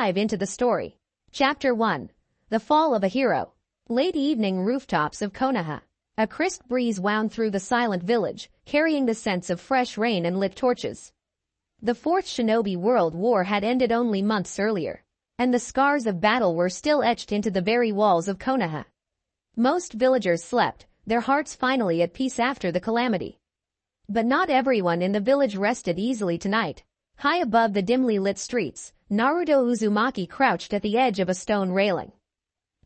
dive into the story. Chapter 1. The Fall of a Hero. Late evening rooftops of Konoha. A crisp breeze wound through the silent village, carrying the scents of fresh rain and lit torches. The Fourth Shinobi World War had ended only months earlier, and the scars of battle were still etched into the very walls of Konoha. Most villagers slept, their hearts finally at peace after the calamity. But not everyone in the village rested easily tonight. High above the dimly lit streets, Naruto Uzumaki crouched at the edge of a stone railing.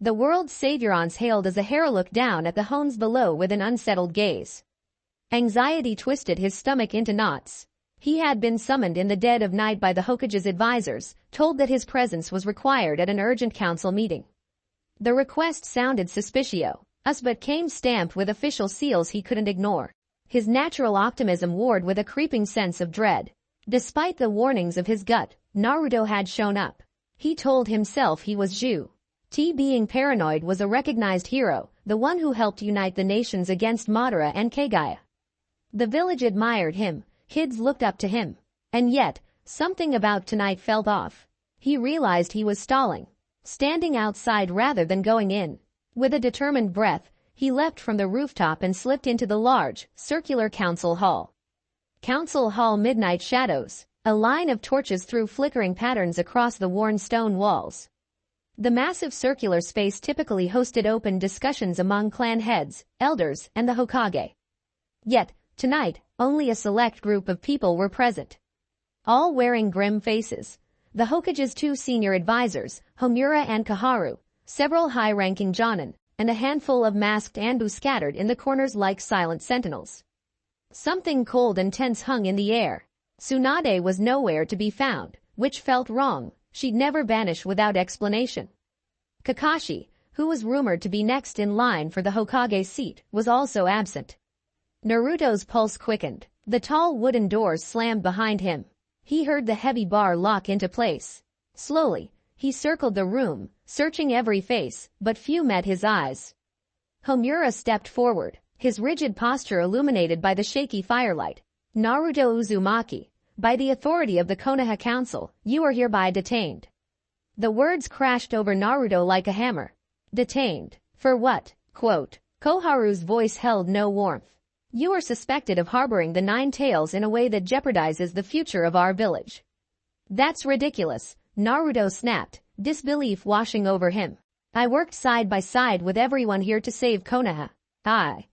The world's saviorons hailed as a hare looked down at the homes below with an unsettled gaze. Anxiety twisted his stomach into knots. He had been summoned in the dead of night by the Hokage's advisors, told that his presence was required at an urgent council meeting. The request sounded suspicious, but came stamped with official seals he couldn't ignore. His natural optimism warred with a creeping sense of dread. Despite the warnings of his gut, Naruto had shown up. He told himself he was being paranoid was a recognized hero, the one who helped unite the nations against Madara and Kagaya. The village admired him, kids looked up to him. And yet, something about tonight felt off. He realized he was stalling, standing outside rather than going in. With a determined breath, he leapt from the rooftop and slipped into the large, circular council hall. Council hall midnight shadows. A line of torches threw flickering patterns across the worn stone walls. The massive circular space typically hosted open discussions among clan heads, elders, and the Hokage. Yet, tonight, only a select group of people were present. All wearing grim faces. The Hokage's two senior advisors, Homura and Kaharu, several high-ranking jonin, and a handful of masked Anbu scattered in the corners like silent sentinels. Something cold and tense hung in the air. Tsunade was nowhere to be found, which felt wrong. She'd never vanish without explanation. Kakashi, who was rumored to be next in line for the Hokage seat, was also absent. Naruto's pulse quickened. The tall wooden doors slammed behind him. He heard the heavy bar lock into place. Slowly, he circled the room, searching every face, but few met his eyes. Homura stepped forward, his rigid posture illuminated by the shaky firelight. Naruto Uzumaki, by the authority of the Konoha Council, you are hereby detained. The words crashed over Naruto like a hammer. Detained? For what? Quote. Koharu's voice held no warmth. You are suspected of harboring the Nine Tails in a way that jeopardizes the future of our village. That's ridiculous, Naruto snapped, disbelief washing over him. I worked side by side with everyone here to save Konoha.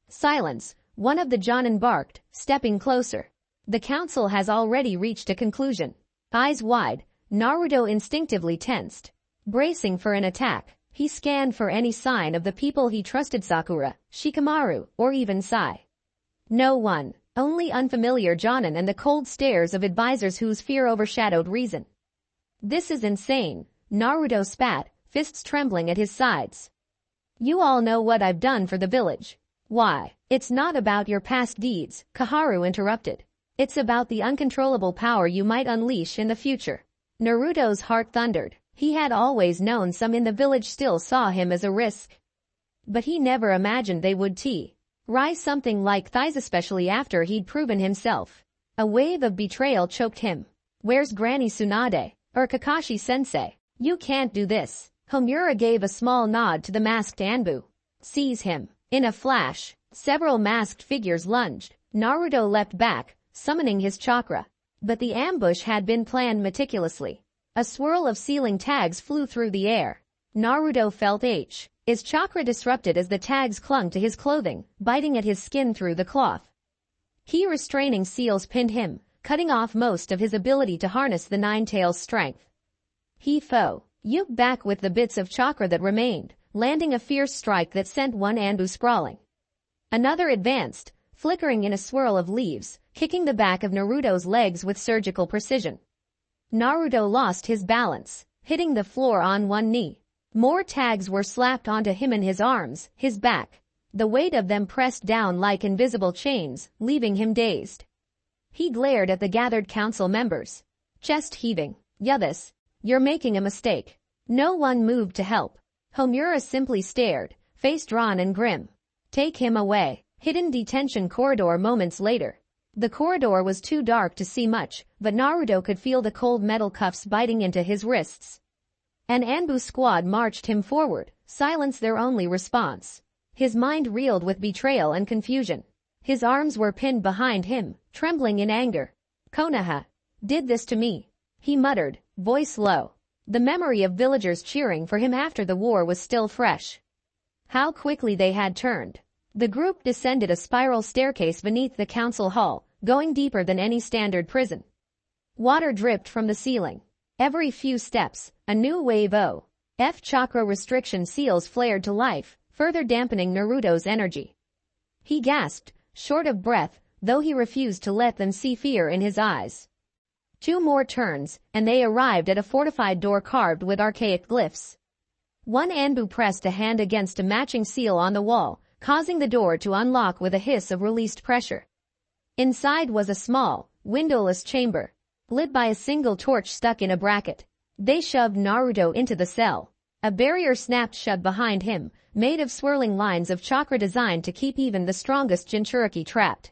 Silence, one of the jonin barked, stepping closer. The council has already reached a conclusion. Eyes wide, Naruto instinctively tensed. Bracing for an attack, he scanned for any sign of the people he trusted, Sakura, Shikamaru, or even Sai. No one, only unfamiliar jonin and the cold stares of advisors whose fear overshadowed reason. This is insane, Naruto spat, fists trembling at his sides. You all know what I've done for the village. Why? It's not about your past deeds, Kaharu interrupted. It's about the uncontrollable power you might unleash in the future. Naruto's heart thundered. He had always known some in the village still saw him as a risk. But he never imagined they would rise something like thighs, especially after he'd proven himself. A wave of betrayal choked him. Where's Granny Tsunade? Or Kakashi-sensei? You can't do this. Homura gave a small nod to the masked Anbu. Seize him. In a flash, several masked figures lunged. Naruto leapt back, summoning his chakra. But the ambush had been planned meticulously. A swirl of sealing tags flew through the air. Naruto felt his chakra disrupted as the tags clung to his clothing, biting at his skin through the cloth. Key restraining seals pinned him, cutting off most of his ability to harness the Nine Tails' strength. He yuked back with the bits of chakra that remained, landing a fierce strike that sent one Anbu sprawling. Another advanced, flickering in a swirl of leaves, kicking the back of Naruto's legs with surgical precision. Naruto lost his balance, hitting the floor on one knee. More tags were slapped onto him and his arms, his back. The weight of them pressed down like invisible chains, leaving him dazed. He glared at the gathered council members, chest heaving. Yubis, you're making a mistake. No one moved to help. Homura simply stared, face drawn and grim. Take him away. Hidden detention corridor moments later. The corridor was too dark to see much, but Naruto could feel the cold metal cuffs biting into his wrists. An Anbu squad marched him forward, silence their only response. His mind reeled with betrayal and confusion. His arms were pinned behind him, trembling in anger. Konoha did this to me, he muttered, voice low. The memory of villagers cheering for him after the war was still fresh. How quickly they had turned. The group descended a spiral staircase beneath the council hall, going deeper than any standard prison. Water dripped from the ceiling. Every few steps, a new wave of chakra restriction seals flared to life, further dampening Naruto's energy. He gasped, short of breath, though he refused to let them see fear in his eyes. 2 more turns, and they arrived at a fortified door carved with archaic glyphs. One Anbu pressed a hand against a matching seal on the wall, causing the door to unlock with a hiss of released pressure. Inside was a small, windowless chamber, lit by a single torch stuck in a bracket. They shoved Naruto into the cell. A barrier snapped shut behind him, made of swirling lines of chakra designed to keep even the strongest Jinchuriki trapped.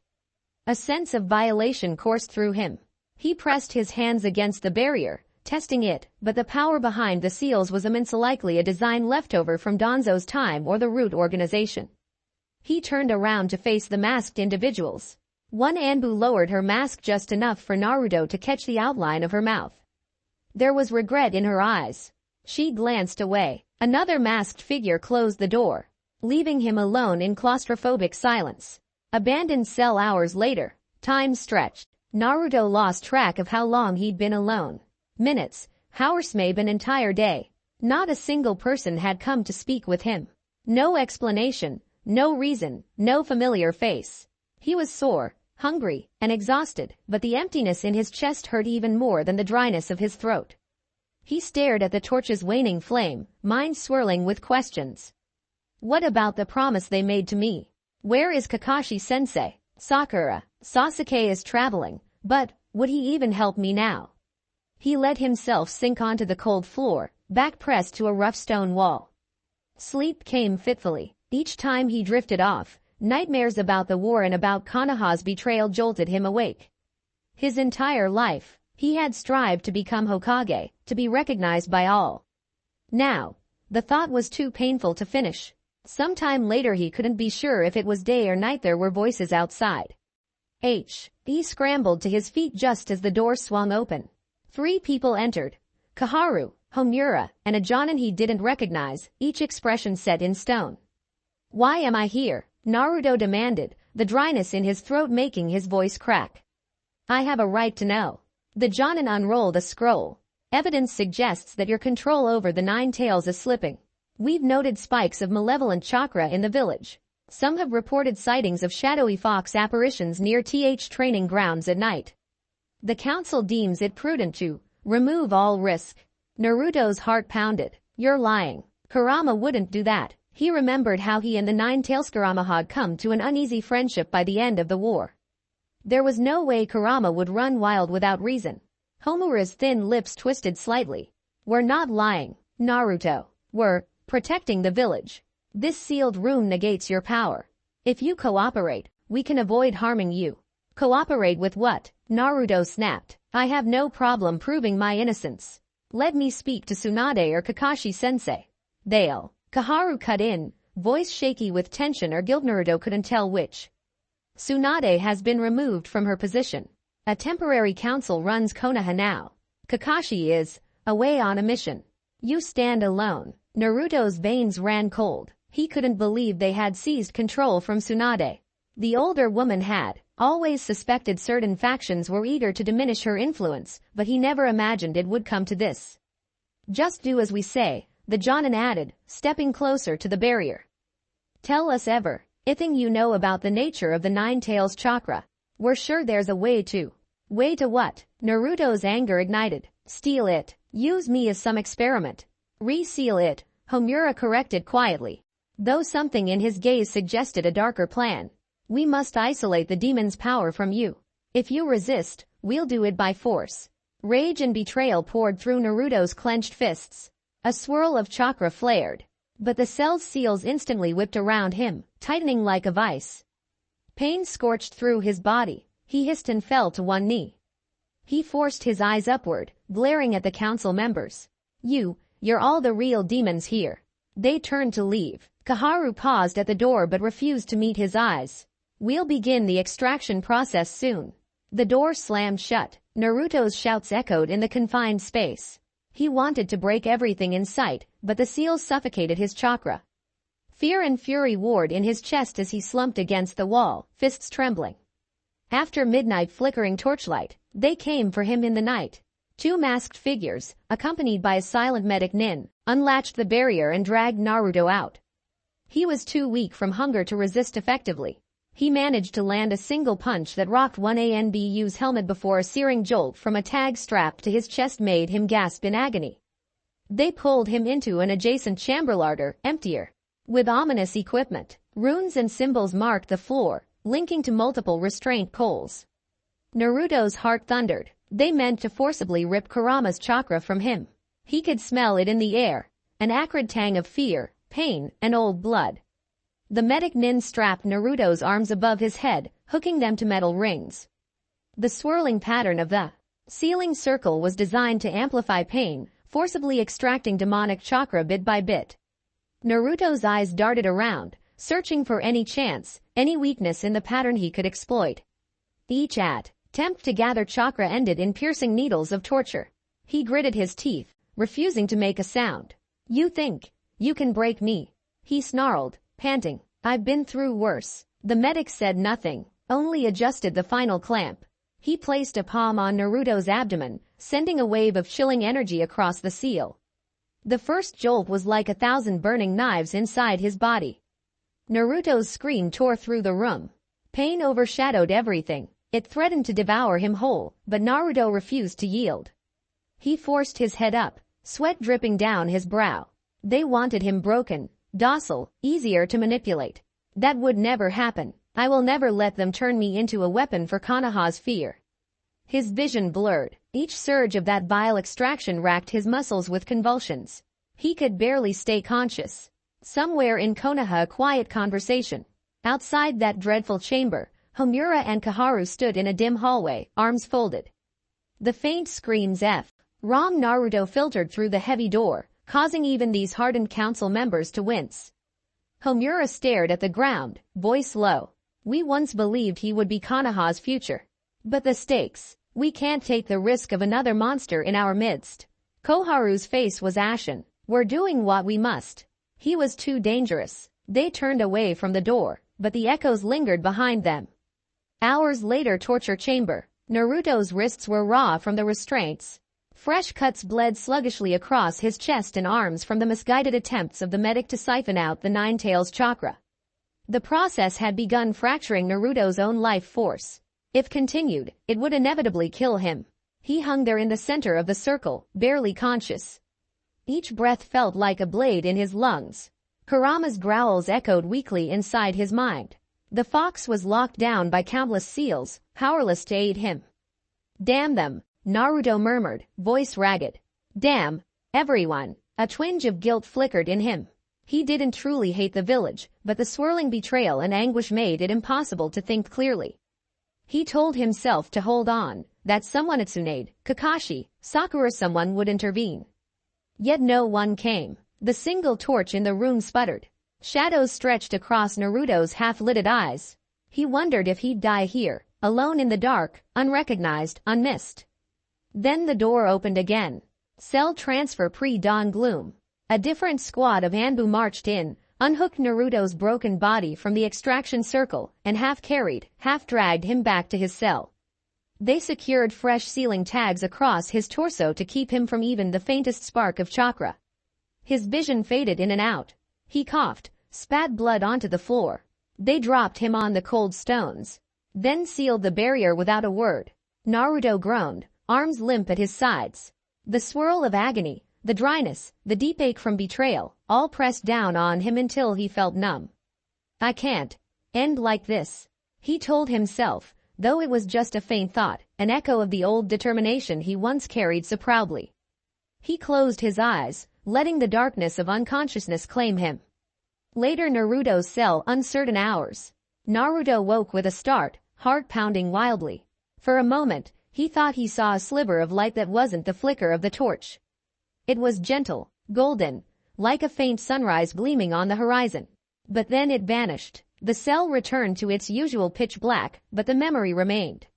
A sense of violation coursed through him. He pressed his hands against the barrier, testing it, but the power behind the seals was immense, likely a design left over from Danzo's time or the Root organization. He turned around to face the masked individuals. One Anbu lowered her mask just enough for Naruto to catch the outline of her mouth. There was regret in her eyes. She glanced away. Another masked figure closed the door, leaving him alone in claustrophobic silence. Abandoned cell hours later. Time stretched. Naruto lost track of how long he'd been alone. Minutes, hours, maybe an entire day. Not a single person had come to speak with him. No explanation, no reason, no familiar face. He was sore, hungry, and exhausted, but the emptiness in his chest hurt even more than the dryness of his throat. He stared at the torch's waning flame, mind swirling with questions. What about the promise they made to me? Where is Kakashi-sensei? Sakura, Sasuke is traveling, but would he even help me now? He let himself sink onto the cold floor, back pressed to a rough stone wall. Sleep came fitfully. Each time he drifted off, nightmares about the war and about Konoha's betrayal jolted him awake. His entire life, he had strived to become Hokage, to be recognized by all. Now, the thought was too painful to finish. Sometime later he couldn't be sure if it was day or night. There were voices outside. He scrambled to his feet just as the door swung open. 3 people entered. Kaharu, Homura, and a Jonin he didn't recognize, each expression set in stone. Why am I here? Naruto demanded, the dryness in his throat making his voice crack. I have a right to know. The Jonin unrolled a scroll. Evidence suggests that your control over the 9 tails is slipping. We've noted spikes of malevolent chakra in the village. Some have reported sightings of shadowy fox apparitions near training grounds at night. The council deems it prudent to remove all risk. Naruto's heart pounded. You're lying. Kurama wouldn't do that. He remembered how he and the 9 tails Kurama had come to an uneasy friendship by the end of the war. There was no way Kurama would run wild without reason. Homura's thin lips twisted slightly. We're not lying, Naruto. We're protecting the village. This sealed room negates your power. If you cooperate, we can avoid harming you. Cooperate with what? Naruto snapped. I have no problem proving my innocence. Let me speak to Tsunade or Kakashi-sensei. They'll. Kaharu cut in, voice shaky with tension or guilt. Naruto couldn't tell which. Tsunade has been removed from her position. A temporary council runs Konoha now. Kakashi is away on a mission. You stand alone. Naruto's veins ran cold. He couldn't believe they had seized control from Tsunade. The older woman had always suspected certain factions were eager to diminish her influence, but he never imagined it would come to this. Just do as we say, the Jonin added, stepping closer to the barrier. Tell us everything you know about the nature of the 9 tails chakra. We're sure there's a way to. Way to what? Naruto's anger ignited. Steal it. Use me as some experiment. Reseal it, Homura corrected quietly. Though something in his gaze suggested a darker plan. We must isolate the demon's power from you. If you resist, we'll do it by force. Rage and betrayal poured through Naruto's clenched fists. A swirl of chakra flared. But the cell's seals instantly whipped around him, tightening like a vice. Pain scorched through his body. He hissed and fell to one knee. He forced his eyes upward, glaring at the council members. You you're all the real demons here. They turned to leave. Kaharu paused at the door but refused to meet his eyes. We'll begin the extraction process soon. The door slammed shut. Naruto's shouts echoed in the confined space. He wanted to break everything in sight, but the seals suffocated his chakra. Fear and fury warred in his chest as he slumped against the wall, fists trembling. After midnight flickering torchlight, they came for him in the night. Two masked figures, accompanied by a silent medic Nin, unlatched the barrier and dragged Naruto out. He was too weak from hunger to resist effectively. He managed to land a single punch that rocked one ANBU's helmet before a searing jolt from a tag strapped to his chest made him gasp in agony. They pulled him into an adjacent chamber larder, emptier. With ominous equipment, runes and symbols marked the floor, linking to multiple restraint poles. Naruto's heart thundered. They meant to forcibly rip Kurama's chakra from him. He could smell it in the air, an acrid tang of fear, pain, and old blood. The medic Nin strapped Naruto's arms above his head, hooking them to metal rings. The swirling pattern of the ceiling circle was designed to amplify pain, forcibly extracting demonic chakra bit by bit. Naruto's eyes darted around, searching for any chance, any weakness in the pattern he could exploit. Each attempt to gather chakra ended in piercing needles of torture. He gritted his teeth, refusing to make a sound. You think you can break me? He snarled, panting. I've been through worse. The medic said nothing, only adjusted the final clamp. He placed a palm on Naruto's abdomen, sending a wave of chilling energy across the seal. The first jolt was like 1,000 burning knives inside his body. Naruto's scream tore through the room. Pain overshadowed everything. It threatened to devour him whole, but Naruto refused to yield. He forced his head up, sweat dripping down his brow. They wanted him broken, docile, easier to manipulate. That would never happen. I will never let them turn me into a weapon for Konoha's fear. His vision blurred. Each surge of that vile extraction racked his muscles with convulsions. He could barely stay conscious. Somewhere in Konoha, a quiet conversation. Outside that dreadful chamber, Homura and Kaharu stood in a dim hallway, arms folded. The faint screams from Naruto filtered through the heavy door, causing even these hardened council members to wince. Homura stared at the ground, voice low. We once believed he would be Konoha's future. But the stakes. We can't take the risk of another monster in our midst. Koharu's face was ashen. We're doing what we must. He was too dangerous. They turned away from the door, but the echoes lingered behind them. Hours later, torture chamber. Naruto's wrists were raw from the restraints. Fresh cuts bled sluggishly across his chest and arms from the misguided attempts of the medic to siphon out the Nine-Tails chakra. The process had begun fracturing Naruto's own life force. If continued, it would inevitably kill him. He hung there in the center of the circle, barely conscious. Each breath felt like a blade in his lungs. Kurama's growls echoed weakly inside his mind. The fox was locked down by countless seals, powerless to aid him. Damn them, Naruto murmured, voice ragged. Damn everyone. A twinge of guilt flickered in him. He didn't truly hate the village, but the swirling betrayal and anguish made it impossible to think clearly. He told himself to hold on, that someone, Tsunade, Kakashi, Sakura, someone would intervene. Yet no one came. The single torch in the room sputtered. Shadows stretched across Naruto's half-lidded eyes. He wondered if he'd die here, alone in the dark, unrecognized, unmissed. Then the door opened again. Cell transfer pre-dawn gloom. A different squad of Anbu marched in, unhooked Naruto's broken body from the extraction circle, and half-carried, half-dragged him back to his cell. They secured fresh sealing tags across his torso to keep him from even the faintest spark of chakra. His vision faded in and out. He coughed, spat blood onto the floor. They dropped him on the cold stones, then sealed the barrier without a word. Naruto groaned, arms limp at his sides. The swirl of agony, the dryness, the deep ache from betrayal, all pressed down on him until he felt numb. I can't end like this, he told himself, though it was just a faint thought, an echo of the old determination he once carried so proudly. He closed his eyes, letting the darkness of unconsciousness claim him. Later, Naruto's cell, uncertain hours. Naruto woke with a start, heart pounding wildly. For a moment, he thought he saw a sliver of light that wasn't the flicker of the torch. It was gentle, golden, like a faint sunrise gleaming on the horizon. But then it vanished. The cell returned to its usual pitch black, but the memory remained.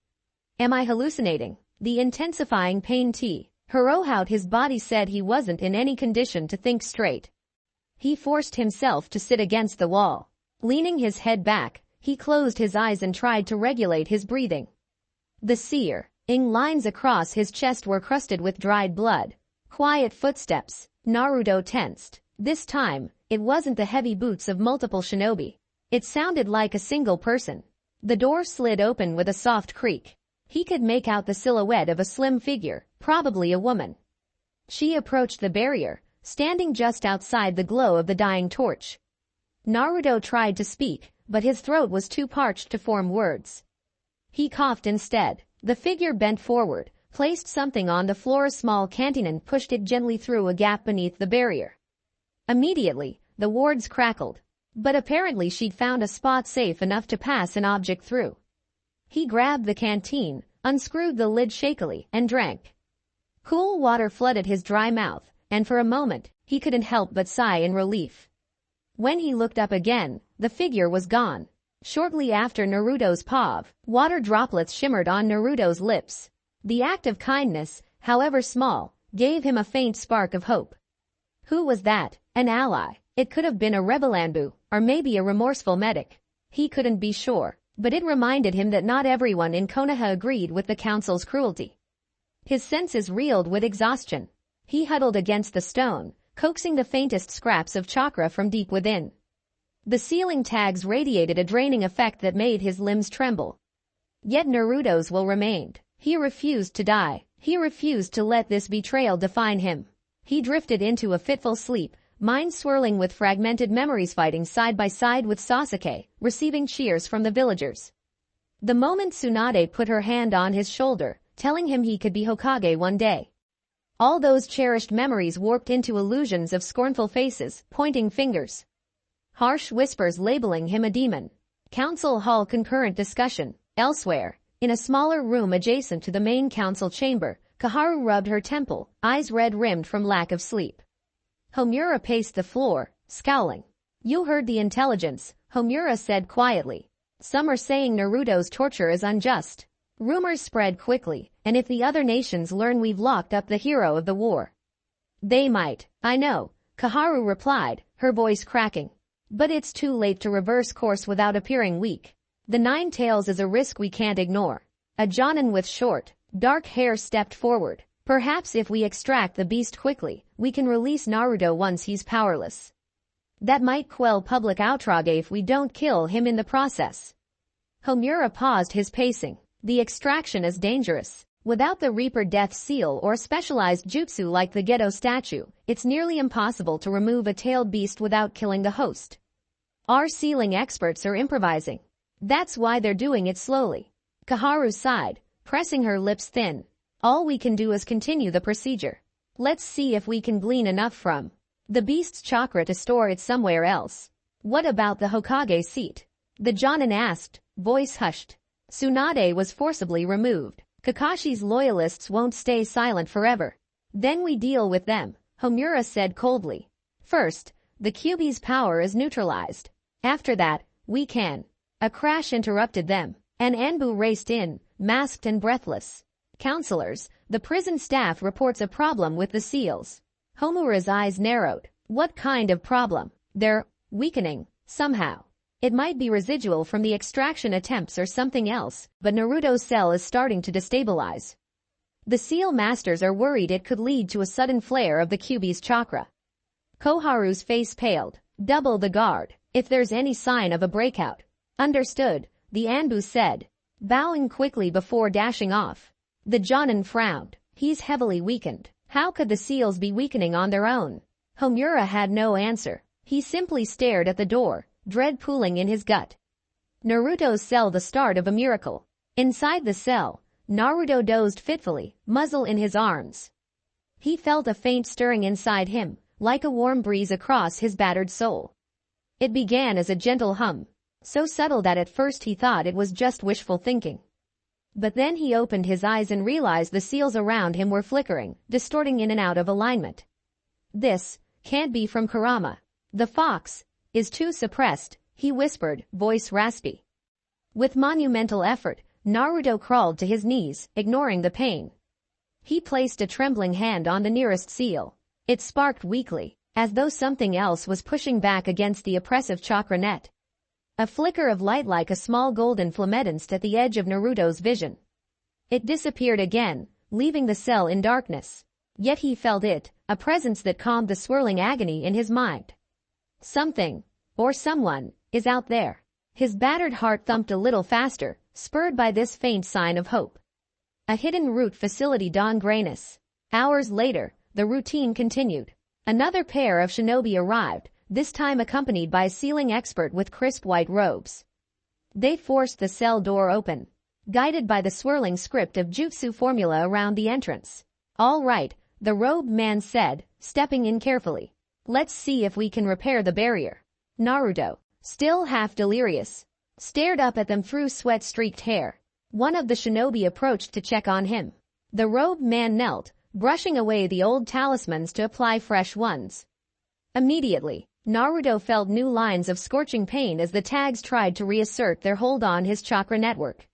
Am I hallucinating? The intensifying pain Hirohout his body said he wasn't in any condition to think straight. He forced himself to sit against the wall. Leaning his head back, he closed his eyes and tried to regulate his breathing. The searing lines across his chest were crusted with dried blood. Quiet footsteps. Naruto tensed. This time, it wasn't the heavy boots of multiple shinobi. It sounded like a single person. The door slid open with a soft creak. He could make out the silhouette of a slim figure, probably a woman. She approached the barrier, standing just outside the glow of the dying torch. Naruto tried to speak, but his throat was too parched to form words. He coughed instead. The figure bent forward, placed something on the floor, a small canteen, and pushed it gently through a gap beneath the barrier. Immediately, the wards crackled. But apparently she'd found a spot safe enough to pass an object through. He grabbed the canteen, unscrewed the lid shakily, and drank. Cool water flooded his dry mouth, and for a moment, he couldn't help but sigh in relief. When he looked up again, the figure was gone. Shortly after Naruto's paw, water droplets shimmered on Naruto's lips. The act of kindness, however small, gave him a faint spark of hope. Who was that? An ally? It could have been a rebel Anbu, or maybe a remorseful medic. He couldn't be sure, but it reminded him that not everyone in Konoha agreed with the council's cruelty. His senses reeled with exhaustion. He huddled against the stone, coaxing the faintest scraps of chakra from deep within. The ceiling tags radiated a draining effect that made his limbs tremble. Yet Naruto's will remained. He refused to die. He refused to let this betrayal define him. He drifted into a fitful sleep, mind swirling with fragmented memories, fighting side by side with Sasuke, receiving cheers from the villagers. The moment Tsunade put her hand on his shoulder, telling him he could be Hokage one day. All those cherished memories warped into illusions of scornful faces, pointing fingers. Harsh whispers labeling him a demon. Council hall concurrent discussion. Elsewhere, in a smaller room adjacent to the main council chamber, Kaharu rubbed her temple, eyes red-rimmed from lack of sleep. Homura paced the floor, scowling. You heard the intelligence, Homura said quietly. Some are saying Naruto's torture is unjust. Rumors spread quickly, and if the other nations learn we've locked up the hero of the war. They might. I know, Kaharu replied, her voice cracking. But it's too late to reverse course without appearing weak. The Nine Tails is a risk we can't ignore. A Jonin with short, dark hair stepped forward. Perhaps if we extract the beast quickly, we can release Naruto once he's powerless. That might quell public outrage if we don't kill him in the process. Homura paused his pacing. The extraction is dangerous. Without the Reaper Death Seal or specialized jutsu like the Geto statue, it's nearly impossible to remove a tailed beast without killing the host. Our sealing experts are improvising. That's why they're doing it slowly. Kaharu sighed, pressing her lips thin. All we can do is continue the procedure. Let's see if we can glean enough from the beast's chakra to store it somewhere else. What about the Hokage seat? The Jonin asked, voice hushed. Tsunade was forcibly removed. Kakashi's loyalists won't stay silent forever. Then we deal with them, Homura said coldly. First, the Kyuubi's power is neutralized. After that, we can. A crash interrupted them. An Anbu raced in, masked and breathless. Counselors, the prison staff reports a problem with the seals. Homura's eyes narrowed. What kind of problem? They're weakening, somehow. It might be residual from the extraction attempts or something else, but Naruto's cell is starting to destabilize. The seal masters are worried it could lead to a sudden flare of the Kyuubi's chakra. Koharu's face paled. Double the guard, if there's any sign of a breakout. Understood, the Anbu said, bowing quickly before dashing off. The Jonin frowned. He's heavily weakened. How could the seals be weakening on their own? Homura had no answer. He simply stared at the door, dread pooling in his gut. Naruto's cell, the start of a miracle. Inside the cell, Naruto dozed fitfully, muzzle in his arms. He felt a faint stirring inside him, like a warm breeze across his battered soul. It began as a gentle hum, so subtle that at first he thought it was just wishful thinking. But then he opened his eyes and realized the seals around him were flickering, distorting in and out of alignment. This Can't be from Kurama. The fox is too suppressed, he whispered, voice raspy. With monumental effort, Naruto crawled to his knees, ignoring the pain. He placed a trembling hand on the nearest seal. It sparked weakly, as though something else was pushing back against the oppressive chakra net. A flicker of light like a small golden flame danced at the edge of Naruto's vision. It disappeared again, leaving the cell in darkness. Yet he felt it, a presence that calmed the swirling agony in his mind. Something, or someone, is out there. His battered heart thumped a little faster, spurred by this faint sign of hope. A hidden root facility dawned grayness. Hours later, the routine continued. Another pair of shinobi arrived, this time accompanied by a sealing expert with crisp white robes. They forced the cell door open, guided by the swirling script of jutsu formula around the entrance. All right, the robed man said, stepping in carefully. Let's see if we can repair the barrier. Naruto, still half delirious, stared up at them through sweat-streaked hair. One of the shinobi approached to check on him. The robed man knelt, brushing away the old talismans to apply fresh ones. Immediately, Naruto felt new lines of scorching pain as the tags tried to reassert their hold on his chakra network.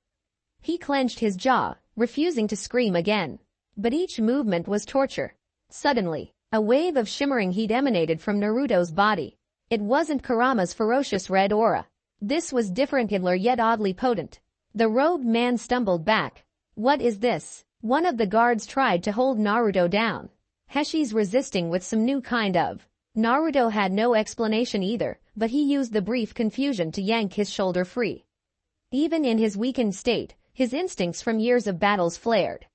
He clenched his jaw, refusing to scream again. But each movement was torture. Suddenly, a wave of shimmering heat emanated from Naruto's body. It wasn't Kurama's ferocious red aura. This was different, yet oddly potent. The robed man stumbled back. What is this? One of the guards tried to hold Naruto down. Heshi's resisting with some new kind of. Naruto had no explanation either, but he used the brief confusion to yank his shoulder free. Even in his weakened state, his instincts from years of battles flared.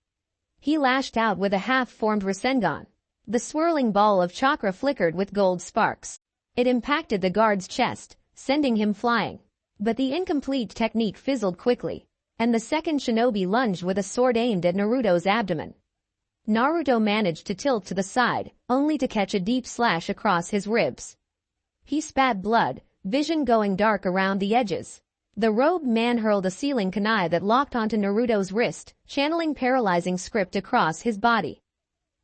He lashed out with a half-formed Rasengan. The swirling ball of chakra flickered with gold sparks. It impacted the guard's chest, sending him flying. But the incomplete technique fizzled quickly, and the second shinobi lunged with a sword aimed at Naruto's abdomen. Naruto managed to tilt to the side, only to catch a deep slash across his ribs. He spat blood, vision going dark around the edges. The robed man hurled a sealing kunai that locked onto Naruto's wrist, channeling paralyzing script across his body.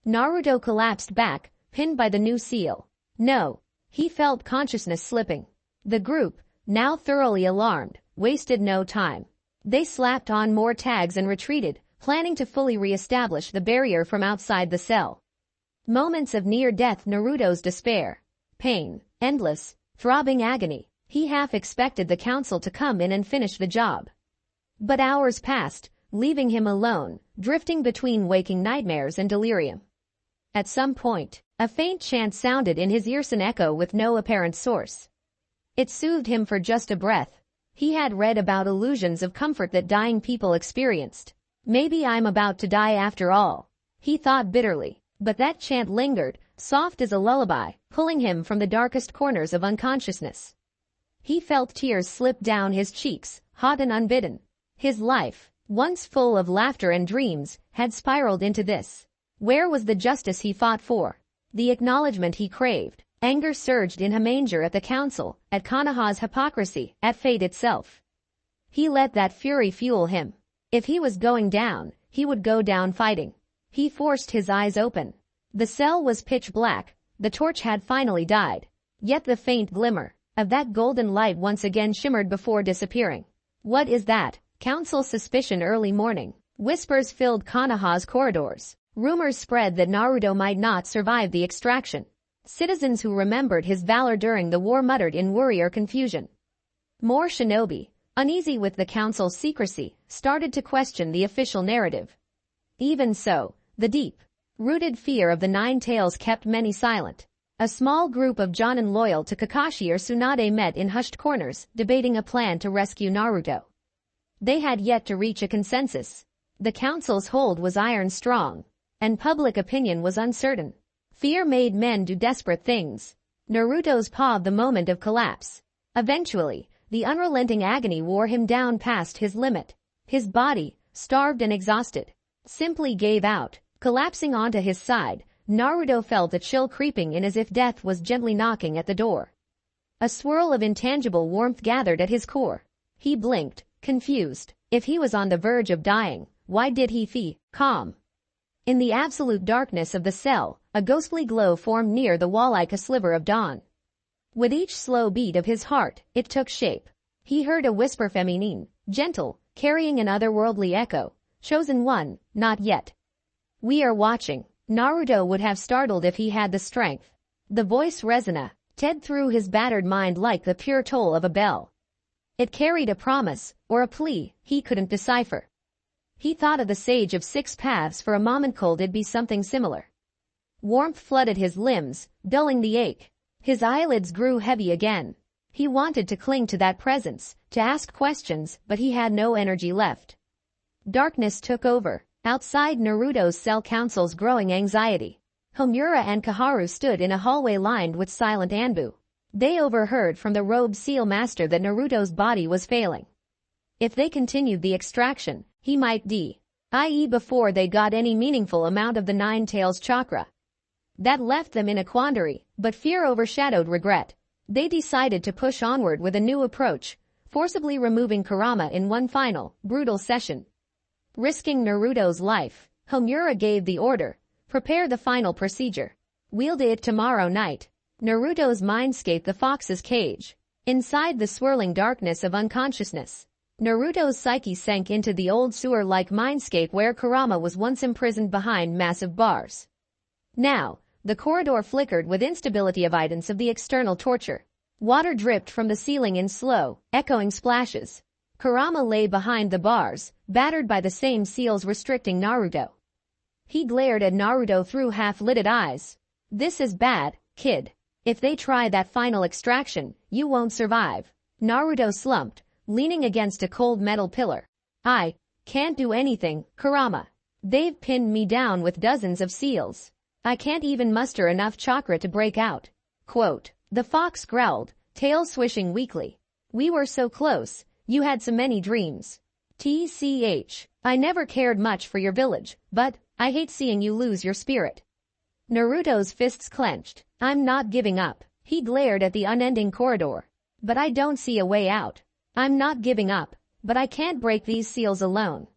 Naruto collapsed back, pinned by the new seal. No, he felt consciousness slipping. The group, now thoroughly alarmed, wasted no time. They slapped on more tags and retreated, planning to fully re-establish the barrier from outside the cell. Moments of near-death, Naruto's despair, pain, endless, throbbing agony. He half expected the council to come in and finish the job. But hours passed, leaving him alone, drifting between waking nightmares and delirium. At some point, a faint chant sounded in his ears, an echo with no apparent source. It soothed him for just a breath. He had read about illusions of comfort that dying people experienced. Maybe I'm about to die after all, he thought bitterly. But that chant lingered, soft as a lullaby, pulling him from the darkest corners of unconsciousness. He felt tears slip down his cheeks, hot and unbidden. His life, once full of laughter and dreams, had spiraled into this. Where was the justice he fought for? The acknowledgement he craved? Anger surged in him, anger at the council, at Konoha's hypocrisy, at fate itself. He let that fury fuel him. If he was going down, he would go down fighting. He forced his eyes open. The cell was pitch black. The torch had finally died. Yet the faint glimmer of that golden light once again shimmered before disappearing. What is that? Council suspicion. Early morning. Whispers filled Konoha's corridors. Rumors spread that Naruto might not survive the extraction. Citizens who remembered his valor during the war muttered in worry or confusion. More shinobi, uneasy with the council's secrecy, started to question the official narrative. Even so, the deep-rooted fear of the Nine Tails kept many silent. A small group of Jonin loyal to Kakashi or Tsunade met in hushed corners, debating a plan to rescue Naruto. They had yet to reach a consensus. The council's hold was iron strong, and public opinion was uncertain. Fear made men do desperate things. Naruto's paused the moment of collapse. Eventually, the unrelenting agony wore him down past his limit. His body, starved and exhausted, simply gave out. Collapsing onto his side, Naruto felt a chill creeping in as if death was gently knocking at the door. A swirl of intangible warmth gathered at his core. He blinked, confused. If he was on the verge of dying, why did he feel calm? In the absolute darkness of the cell, a ghostly glow formed near the wall like a sliver of dawn. With each slow beat of his heart, it took shape. He heard a whisper feminine, gentle, carrying an otherworldly echo. Chosen one, not yet. We are watching. Naruto would have startled if he had the strength. The voice resonated through his battered mind like the pure toll of a bell. It carried a promise, or a plea, he couldn't decipher. He thought of the Sage of Six Paths for a moment. Cold it'd be something similar. Warmth flooded his limbs, dulling the ache. His eyelids grew heavy again. He wanted to cling to that presence, to ask questions, but he had no energy left. Darkness took over. Outside Naruto's cell, Council's growing anxiety. Homura and Koharu stood in a hallway lined with silent Anbu. They overheard from the robed seal master that Naruto's body was failing. If they continued the extraction, he might die before they got any meaningful amount of the Nine Tails chakra. That left them in a quandary, but fear overshadowed regret. They decided to push onward with a new approach, forcibly removing Kurama in one final, brutal session. Risking Naruto's life, Homura gave the order, prepare the final procedure. Wield it tomorrow night. Naruto's mindscape, the fox's cage. Inside the swirling darkness of unconsciousness, Naruto's psyche sank into the old sewer-like mindscape where Kurama was once imprisoned behind massive bars. Now, the corridor flickered with instability, evidence of the external torture. Water dripped from the ceiling in slow, echoing splashes. Kurama lay behind the bars, battered by the same seals restricting Naruto. He glared at Naruto through half-lidded eyes. This is bad, kid. If they try that final extraction, you won't survive. Naruto slumped, leaning against a cold metal pillar. I can't do anything, Kurama. They've pinned me down with dozens of seals. I can't even muster enough chakra to break out. Quote, the fox growled, tail swishing weakly. We were so close. You had so many dreams. TCH. I never cared much for your village, but I hate seeing you lose your spirit. Naruto's fists clenched. I'm not giving up. He glared at the unending corridor. But I don't see a way out. I'm not giving up, but I can't break these seals alone.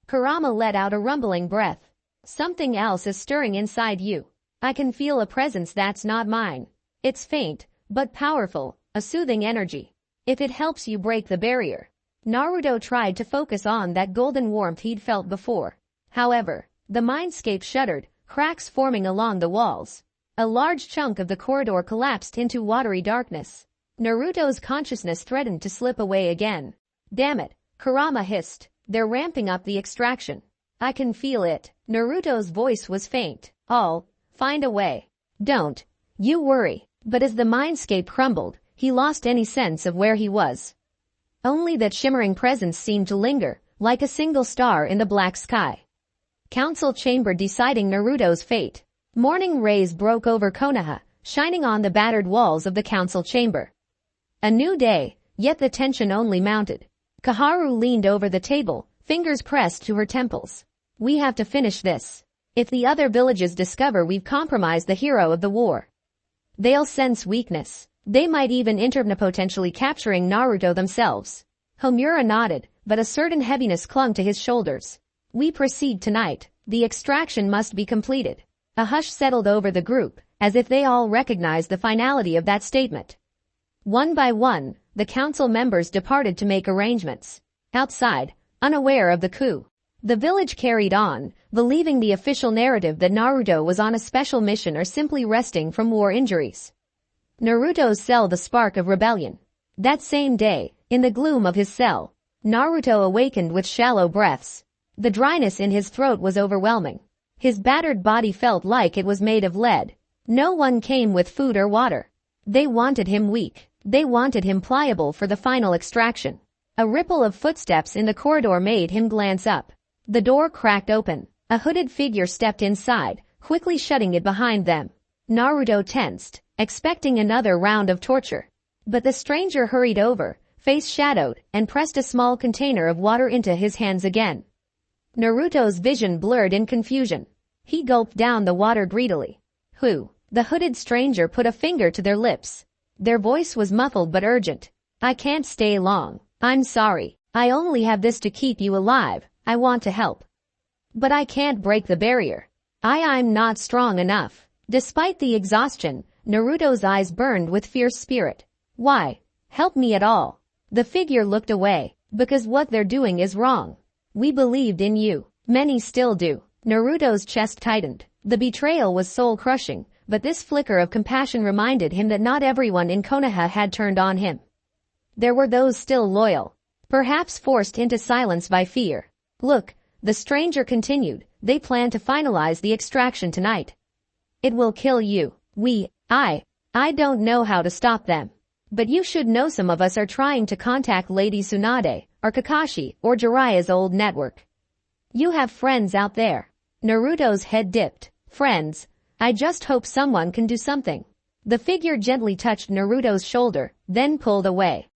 Kurama let out a rumbling breath. Something else is stirring inside you. I can feel a presence that's not mine. It's faint, but powerful, a soothing energy. If it helps you break the barrier. Naruto tried to focus on that golden warmth he'd felt before. However, the mindscape shuddered, cracks forming along the walls. A large chunk of the corridor collapsed into watery darkness. Naruto's consciousness threatened to slip away again. Damn it, Kurama hissed. They're ramping up the extraction. I can feel it. Naruto's voice was faint. I'll find a way. Don't you worry. But as the mindscape crumbled, he lost any sense of where he was. Only that shimmering presence seemed to linger, like a single star in the black sky. Council chamber deciding Naruto's fate. Morning rays broke over Konoha, shining on the battered walls of the council chamber. A new day, yet the tension only mounted. Koharu leaned over the table, fingers pressed to her temples. We have to finish this. If the other villages discover we've compromised the hero of the war, they'll sense weakness. They might even intervene, potentially capturing Naruto themselves. Homura nodded, but a certain heaviness clung to his shoulders. We proceed tonight. The extraction must be completed. A hush settled over the group, as if they all recognized the finality of that statement. One by one, the council members departed to make arrangements. Outside, unaware of the coup, the village carried on, believing the official narrative that Naruto was on a special mission or simply resting from war injuries. Naruto's cell, the spark of rebellion. That same day, in the gloom of his cell, Naruto awakened with shallow breaths. The dryness in his throat was overwhelming. His battered body felt like it was made of lead. No one came with food or water. They wanted him weak. They wanted him pliable for the final extraction. A ripple of footsteps in the corridor made him glance up. The door cracked open. A hooded figure stepped inside, quickly shutting it behind them. Naruto tensed, expecting another round of torture. But the stranger hurried over, face shadowed, and pressed a small container of water into his hands again. Naruto's vision blurred in confusion. He gulped down the water greedily. Who? The hooded stranger put a finger to their lips. Their voice was muffled but urgent. I can't stay long. I'm sorry. I only have this to keep you alive. I want to help. But I can't break the barrier. I'm not strong enough. Despite the exhaustion, Naruto's eyes burned with fierce spirit. Why? Help me at all. The figure looked away. Because what they're doing is wrong. We believed in you. Many still do. Naruto's chest tightened. The betrayal was soul-crushing, but this flicker of compassion reminded him that not everyone in Konoha had turned on him. There were those still loyal, perhaps forced into silence by fear. Look, the stranger continued, they plan to finalize the extraction tonight. It will kill you. I don't know how to stop them. But you should know some of us are trying to contact Lady Tsunade, or Kakashi, or Jiraiya's old network. You have friends out there. Naruto's head dipped. Friends. I just hope someone can do something. The figure gently touched Naruto's shoulder, then pulled away.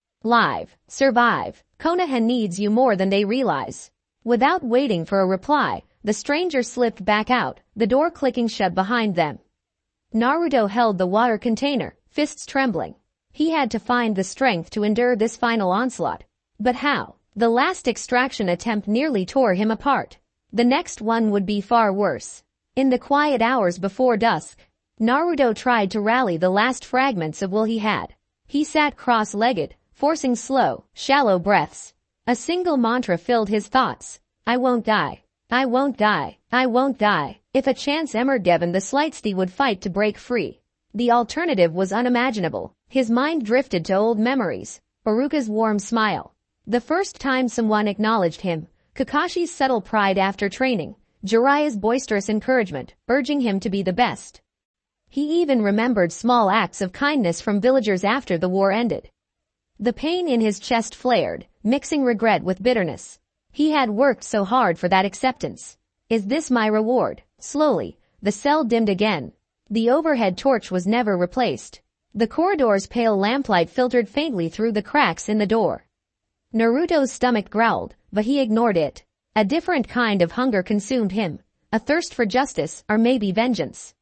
Survive. Konoha needs you more than they realize. Without waiting for a reply, the stranger slipped back out, the door clicking shut behind them. Naruto held the water container, fists trembling. He had to find the strength to endure this final onslaught. But how? The last extraction attempt nearly tore him apart. The next one would be far worse. In the quiet hours before dusk, Naruto tried to rally the last fragments of will he had. He sat cross-legged, forcing slow, shallow breaths. A single mantra filled his thoughts. I won't die. I won't die. I won't die. If a chance emerged given, the Slightsty would fight to break free. The alternative was unimaginable. His mind drifted to old memories. Iruka's warm smile. The first time someone acknowledged him. Kakashi's subtle pride after training. Jiraiya's boisterous encouragement, urging him to be the best. He even remembered small acts of kindness from villagers after the war ended. The pain in his chest flared, mixing regret with bitterness. He had worked so hard for that acceptance. Is this my reward? Slowly, the cell dimmed again. The overhead torch was never replaced. The corridor's pale lamplight filtered faintly through the cracks in the door. Naruto's stomach growled, but he ignored it. A different kind of hunger consumed him, a thirst for justice, or maybe vengeance.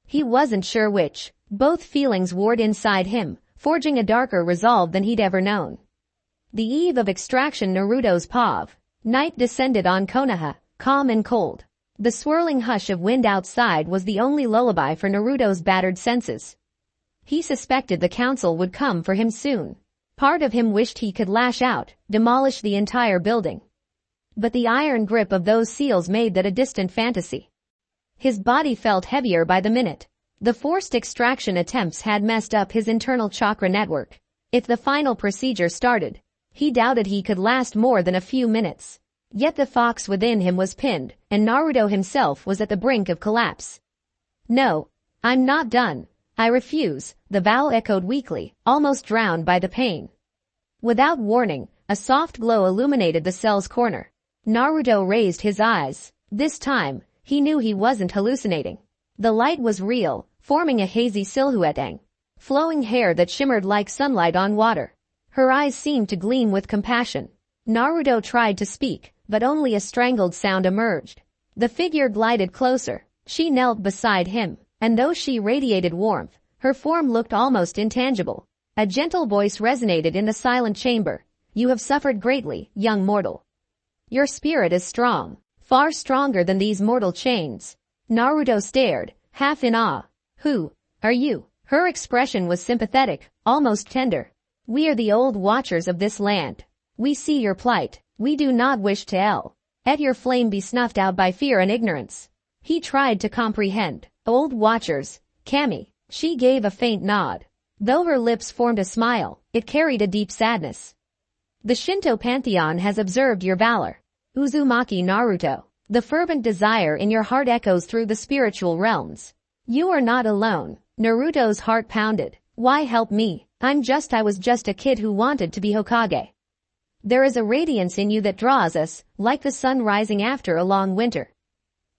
He wasn't sure which. Both feelings warred inside him, forging a darker resolve than he'd ever known. The eve of extraction, Naruto's POV. Night descended on Konoha, calm and cold. The swirling hush of wind outside was the only lullaby for Naruto's battered senses. He suspected the council would come for him soon. Part of him wished he could lash out, demolish the entire building. But the iron grip of those seals made that a distant fantasy. His body felt heavier by the minute. The forced extraction attempts had messed up his internal chakra network. If the final procedure started, he doubted he could last more than a few minutes. Yet the fox within him was pinned, and Naruto himself was at the brink of collapse. No, I'm not done. I refuse, the vow echoed weakly, almost drowned by the pain. Without warning, a soft glow illuminated the cell's corner. Naruto raised his eyes. This time, he knew he wasn't hallucinating. The light was real, forming a hazy silhouette. Flowing hair that shimmered like sunlight on water. Her eyes seemed to gleam with compassion. Naruto tried to speak, but only a strangled sound emerged. The figure glided closer. She knelt beside him, and though she radiated warmth, her form looked almost intangible. A gentle voice resonated in the silent chamber. You have suffered greatly, young mortal. Your spirit is strong, far stronger than these mortal chains. Naruto stared, half in awe. Who are you? Her expression was sympathetic, almost tender. We are the old watchers of this land. We see your plight. We do not wish to let your flame be snuffed out by fear and ignorance. He tried to comprehend. Old watchers, Kami. She gave a faint nod. Though her lips formed a smile, it carried a deep sadness. The Shinto pantheon has observed your valor. Uzumaki Naruto. The fervent desire in your heart echoes through the spiritual realms. You are not alone. Naruto's heart pounded. Why help me? I was just a kid who wanted to be Hokage. There is a radiance in you that draws us, like the sun rising after a long winter.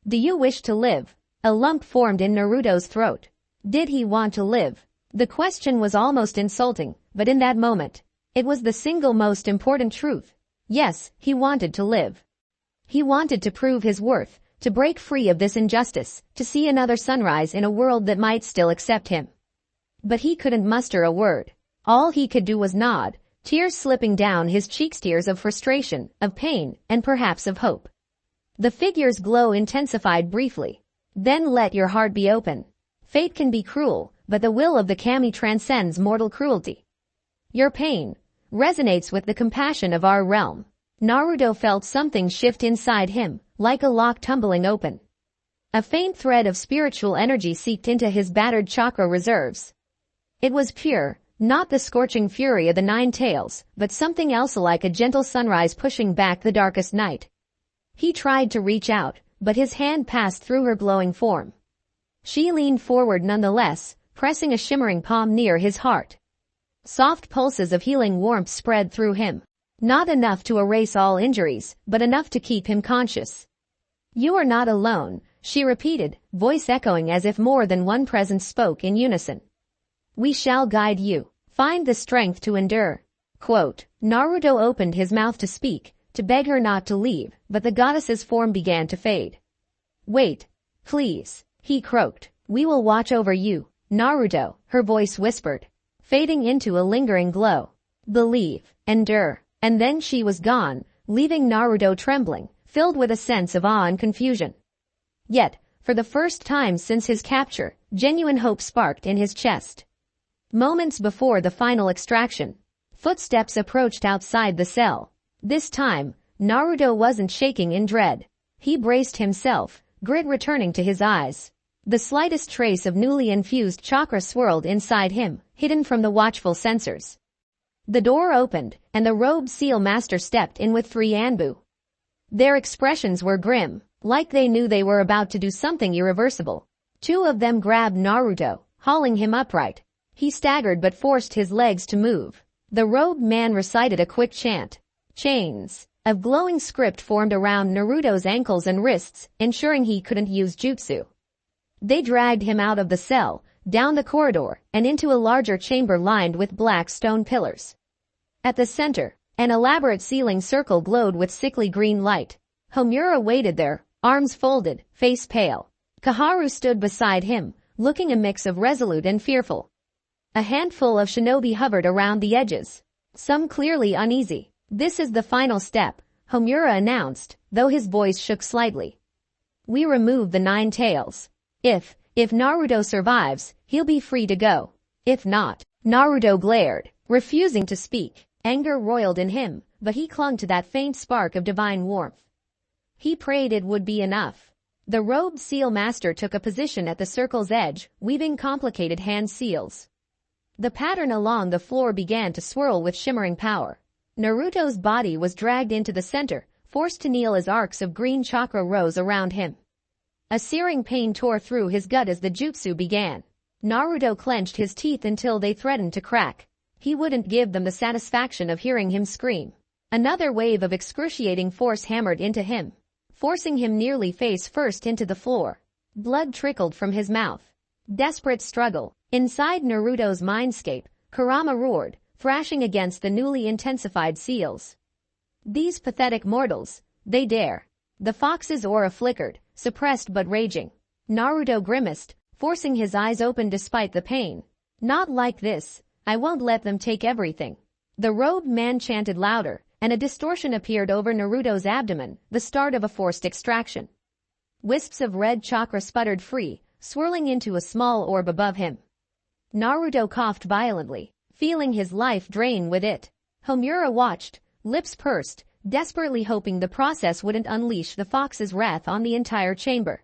Do you wish to live? A lump formed in Naruto's throat. Did he want to live? The question was almost insulting, but in that moment, it was the single most important truth. Yes, he wanted to live. He wanted to prove his worth, to break free of this injustice, to see another sunrise in a world that might still accept him. But he couldn't muster a word. All he could do was nod, tears slipping down his cheeks, tears of frustration, of pain, and perhaps of hope. The figure's glow intensified briefly. Then let your heart be open. Fate can be cruel, but the will of the kami transcends mortal cruelty. Your pain resonates with the compassion of our realm. Naruto felt something shift inside him, like a lock tumbling open. A faint thread of spiritual energy seeped into his battered chakra reserves. It was pure, not the scorching fury of the nine tails, but something else like a gentle sunrise pushing back the darkest night. He tried to reach out, but his hand passed through her glowing form. She leaned forward nonetheless, pressing a shimmering palm near his heart. Soft pulses of healing warmth spread through him. Not enough to erase all injuries, but enough to keep him conscious. You are not alone, she repeated, voice echoing as if more than one presence spoke in unison. We shall guide you. Find the strength to endure. Quote, Naruto opened his mouth to speak, to beg her not to leave, but the goddess's form began to fade. Wait, please, he croaked. We will watch over you, Naruto, her voice whispered, fading into a lingering glow. Believe, endure. And then she was gone, leaving Naruto trembling, filled with a sense of awe and confusion. Yet, for the first time since his capture, genuine hope sparked in his chest. Moments before the final extraction, footsteps approached outside the cell. This time, Naruto wasn't shaking in dread. He braced himself, grit returning to his eyes. The slightest trace of newly infused chakra swirled inside him, hidden from the watchful sensors. The door opened, and the robed seal master stepped in with 3 Anbu. Their expressions were grim, like they knew they were about to do something irreversible. 2 of them grabbed Naruto, hauling him upright. He staggered but forced his legs to move. The robed man recited a quick chant. Chains of glowing script formed around Naruto's ankles and wrists, ensuring he couldn't use jutsu. They dragged him out of the cell, down the corridor, and into a larger chamber lined with black stone pillars. At the center, an elaborate ceiling circle glowed with sickly green light. Homura waited there, arms folded, face pale. Kaharu stood beside him, looking a mix of resolute and fearful. A handful of shinobi hovered around the edges, some clearly uneasy. This is the final step, Homura announced, though his voice shook slightly. We remove the 9 tails. If Naruto survives, he'll be free to go. If not, Naruto glared, refusing to speak. Anger roiled in him, but he clung to that faint spark of divine warmth. He prayed it would be enough. The robed seal master took a position at the circle's edge, weaving complicated hand seals. The pattern along the floor began to swirl with shimmering power. Naruto's body was dragged into the center, forced to kneel as arcs of green chakra rose around him. A searing pain tore through his gut as the jutsu began. Naruto clenched his teeth until they threatened to crack. He wouldn't give them the satisfaction of hearing him scream. Another wave of excruciating force hammered into him, forcing him nearly face first into the floor. Blood trickled from his mouth. Desperate struggle. Inside Naruto's mindscape, Kurama roared, thrashing against the newly intensified seals. These pathetic mortals, they dare. The fox's aura flickered, suppressed but raging. Naruto grimaced, forcing his eyes open despite the pain. Not like this, I won't let them take everything. The robed man chanted louder, and a distortion appeared over Naruto's abdomen, the start of a forced extraction. Wisps of red chakra sputtered free, swirling into a small orb above him. Naruto coughed violently, feeling his life drain with it. Homura watched, lips pursed, desperately hoping the process wouldn't unleash the fox's wrath on the entire chamber.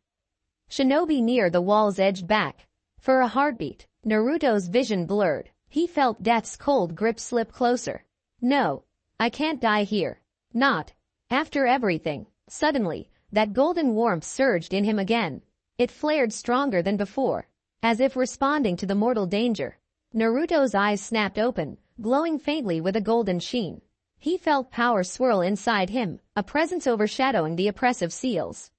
Shinobi near the walls edged back. For a heartbeat, Naruto's vision blurred. He felt death's cold grip slip closer. No, I can't die here. Not after everything. Suddenly, that golden warmth surged in him again. It flared stronger than before, as if responding to the mortal danger. Naruto's eyes snapped open, glowing faintly with a golden sheen. He felt power swirl inside him, a presence overshadowing the oppressive seals.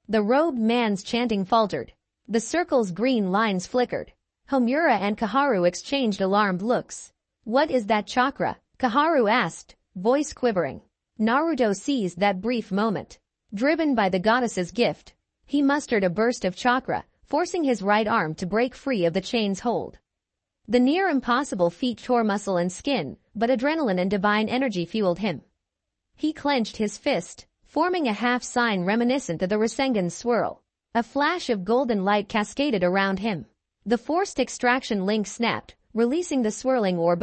The robed man's chanting faltered. The circle's green lines flickered. Homura and Kaharu exchanged alarmed looks. What is that chakra? Kaharu asked, voice quivering. Naruto seized that brief moment. Driven by the goddess's gift, he mustered a burst of chakra, forcing his right arm to break free of the chain's hold. The near impossible feat tore muscle and skin, but adrenaline and divine energy fueled him. He clenched his fist, forming a half-sign reminiscent of the Rasengan's swirl. A flash of golden light cascaded around him. The forced extraction link snapped, releasing the swirling orb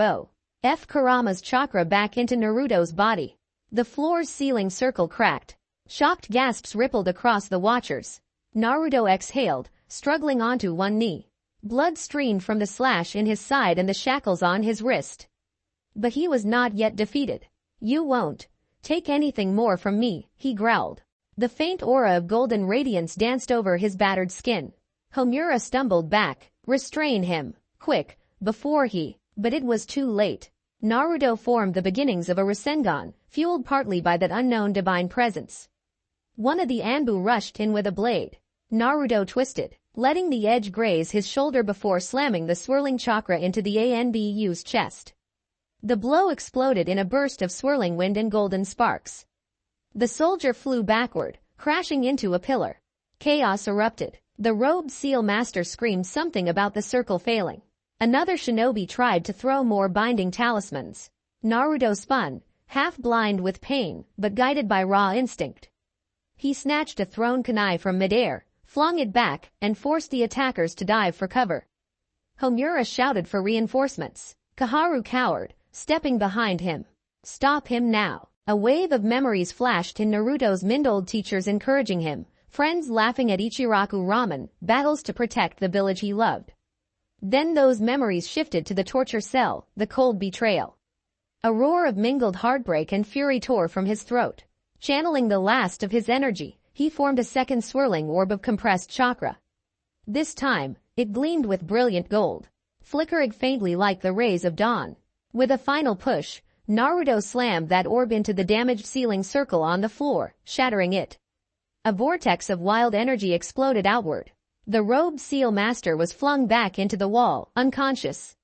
F. Kurama's chakra back into Naruto's body. The floor's ceiling circle cracked. Shocked gasps rippled across the watchers. Naruto exhaled, struggling onto one knee. Blood streamed from the slash in his side and the shackles on his wrist. But he was not yet defeated. "You won't take anything more from me," he growled. The faint aura of golden radiance danced over his battered skin. Homura stumbled back. "Restrain him, quick, before he..." But it was too late. Naruto formed the beginnings of a Rasengan, fueled partly by that unknown divine presence. One of the Anbu rushed in with a blade. Naruto twisted, letting the edge graze his shoulder before slamming the swirling chakra into the Anbu's chest. The blow exploded in a burst of swirling wind and golden sparks. The soldier flew backward, crashing into a pillar. Chaos erupted. The robed seal master screamed something about the circle failing. Another shinobi tried to throw more binding talismans. Naruto spun, half blind with pain, but guided by raw instinct. He snatched a thrown kunai from midair, flung it back, and forced the attackers to dive for cover. Homura shouted for reinforcements. Kaharu cowered, stepping behind him. "Stop him now." A wave of memories flashed in Naruto's mind-old teachers encouraging him, friends laughing at Ichiraku ramen, battles to protect the village he loved. Then those memories shifted to the torture cell, the cold betrayal. A roar of mingled heartbreak and fury tore from his throat. Channeling the last of his energy, he formed a second swirling orb of compressed chakra. This time, it gleamed with brilliant gold, flickering faintly like the rays of dawn. With a final push, Naruto slammed that orb into the damaged ceiling circle on the floor, shattering it. A vortex of wild energy exploded outward. The robed seal master was flung back into the wall, unconscious.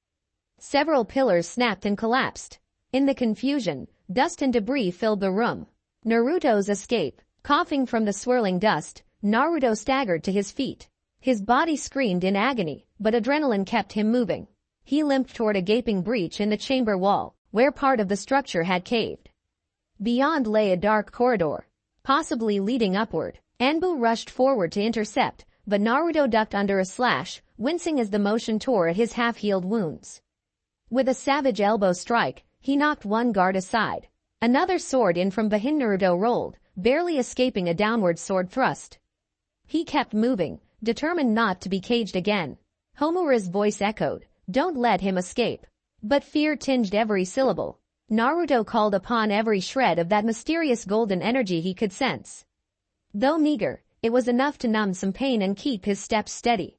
Several pillars snapped and collapsed. In the confusion, dust and debris filled the room. Naruto's escape. Coughing from the swirling dust, Naruto staggered to his feet. His body screamed in agony, but adrenaline kept him moving. He limped toward a gaping breach in the chamber wall, where part of the structure had caved. Beyond lay a dark corridor, possibly leading upward. Anbu rushed forward to intercept, but Naruto ducked under a slash, wincing as the motion tore at his half-healed wounds. With a savage elbow strike, he knocked one guard aside. Another sword in from behind Naruto rolled, barely escaping a downward sword thrust. He kept moving, determined not to be caged again. Homura's voice echoed, "Don't let him escape." But fear tinged every syllable. Naruto called upon every shred of that mysterious golden energy he could sense. Though meager, it was enough to numb some pain and keep his steps steady.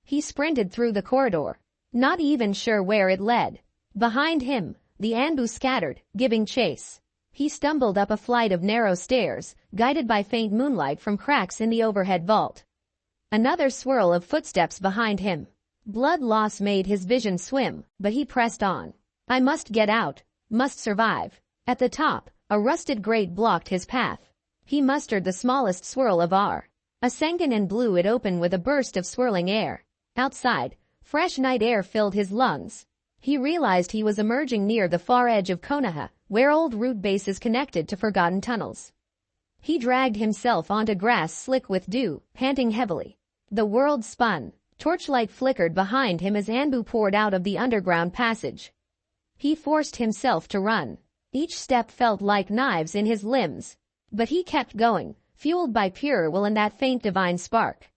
He sprinted through the corridor, not even sure where it led. Behind him, the Anbu scattered, giving chase. He stumbled up a flight of narrow stairs, guided by faint moonlight from cracks in the overhead vault. Another swirl of footsteps behind him. Blood loss made his vision swim, but he pressed on. "I must get out, must survive." At the top, a rusted grate blocked his path. He mustered the smallest swirl of a Sengen and blew it open with a burst of swirling air. Outside, fresh night air filled his lungs. He realized he was emerging near the far edge of Konoha, where old root bases connected to forgotten tunnels. He dragged himself onto grass slick with dew, panting heavily. The world spun. Torchlight flickered behind him as Anbu poured out of the underground passage. He forced himself to run. Each step felt like knives in his limbs. But he kept going, fueled by pure will and that faint divine spark.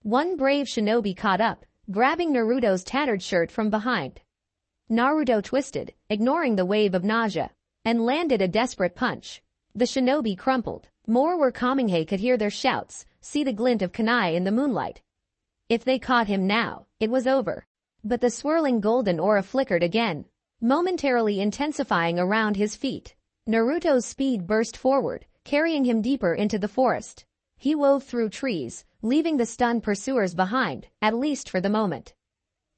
One brave shinobi caught up, grabbing Naruto's tattered shirt from behind. Naruto twisted, ignoring the wave of nausea, and landed a desperate punch. The shinobi crumpled. More were coming. He could hear their shouts, see the glint of kunai in the moonlight. If they caught him now, it was over. But the swirling golden aura flickered again, momentarily intensifying around his feet. Naruto's speed burst forward, carrying him deeper into the forest. He wove through trees, leaving the stunned pursuers behind, at least for the moment.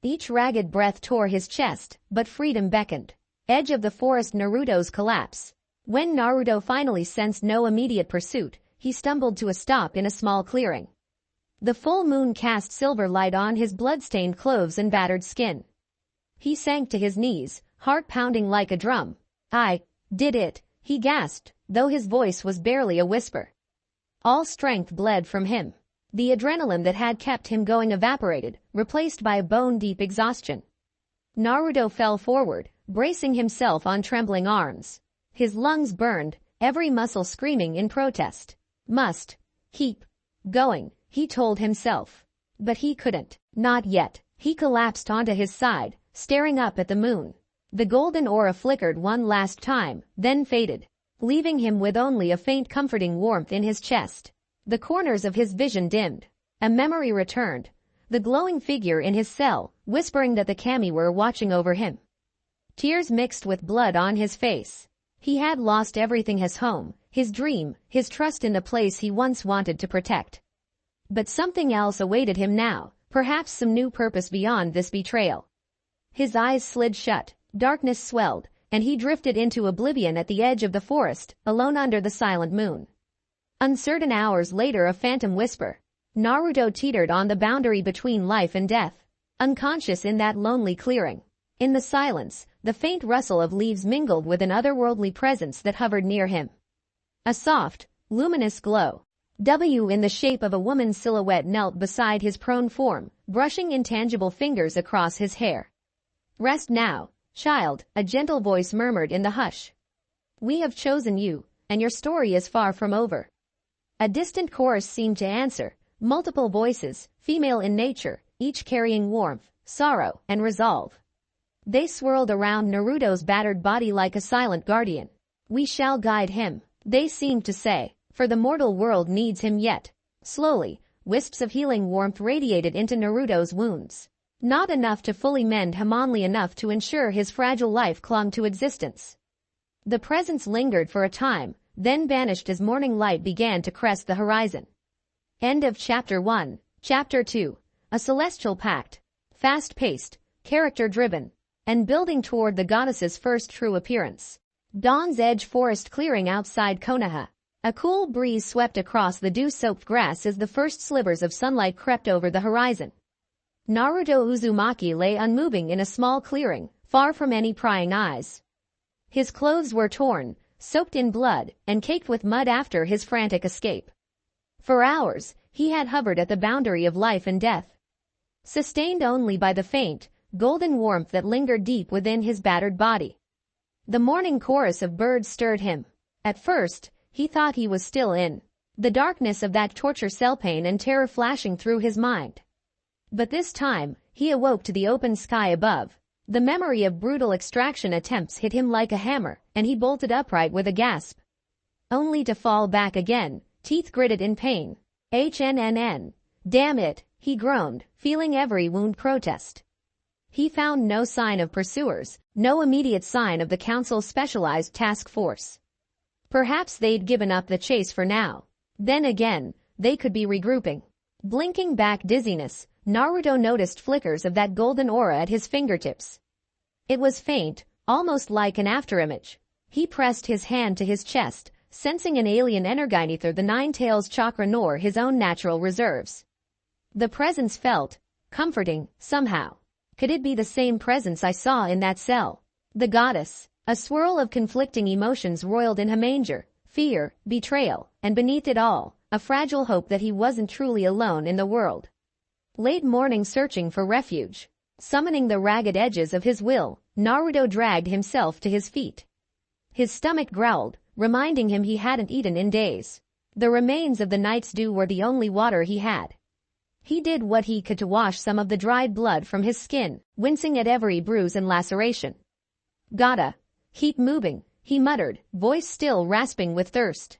Each ragged breath tore his chest, but freedom beckoned. Edge of the forest. Naruto's collapse. When Naruto finally sensed no immediate pursuit, he stumbled to a stop in a small clearing. The full moon cast silver light on his blood-stained clothes and battered skin. He sank to his knees, heart pounding like a drum. "I did it," he gasped, though his voice was barely a whisper. All strength bled from him. The adrenaline that had kept him going evaporated, replaced by a bone-deep exhaustion. Naruto fell forward, bracing himself on trembling arms. His lungs burned, every muscle screaming in protest. Must keep going, he told himself. But he couldn't. Not yet. He collapsed onto his side, staring up at the moon. The golden aura flickered one last time, then faded, leaving him with only a faint comforting warmth in his chest. The corners of his vision dimmed. A memory returned. The glowing figure in his cell, whispering that the kami were watching over him. Tears mixed with blood on his face. He had lost everything: his home, his dream, his trust in the place he once wanted to protect. But something else awaited him now, perhaps some new purpose beyond this betrayal. His eyes slid shut, darkness swelled, and he drifted into oblivion at the edge of the forest, alone under the silent moon. Uncertain hours later, a phantom whisper. Naruto teetered on the boundary between life and death, unconscious in that lonely clearing. In the silence, the faint rustle of leaves mingled with an otherworldly presence that hovered near him. A soft, luminous glow. In the shape of a woman's silhouette knelt beside his prone form, brushing intangible fingers across his hair. Rest now, child, a gentle voice murmured in the hush. We have chosen you, and your story is far from over. A distant chorus seemed to answer, multiple voices, female in nature, each carrying warmth, sorrow, and resolve. They swirled around Naruto's battered body like a silent guardian. We shall guide him, they seemed to say, for the mortal world needs him yet. Slowly, wisps of healing warmth radiated into Naruto's wounds. Not enough to fully mend him, only enough to ensure his fragile life clung to existence. The presence lingered for a time, then vanished as morning light began to crest the horizon. End of Chapter 1. Chapter 2. A Celestial Pact. Fast-paced, character-driven, and building toward the goddess's first true appearance. Dawn's Edge forest clearing outside Konoha. A cool breeze swept across the dew-soaked grass as the first slivers of sunlight crept over the horizon. Naruto Uzumaki lay unmoving in a small clearing, far from any prying eyes. His clothes were torn, soaked in blood, and caked with mud after his frantic escape. For hours, he had hovered at the boundary of life and death, sustained only by the faint, golden warmth that lingered deep within his battered body. The morning chorus of birds stirred him. At first, he thought he was still in the darkness of that torture cell, pain and terror flashing through his mind. But this time, he awoke to the open sky above. The memory of brutal extraction attempts hit him like a hammer, and he bolted upright with a gasp, only to fall back again, teeth gritted in pain. HNNN. Damn it, he groaned, feeling every wound protest. He found no sign of pursuers, no immediate sign of the Council's specialized task force. Perhaps they'd given up the chase for now. Then again, they could be regrouping. Blinking back dizziness, Naruto noticed flickers of that golden aura at his fingertips. It was faint, almost like an afterimage. He pressed his hand to his chest, sensing an alien energy neither the Nine Tails chakra nor his own natural reserves. The presence felt comforting, somehow. Could it be the same presence I saw in that cell? The goddess. A swirl of conflicting emotions roiled in him: anger, fear, betrayal, and beneath it all, a fragile hope that he wasn't truly alone in the world. Late morning, searching for refuge. Summoning the ragged edges of his will, Naruto dragged himself to his feet. His stomach growled, reminding him he hadn't eaten in days. The remains of the night's dew were the only water he had. He did what he could to wash some of the dried blood from his skin, wincing at every bruise and laceration. Gotta keep moving, he muttered, voice still rasping with thirst.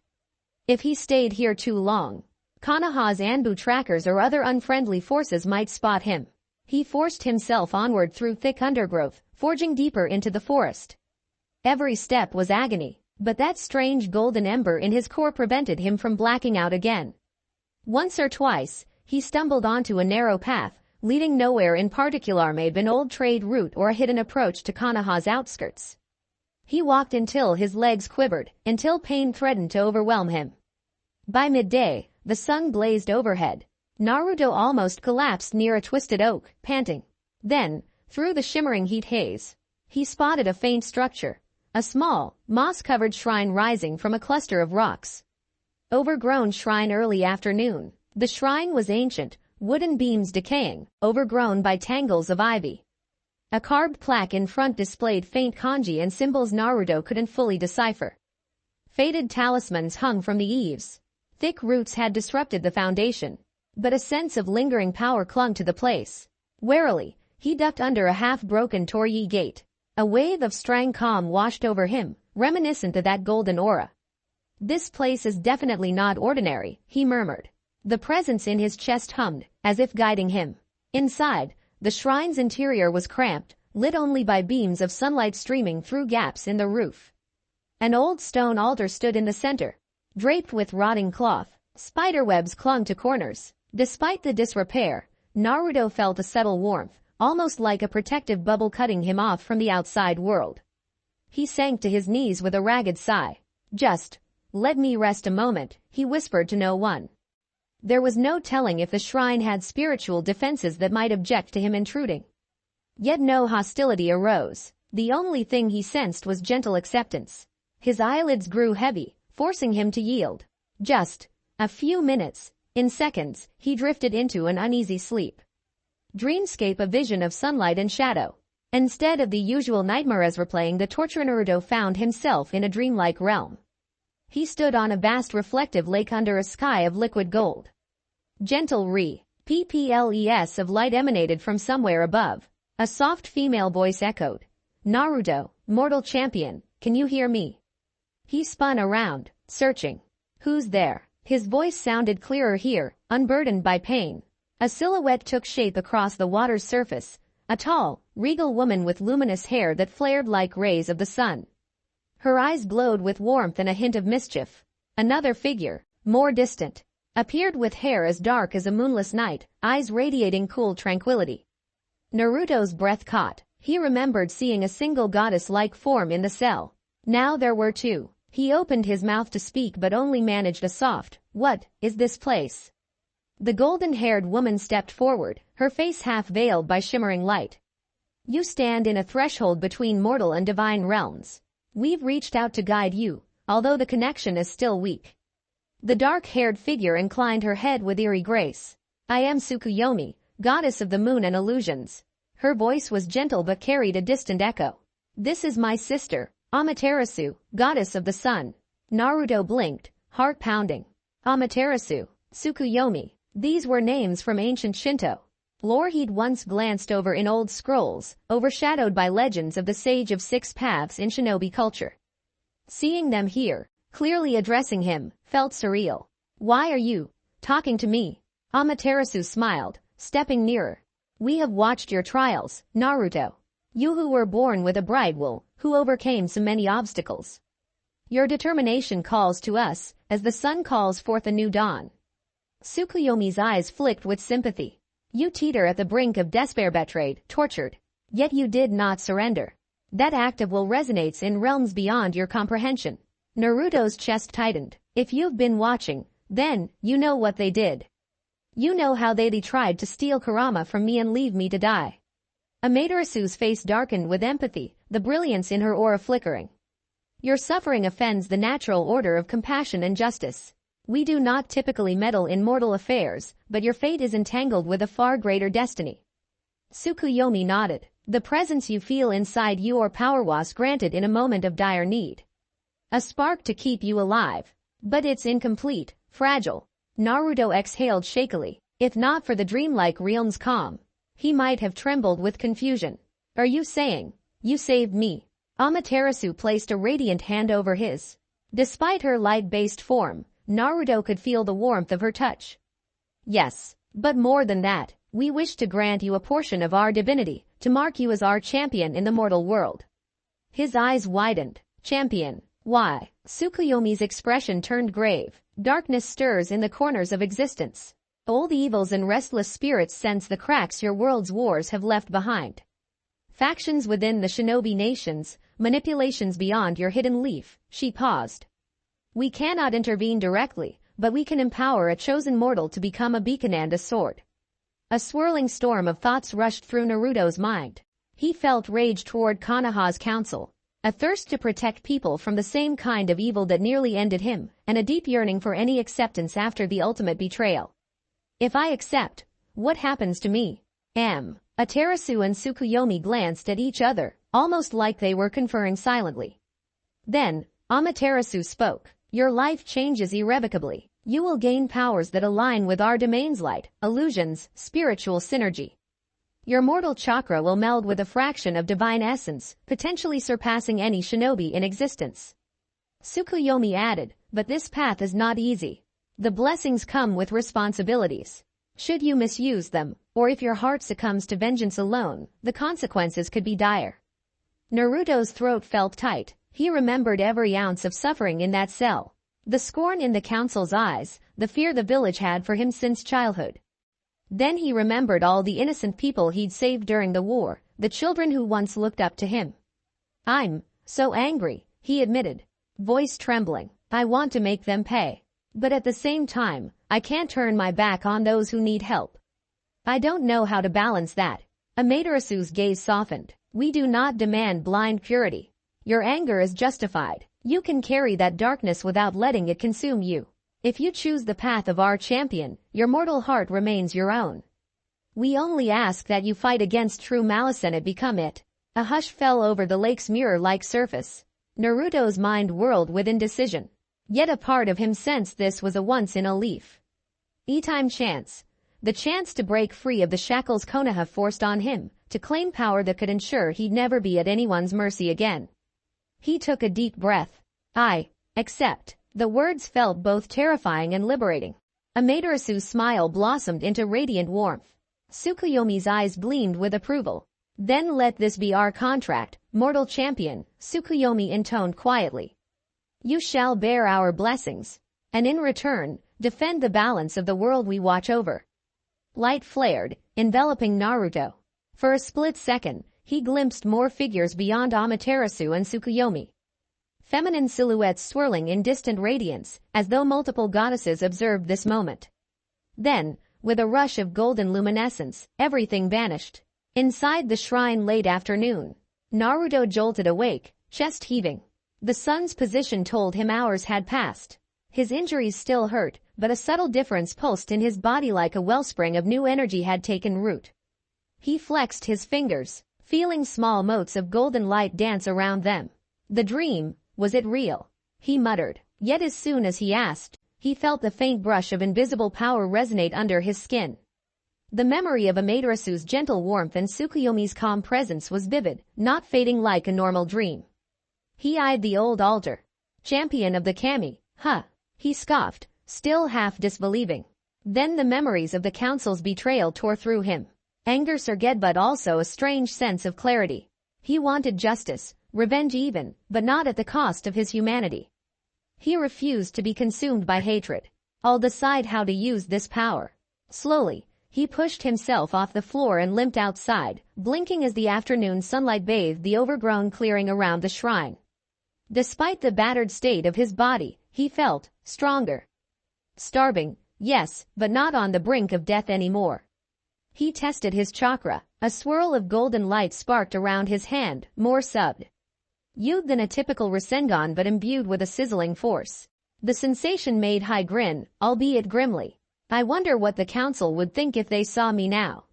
If he stayed here too long, Konoha's Anbu trackers or other unfriendly forces might spot him. He forced himself onward through thick undergrowth, forging deeper into the forest. Every step was agony, but that strange golden ember in his core prevented him from blacking out again. Once or twice, he stumbled onto a narrow path, leading nowhere in particular, maybe an old trade route or a hidden approach to Konoha's outskirts. He walked until his legs quivered, until pain threatened to overwhelm him. By midday, the sun blazed overhead. Naruto almost collapsed near a twisted oak, panting. Then, through the shimmering heat haze, he spotted a faint structure, A small, moss-covered shrine rising from a cluster of rocks. Overgrown shrine early afternoon. The shrine was ancient, wooden beams decaying, overgrown by tangles of ivy. A carved plaque in front displayed faint kanji and symbols Naruto couldn't fully decipher. Faded talismans hung from the eaves. Thick roots had disrupted the foundation, but a sense of lingering power clung to the place. Warily, he ducked under a half-broken torii gate. A wave of strong calm washed over him, reminiscent of that golden aura. "This place is definitely not ordinary," he murmured. The presence in his chest hummed, as if guiding him. Inside, the shrine's interior was cramped, lit only by beams of sunlight streaming through gaps in the roof. An old stone altar stood in the center, draped with rotting cloth. Spiderwebs clung to corners. Despite the disrepair, Naruto felt a subtle warmth, almost like a protective bubble cutting him off from the outside world. He sank to his knees with a ragged sigh. "Just let me rest a moment," he whispered to no one. There was no telling if the shrine had spiritual defenses that might object to him intruding. Yet no hostility arose. The only thing he sensed was gentle acceptance. His eyelids grew heavy, forcing him to yield. Just a few minutes. In seconds, he drifted into an uneasy sleep. Dreamscape, a vision of sunlight and shadow. Instead of the usual nightmares replaying, the torturer Naruto found himself in a dreamlike realm. He stood on a vast reflective lake under a sky of liquid gold. Gentle PPLES of light emanated from somewhere above. A soft female voice echoed. "Naruto, mortal champion, can you hear me?" He spun around, searching. "Who's there?" His voice sounded clearer here, unburdened by pain. A silhouette took shape across the water's surface, a tall, regal woman with luminous hair that flared like rays of the sun. Her eyes glowed with warmth and a hint of mischief. Another figure, more distant, appeared with hair as dark as a moonless night, eyes radiating cool tranquility. Naruto's breath caught. He remembered seeing a single goddess-like form in the cell. Now there were two. He opened his mouth to speak but only managed a soft, "What is this place?" The golden-haired woman stepped forward, her face half veiled by shimmering light. "You stand in a threshold between mortal and divine realms. We've reached out to guide you, although the connection is still weak." The dark-haired figure inclined her head with eerie grace. "I am Tsukuyomi, goddess of the moon and illusions." Her voice was gentle but carried a distant echo. "This is my sister, Amaterasu, goddess of the sun." Naruto blinked, heart pounding. Amaterasu, Tsukuyomi. These were names from ancient Shinto lore he'd once glanced over in old scrolls, overshadowed by legends of the Sage of Six Paths in shinobi culture. Seeing them here, clearly addressing him, felt surreal. "Why are you talking to me?" Amaterasu smiled, stepping nearer. "We have watched your trials, Naruto. You who were born with a bright will, who overcame so many obstacles. Your determination calls to us, as the sun calls forth a new dawn." Tsukuyomi's eyes flicked with sympathy. "You teeter at the brink of despair, betrayed, tortured. Yet you did not surrender. That act of will resonates in realms beyond your comprehension." Naruto's chest tightened. "If you've been watching, then you know what they did. You know how they tried to steal Kurama from me and leave me to die." Amaterasu's face darkened with empathy, the brilliance in her aura flickering. "Your suffering offends the natural order of compassion and justice. We do not typically meddle in mortal affairs, but your fate is entangled with a far greater destiny." Tsukuyomi nodded. "The presence you feel inside you or power was granted in a moment of dire need. A spark to keep you alive. But it's incomplete, fragile." Naruto exhaled shakily. If not for the dreamlike realm's calm, he might have trembled with confusion. "Are you saying you saved me?" Amaterasu placed a radiant hand over his. Despite her light-based form, Naruto could feel the warmth of her touch. "Yes, but more than that, we wish to grant you a portion of our divinity, to mark you as our champion in the mortal world." His eyes widened. "Champion? Why?" Tsukuyomi's expression turned grave. "Darkness stirs in the corners of existence. Old evils and restless spirits sense the cracks your world's wars have left behind. Factions within the shinobi nations, manipulations beyond your hidden leaf." She paused. "We cannot intervene directly, but we can empower a chosen mortal to become a beacon and a sword." A swirling storm of thoughts rushed through Naruto's mind. He felt rage toward Konoha's council. a thirst to protect people from the same kind of evil that nearly ended him, and a deep yearning for any acceptance after the ultimate betrayal. If I accept, what happens to me? Amaterasu and Tsukuyomi glanced at each other, almost like they were conferring silently. Then, Amaterasu spoke. Your life changes irrevocably. You will gain powers that align with our domain's light, illusions, spiritual synergy. Your mortal chakra will meld with a fraction of divine essence, potentially surpassing any shinobi in existence. Tsukuyomi added, but this path is not easy. The blessings come with responsibilities. Should you misuse them, or if your heart succumbs to vengeance alone, the consequences could be dire. Naruto's throat felt tight. He remembered every ounce of suffering in that cell. The scorn in the council's eyes, the fear the village had for him since childhood. Then he remembered all the innocent people he'd saved during the war, the children who once looked up to him. I'm so angry, he admitted, voice trembling. I want to make them pay. But at the same time, I can't turn my back on those who need help. I don't know how to balance that. Amaterasu's gaze softened. We do not demand blind purity. Your anger is justified. You can carry that darkness without letting it consume you. If you choose the path of our champion, your mortal heart remains your own. We only ask that you fight against true malice and it become it. A hush fell over the lake's mirror-like surface. Naruto's mind whirled with indecision. Yet a part of him sensed this was a once-in-a-lifetime chance. The chance to break free of the shackles Konoha forced on him, to claim power that could ensure he'd never be at anyone's mercy again. He took a deep breath. I accept. The words felt both terrifying and liberating. Amaterasu's smile blossomed into radiant warmth. Tsukuyomi's eyes gleamed with approval. Then let this be our contract, mortal champion, Tsukuyomi intoned quietly. You shall bear our blessings, and in return, defend the balance of the world we watch over. Light flared, enveloping Naruto. For a split second, he glimpsed more figures beyond Amaterasu and Tsukuyomi. Feminine silhouettes swirling in distant radiance, as though multiple goddesses observed this moment. Then, with a rush of golden luminescence, everything vanished. Inside the shrine late afternoon, Naruto jolted awake, chest heaving. The sun's position told him hours had passed. His injuries still hurt, but a subtle difference pulsed in his body like a wellspring of new energy had taken root. He flexed his fingers, feeling small motes of golden light dance around them. The dream, was it real? He muttered. Yet as soon as he asked, he felt the faint brush of invisible power resonate under his skin. The memory of Amaterasu's gentle warmth and Tsukuyomi's calm presence was vivid, not fading like a normal dream. He eyed the old altar. Champion of the kami, huh? He scoffed, still half disbelieving. Then the memories of the council's betrayal tore through him. Anger surged but also a strange sense of clarity. He wanted justice, revenge even, but not at the cost of his humanity. He refused to be consumed by hatred. I'll decide how to use this power. Slowly, he pushed himself off the floor and limped outside, blinking as the afternoon sunlight bathed the overgrown clearing around the shrine. Despite the battered state of his body, he felt stronger. Starving, yes, but not on the brink of death anymore. He tested his chakra. A swirl of golden light sparked around his hand, more subbed. You'd than a typical Rasengan but imbued with a sizzling force. The sensation made Hai grin, albeit grimly. I wonder what the council would think if they saw me now.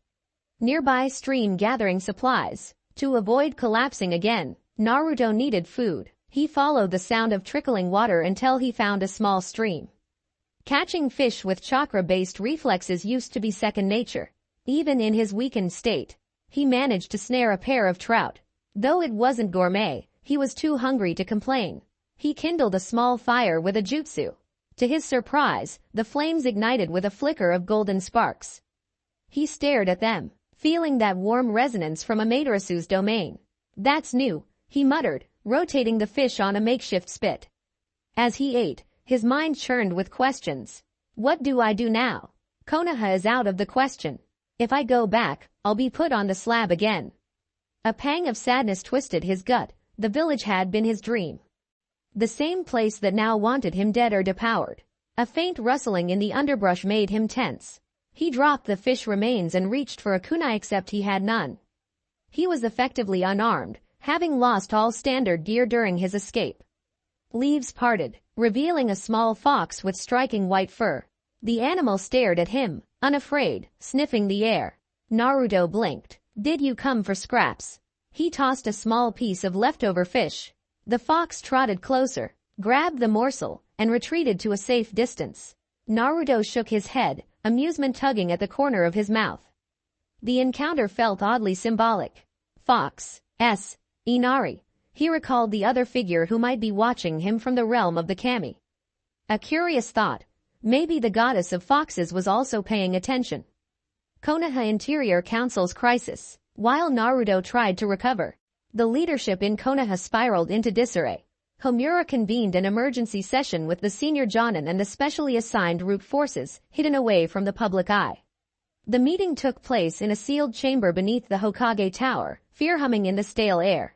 Nearby stream gathering supplies. To avoid collapsing again, Naruto needed food. He followed the sound of trickling water until he found a small stream. Catching fish with chakra-based reflexes used to be second nature. Even in his weakened state, he managed to snare a pair of trout. Though it wasn't gourmet, he was too hungry to complain. He kindled a small fire with a jutsu. To his surprise, the flames ignited with a flicker of golden sparks. He stared at them, feeling that warm resonance from Amaterasu's domain. That's new, he muttered, rotating the fish on a makeshift spit. As he ate, his mind churned with questions. What do I do now? Konoha is out of the question. If I go back, I'll be put on the slab again. A pang of sadness twisted his gut. The village had been his dream. The same place that now wanted him dead or devoured. A faint rustling in the underbrush made him tense. He dropped the fish remains and reached for a kunai except he had none. He was effectively unarmed, having lost all standard gear during his escape. Leaves parted, revealing a small fox with striking white fur. The animal stared at him, unafraid, sniffing the air. Naruto blinked. "Did you come for scraps?" He tossed a small piece of leftover fish. The fox trotted closer, grabbed the morsel, and retreated to a safe distance. Naruto shook his head, amusement tugging at the corner of his mouth. The encounter felt oddly symbolic. Fox, Inari. He recalled the other figure who might be watching him from the realm of the kami. A curious thought. Maybe the goddess of foxes was also paying attention. Konoha Interior Council's crisis. While Naruto tried to recover, the leadership in Konoha spiraled into disarray. Homura convened an emergency session with the senior Jonin and the specially assigned root forces, hidden away from the public eye. The meeting took place in a sealed chamber beneath the Hokage Tower, fear humming in the stale air.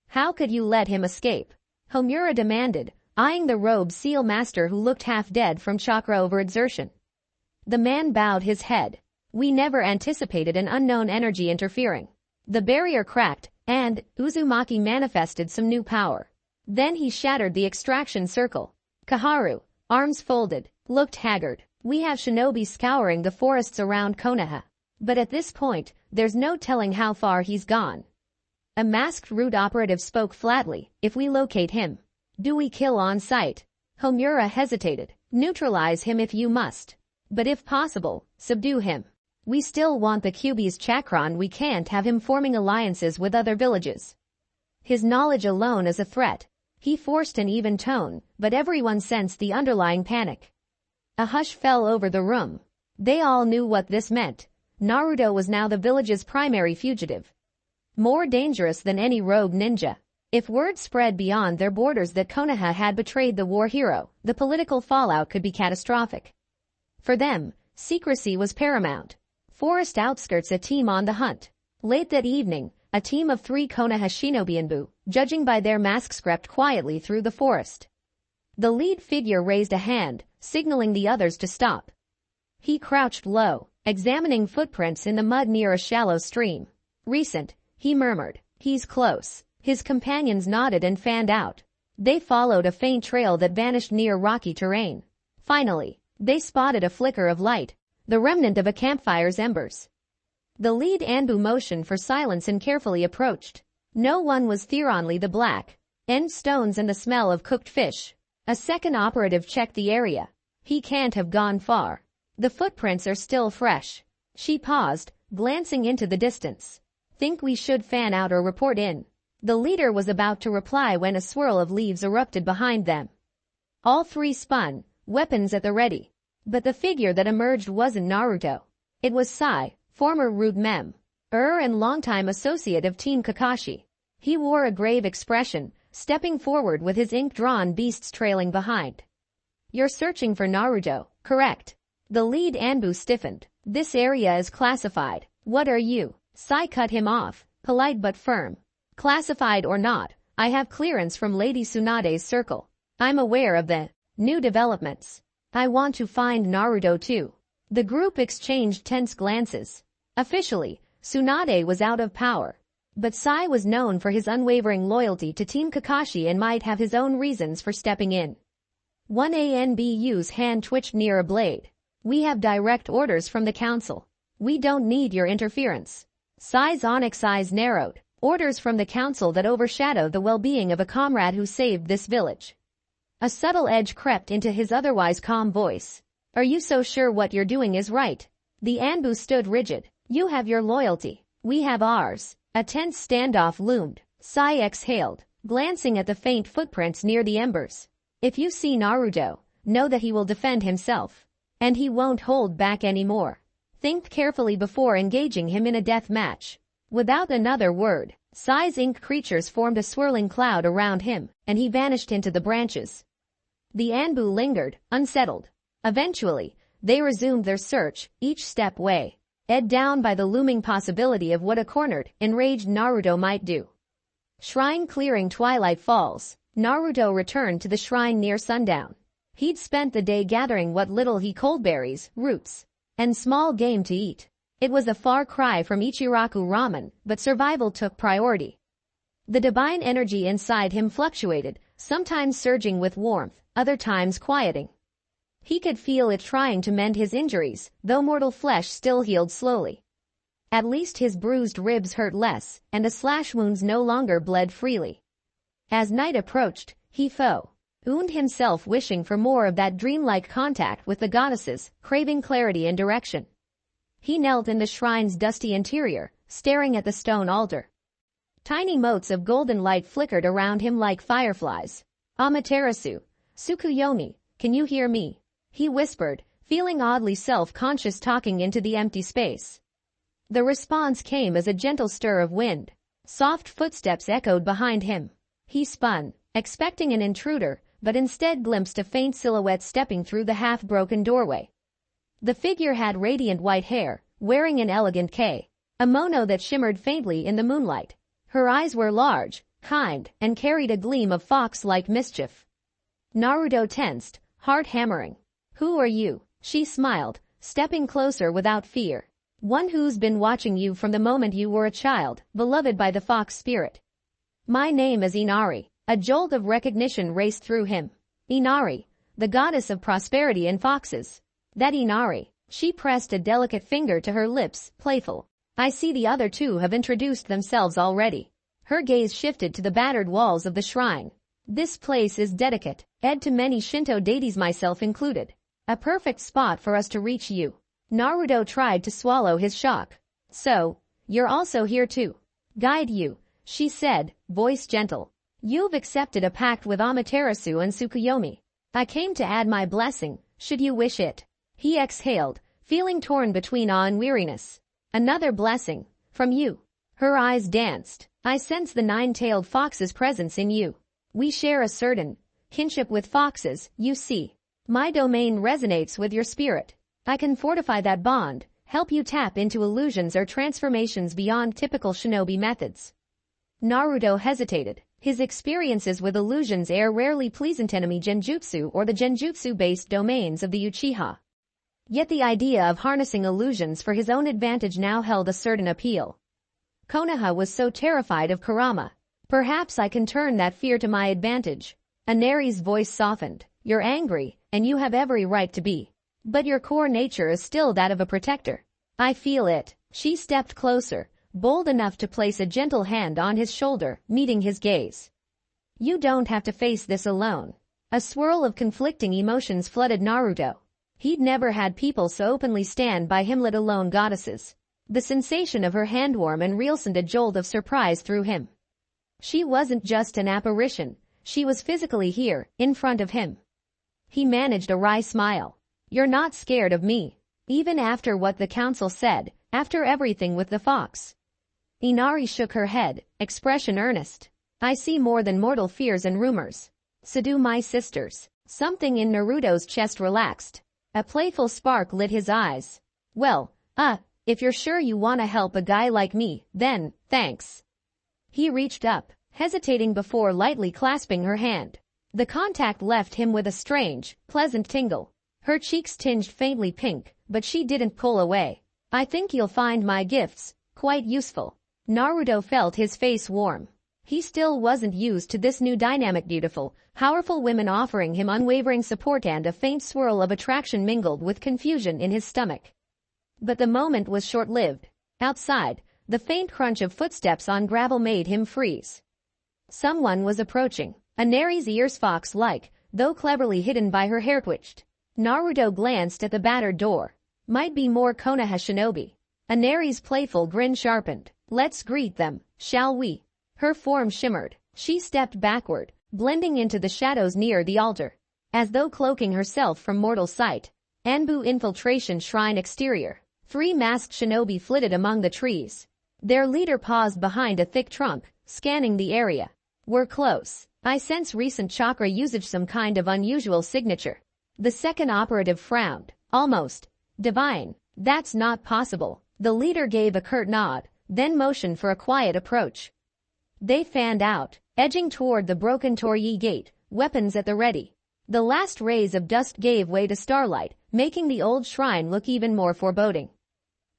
"How could you let him escape?" Homura demanded, eyeing the robed seal master who looked half dead from chakra overexertion. The man bowed his head. "We never anticipated an unknown energy interfering." The barrier cracked, and Uzumaki manifested some new power. Then he shattered the extraction circle. Kaharu, arms folded, looked haggard. "We have shinobi scouring the forests around Konoha. But at this point, there's no telling how far he's gone." A masked root operative spoke flatly. "If we locate him, do we kill on sight?" Homura hesitated. "Neutralize him if you must. But if possible, subdue him. We still want the Kyuubi's chakran. We can't have him forming alliances with other villages. His knowledge alone is a threat." He forced an even tone, but everyone sensed the underlying panic. A hush fell over the room. They all knew what this meant. Naruto was now the village's primary fugitive. More dangerous than any rogue ninja. If word spread beyond their borders that Konoha had betrayed the war hero, the political fallout could be catastrophic. For them, secrecy was paramount. Forest outskirts, a team on the hunt. Late that evening, a team of 3 Konoha shinobi, judging by their masks, crept quietly through the forest. The lead figure raised a hand, signaling the others to stop. He crouched low, examining footprints in the mud near a shallow stream. "Recent," he murmured. "He's close." His companions nodded and fanned out. They followed a faint trail that vanished near rocky terrain. Finally, they spotted a flicker of light, the remnant of a campfire's embers. The lead Anbu motioned for silence and carefully approached. No one was Theronly the Black. End stones and the smell of cooked fish. A second operative checked the area. "He can't have gone far. The footprints are still fresh." She paused, glancing into the distance. "Think we should fan out or report in?" The leader was about to reply when a swirl of leaves erupted behind them. All 3 spun, weapons at the ready. But the figure that emerged wasn't Naruto. It was Sai, former root mem. And longtime associate of Team Kakashi. He wore a grave expression, stepping forward with his ink-drawn beasts trailing behind. "You're searching for Naruto, correct?" The lead Anbu stiffened. "This area is classified. What are you?" Sai cut him off, polite but firm. "Classified or not, I have clearance from Lady Tsunade's circle. I'm aware of the new developments. I want to find Naruto too." The group exchanged tense glances. Officially, Tsunade was out of power. But Sai was known for his unwavering loyalty to Team Kakashi and might have his own reasons for stepping in. One Anbu's hand twitched near a blade. "We have direct orders from the council. We don't need your interference." Sai's onyx eyes narrowed. "Orders from the council that overshadow the well-being of a comrade who saved this village." A subtle edge crept into his otherwise calm voice. "Are you so sure what you're doing is right?" The Anbu stood rigid. "You have your loyalty. We have ours." A tense standoff loomed. Sai exhaled, glancing at the faint footprints near the embers. "If you see Naruto, know that he will defend himself. And he won't hold back anymore. Think carefully before engaging him in a death match." Without another word, Sai's ink creatures formed a swirling cloud around him, and he vanished into the branches. The Anbu lingered, unsettled. Eventually, they resumed their search, each step weighed down by the looming possibility of what a cornered, enraged Naruto might do. Shrine clearing. Twilight falls. Naruto returned to the shrine near sundown. He'd spent the day gathering what little he cold berries, roots, and small game to eat. It was a far cry from Ichiraku ramen, but survival took priority. The divine energy inside him fluctuated, sometimes surging with warmth, other times quieting. He could feel it trying to mend his injuries, though mortal flesh still healed slowly. At least his bruised ribs hurt less, and the slash wounds no longer bled freely. As night approached, he found himself wishing for more of that dreamlike contact with the goddesses, craving clarity and direction. He knelt in the shrine's dusty interior, staring at the stone altar. Tiny motes of golden light flickered around him like fireflies. Amaterasu, Tsukuyomi, can you hear me? He whispered, feeling oddly self-conscious talking into the empty space. The response came as a gentle stir of wind. Soft footsteps echoed behind him. He spun, expecting an intruder, but instead glimpsed a faint silhouette stepping through the half-broken doorway. The figure had radiant white hair, wearing an elegant kimono that shimmered faintly in the moonlight. Her eyes were large, kind, and carried a gleam of fox-like mischief. Naruto tensed, heart hammering. Who are you? She smiled, stepping closer without fear. One who's been watching you from the moment you were a child, beloved by the fox spirit. My name is Inari. A jolt of recognition raced through him. Inari, the goddess of prosperity and foxes. That Inari. She pressed a delicate finger to her lips, playful. I see the other two have introduced themselves already. Her gaze shifted to the battered walls of the shrine. This place is dedicated to many Shinto deities, myself included. A perfect spot for us to reach you. Naruto tried to swallow his shock. So, you're also here to guide you, she said, voice gentle. You've accepted a pact with Amaterasu and Tsukuyomi. I came to add my blessing, should you wish it. He exhaled, feeling torn between awe and weariness. Another blessing, from you. Her eyes danced. I sense the nine-tailed fox's presence in you. We share a certain kinship with foxes, you see. My domain resonates with your spirit. I can fortify that bond, help you tap into illusions or transformations beyond typical shinobi methods. Naruto hesitated. His experiences with illusions are rarely pleasant enemy genjutsu or the genjutsu-based domains of the Uchiha. Yet the idea of harnessing illusions for his own advantage now held a certain appeal. Konoha was so terrified of Kurama. Perhaps I can turn that fear to my advantage. Inari's voice softened. You're angry, and you have every right to be. But your core nature is still that of a protector. I feel it. She stepped closer, bold enough to place a gentle hand on his shoulder, meeting his gaze. You don't have to face this alone. A swirl of conflicting emotions flooded Naruto. He'd never had people so openly stand by him, let alone goddesses. The sensation of her hand warm and real sent a jolt of surprise through him. She wasn't just an apparition. She was physically here, in front of him. He managed a wry smile. You're not scared of me. Even after what the council said, after everything with the fox. Inari shook her head, expression earnest. I see more than mortal fears and rumors. So do my sisters. Something in Naruto's chest relaxed. A playful spark lit his eyes. Well, if you're sure you want to help a guy like me, then, thanks. He reached up, hesitating before lightly clasping her hand. The contact left him with a strange, pleasant tingle. Her cheeks tinged faintly pink, but she didn't pull away. I think you'll find my gifts quite useful. Naruto felt his face warm. He still wasn't used to this new dynamic, beautiful, powerful women offering him unwavering support, and a faint swirl of attraction mingled with confusion in his stomach. But the moment was short-lived. Outside, the faint crunch of footsteps on gravel made him freeze. Someone was approaching. Inari's ears, fox-like, though cleverly hidden by her hair, twitched. Naruto glanced at the battered door. Might be more Konoha shinobi. Inari's playful grin sharpened. Let's greet them, shall we? Her form shimmered. She stepped backward, blending into the shadows near the altar. As though cloaking herself from mortal sight. Anbu infiltration shrine exterior. 3 masked shinobi flitted among the trees. Their leader paused behind a thick trunk, scanning the area. We're close. I sense recent chakra usage, some kind of unusual signature. The second operative frowned. Almost. Divine. That's not possible. The leader gave a curt nod, then motioned for a quiet approach. They fanned out, edging toward the broken Torii gate, weapons at the ready. The last rays of dust gave way to starlight, making the old shrine look even more foreboding.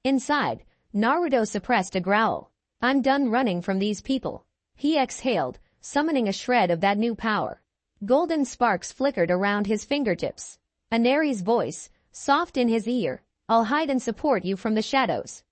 Inside, Naruto suppressed a growl. I'm done running from these people. He exhaled, summoning a shred of that new power. Golden sparks flickered around his fingertips. Anari's voice, soft in his ear, "I'll hide and support you from the shadows.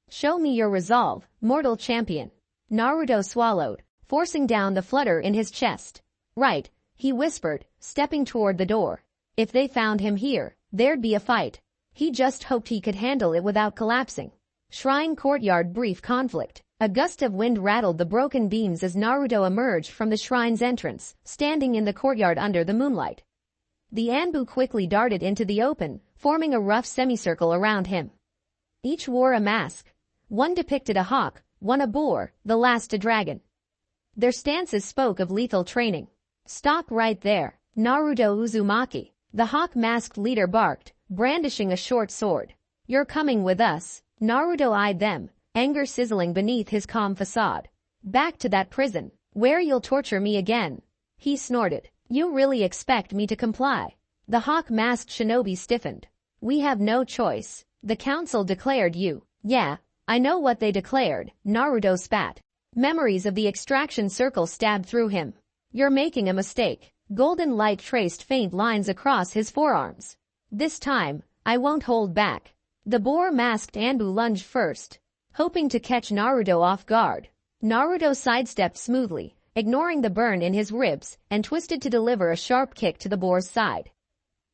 Show me your resolve, mortal champion." Naruto swallowed, forcing down the flutter in his chest. "Right," he whispered, stepping toward the door. If they found him here, there'd be a fight. He just hoped he could handle it without collapsing. Shrine courtyard brief conflict. A gust of wind rattled the broken beams as Naruto emerged from the shrine's entrance, standing in the courtyard under the moonlight. The Anbu quickly darted into the open, forming a rough semicircle around him. Each wore a mask. One depicted a hawk, one a boar, the last a dragon. Their stances spoke of lethal training. "Stop right there, Naruto Uzumaki," the hawk-masked leader barked, brandishing a short sword. "You're coming with us." Naruto eyed them, anger sizzling beneath his calm facade. "Back to that prison, where you'll torture me again," he snorted. "You really expect me to comply?" The hawk-masked shinobi stiffened. "We have no choice. The council declared you." "Yeah, I know what they declared," Naruto spat. Memories of the extraction circle stabbed through him. "You're making a mistake." Golden light traced faint lines across his forearms. "This time, I won't hold back." The boar-masked Anbu lunged first, hoping to catch Naruto off guard. Naruto sidestepped smoothly, ignoring the burn in his ribs, and twisted to deliver a sharp kick to the boar's side.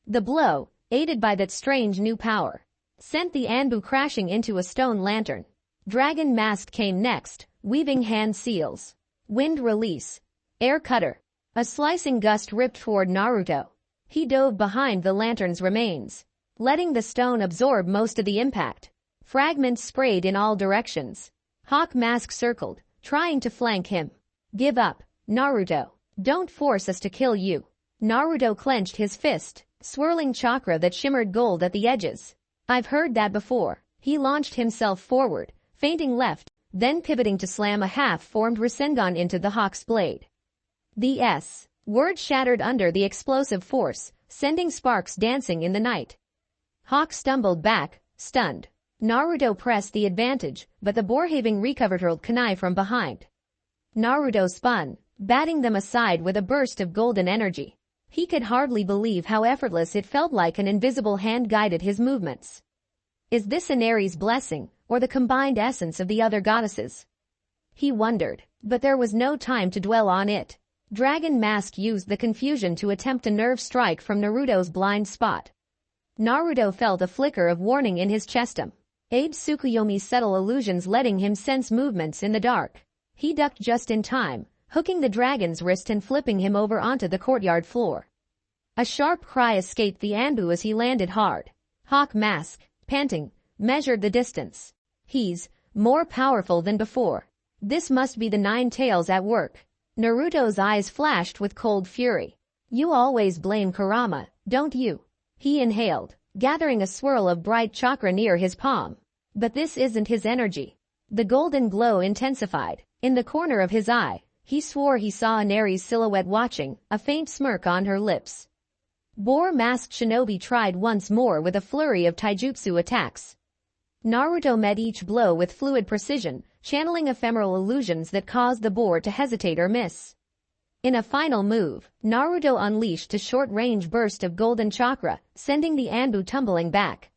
The blow, aided by that strange new power, sent the Anbu crashing into a stone lantern. Dragon Mask came next, weaving hand seals. Wind release. Air cutter. A slicing gust ripped toward Naruto. He dove behind the lantern's remains, letting the stone absorb most of the impact. Fragments sprayed in all directions. Hawk Mask circled, trying to flank him. "Give up, Naruto. Don't force us to kill you." Naruto clenched his fist, swirling chakra that shimmered gold at the edges. "I've heard that before." He launched himself forward, feinting left, then pivoting to slam a half-formed Rasengan into the hawk's blade. The S word shattered under the explosive force, sending sparks dancing in the night. Hawk stumbled back, stunned. Naruto pressed the advantage, but the boar-having recovered hurled kunai from behind. Naruto spun, batting them aside with a burst of golden energy. He could hardly believe how effortless it felt, like an invisible hand guided his movements. Is this Inari's blessing, or the combined essence of the other goddesses? He wondered, but there was no time to dwell on it. Dragon Mask used the confusion to attempt a nerve strike from Naruto's blind spot. Naruto felt a flicker of warning in his chestum. Abe Tsukuyomi's subtle illusions letting him sense movements in the dark. He ducked just in time, hooking the dragon's wrist and flipping him over onto the courtyard floor. A sharp cry escaped the Anbu as he landed hard. Hawk Mask, panting, measured the distance. He's more powerful than before. This must be the Nine Tails at work. Naruto's eyes flashed with cold fury. You always blame Kurama, don't you? He inhaled, gathering a swirl of bright chakra near his palm. But this isn't his energy. The golden glow intensified. In the corner of his eye, he swore he saw Inari's silhouette watching, a faint smirk on her lips. Boar-masked shinobi tried once more with a flurry of taijutsu attacks. Naruto met each blow with fluid precision, channeling ephemeral illusions that caused the boar to hesitate or miss. In a final move, Naruto unleashed a short-range burst of golden chakra, sending the Anbu tumbling back.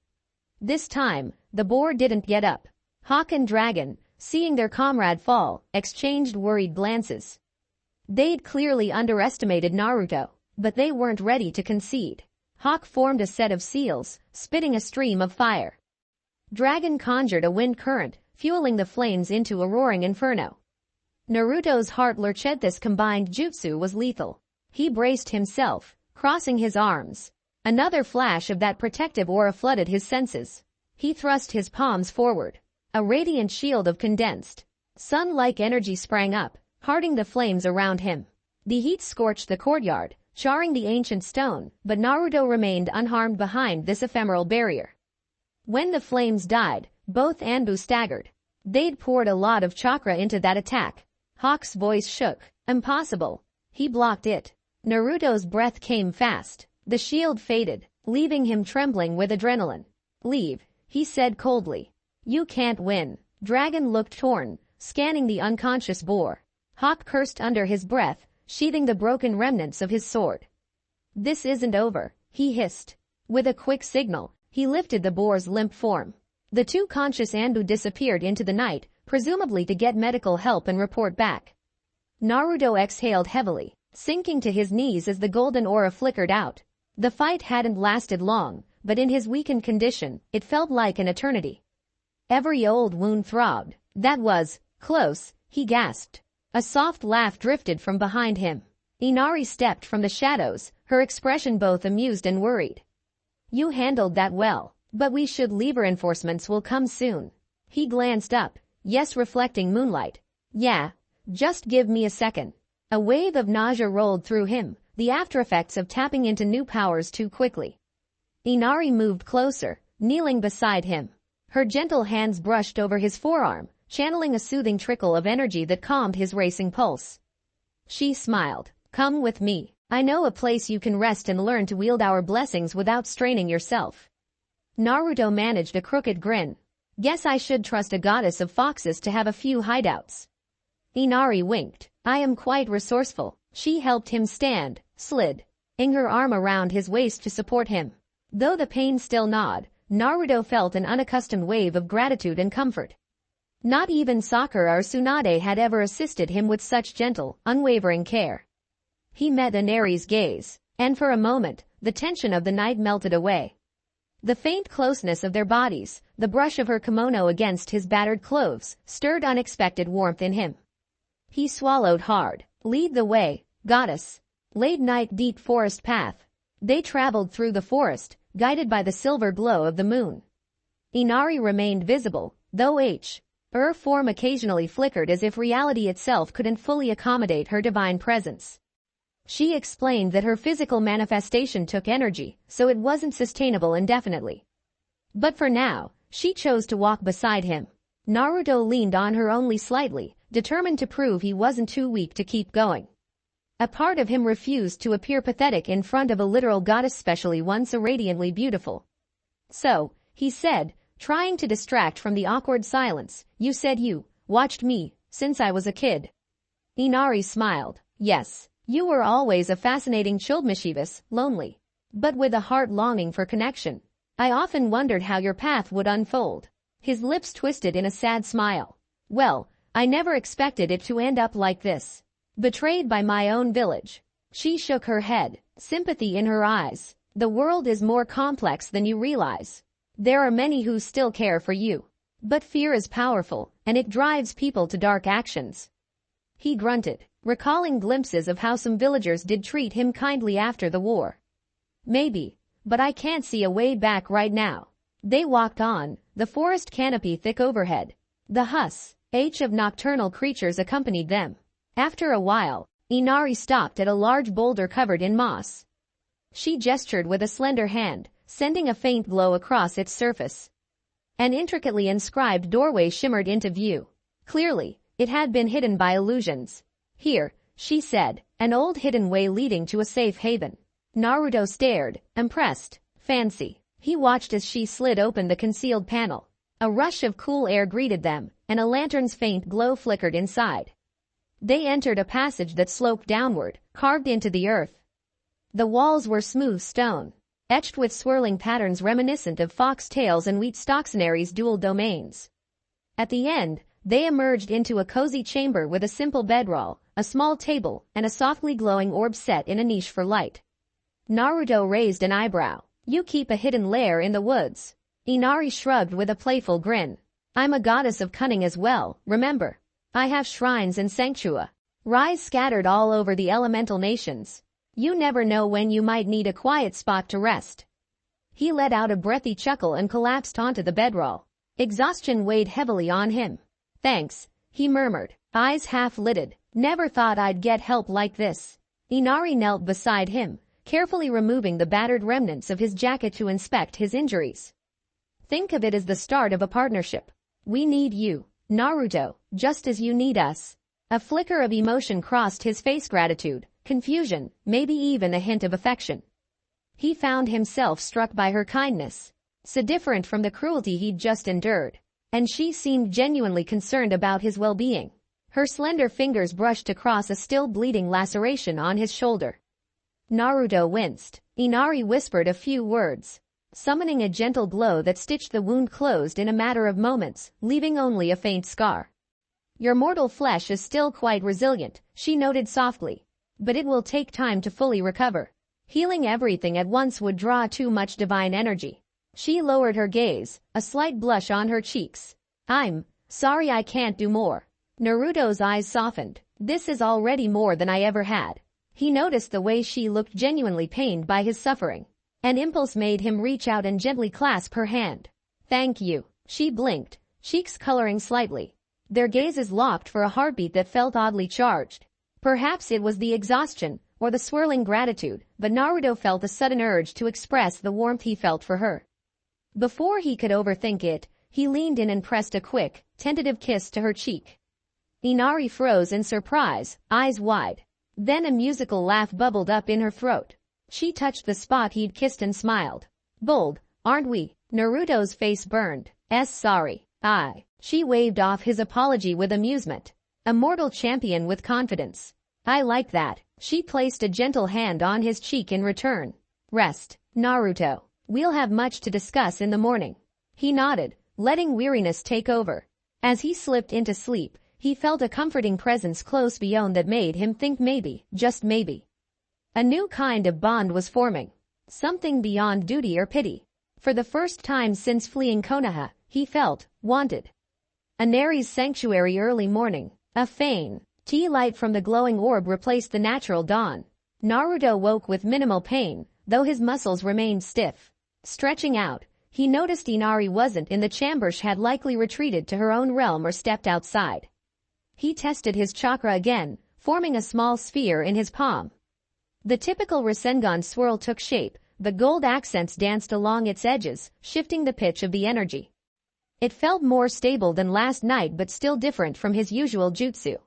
This time, the boar didn't get up. Hawk and Dragon, seeing their comrade fall, exchanged worried glances. They'd clearly underestimated Naruto, but they weren't ready to concede. Hawk formed a set of seals, spitting a stream of fire. Dragon conjured a wind current, fueling the flames into a roaring inferno. Naruto's heart lurched. This combined jutsu was lethal. He braced himself, crossing his arms. Another flash of that protective aura flooded his senses. He thrust his palms forward. A radiant shield of condensed, sun-like energy sprang up, hearting the flames around him. The heat scorched the courtyard, charring the ancient stone, but Naruto remained unharmed behind this ephemeral barrier. When the flames died, both Anbu staggered. They'd poured a lot of chakra into that attack. Hawk's voice shook. Impossible. He blocked it. Naruto's breath came fast. The shield faded, leaving him trembling with adrenaline. Leave, he said coldly. You can't win. Dragon looked torn, scanning the unconscious boar. Hawk cursed under his breath, sheathing the broken remnants of his sword. This isn't over, he hissed. With a quick signal, he lifted the boar's limp form. The two conscious Anbu disappeared into the night, presumably to get medical help and report back. Naruto exhaled heavily, sinking to his knees as the golden aura flickered out. The fight hadn't lasted long, but in his weakened condition, it felt like an eternity. Every old wound throbbed. That was close, he gasped. A soft laugh drifted from behind him. Inari stepped from the shadows, her expression both amused and worried. You handled that well, but we should leave. Reinforcements will come soon. He glanced up, yes, reflecting moonlight. Yeah, just give me a second. A wave of nausea rolled through him, the aftereffects of tapping into new powers too quickly. Inari moved closer, kneeling beside him. Her gentle hands brushed over his forearm, channeling a soothing trickle of energy that calmed his racing pulse. She smiled. Come with me. I know a place you can rest and learn to wield our blessings without straining yourself. Naruto managed a crooked grin. Guess I should trust a goddess of foxes to have a few hideouts. Inari winked. I am quite resourceful. She helped him stand, slid her arm around his waist to support him. Though the pain still gnawed, Naruto felt an unaccustomed wave of gratitude and comfort. Not even Sakura or Tsunade had ever assisted him with such gentle, unwavering care. He met Inari's gaze, and for a moment, the tension of the night melted away. The faint closeness of their bodies, the brush of her kimono against his battered clothes, stirred unexpected warmth in him. He swallowed hard. Lead the way, goddess. Late night deep forest path. They traveled through the forest, guided by the silver glow of the moon. Inari remained visible, though her form occasionally flickered as if reality itself couldn't fully accommodate her divine presence. She explained that her physical manifestation took energy, so it wasn't sustainable indefinitely. But for now, she chose to walk beside him. Naruto leaned on her only slightly, determined to prove he wasn't too weak to keep going. A part of him refused to appear pathetic in front of a literal goddess, especially one so radiantly beautiful. So, he said, trying to distract from the awkward silence, you said you watched me since I was a kid. Inari smiled. Yes, you were always a fascinating child, mischievous, lonely, but with a heart longing for connection. I often wondered how your path would unfold. His lips twisted in a sad smile. Well, I never expected it to end up like this. Betrayed by my own village. She shook her head, sympathy in her eyes. The world is more complex than you realize. There are many who still care for you. But fear is powerful, and it drives people to dark actions. He grunted, recalling glimpses of how some villagers did treat him kindly after the war. Maybe, but I can't see a way back right now. They walked on, the forest canopy thick overhead. The of nocturnal creatures accompanied them. After a while, Inari stopped at a large boulder covered in moss. She gestured with a slender hand, sending a faint glow across its surface. An intricately inscribed doorway shimmered into view. Clearly, it had been hidden by illusions. Here, she said, an old hidden way leading to a safe haven. Naruto stared, impressed. Fancy. He watched as she slid open the concealed panel. A rush of cool air greeted them, and a lantern's faint glow flickered inside. They entered a passage that sloped downward, carved into the earth. The walls were smooth stone, etched with swirling patterns reminiscent of fox tails and wheat stalks. Inari's dual domains. At the end, they emerged into a cozy chamber with a simple bedroll, a small table, and a softly glowing orb set in a niche for light. Naruto raised an eyebrow. You keep a hidden lair in the woods. Inari shrugged with a playful grin. I'm a goddess of cunning as well, remember. I have shrines and sanctuaries scattered all over the elemental nations. You never know when you might need a quiet spot to rest. He let out a breathy chuckle and collapsed onto the bedroll. Exhaustion weighed heavily on him. Thanks, he murmured, eyes half-lidded. Never thought I'd get help like this. Inari knelt beside him, carefully removing the battered remnants of his jacket to inspect his injuries. Think of it as the start of a partnership. We need you, Naruto, just as you need us. A flicker of emotion crossed his face. Gratitude, confusion, maybe even a hint of affection. He found himself struck by her kindness, so different from the cruelty he'd just endured. And she seemed genuinely concerned about his well-being. Her slender fingers brushed across a still bleeding laceration on his shoulder. Naruto winced. Inari whispered a few words, summoning a gentle glow that stitched the wound closed in a matter of moments, leaving only a faint scar. Your mortal flesh is still quite resilient, she noted softly, but it will take time to fully recover. Healing everything at once would draw too much divine energy. She lowered her gaze, a slight blush on her cheeks. I'm sorry, I can't do more. Naruto's eyes softened. This is already more than I ever had. He noticed the way she looked genuinely pained by his suffering. An impulse made him reach out and gently clasp her hand. Thank you. She blinked, cheeks coloring slightly. Their gazes locked for a heartbeat that felt oddly charged. Perhaps it was the exhaustion, or the swirling gratitude, but Naruto felt a sudden urge to express the warmth he felt for her. Before he could overthink it, he leaned in and pressed a quick, tentative kiss to her cheek. Inari froze in surprise, eyes wide. Then a musical laugh bubbled up in her throat. She touched the spot he'd kissed and smiled. Bold, aren't we? Naruto's face burned. Sorry. She waved off his apology with amusement. A mortal champion with confidence. I like that. She placed a gentle hand on his cheek in return. Rest, Naruto. We'll have much to discuss in the morning. He nodded, letting weariness take over. As he slipped into sleep, he felt a comforting presence close beyond that made him think maybe, just maybe, a new kind of bond was forming. Something beyond duty or pity. For the first time since fleeing Konoha, he felt wanted. A Nari's sanctuary early morning. A faint tea light from the glowing orb replaced the natural dawn. Naruto woke with minimal pain, though his muscles remained stiff. Stretching out, he noticed Inari wasn't in the chamber. She had likely retreated to her own realm or stepped outside. He tested his chakra again, forming a small sphere in his palm. The typical Rasengan swirl took shape, the gold accents danced along its edges, shifting the pitch of the energy. It felt more stable than last night but still different from his usual jutsu.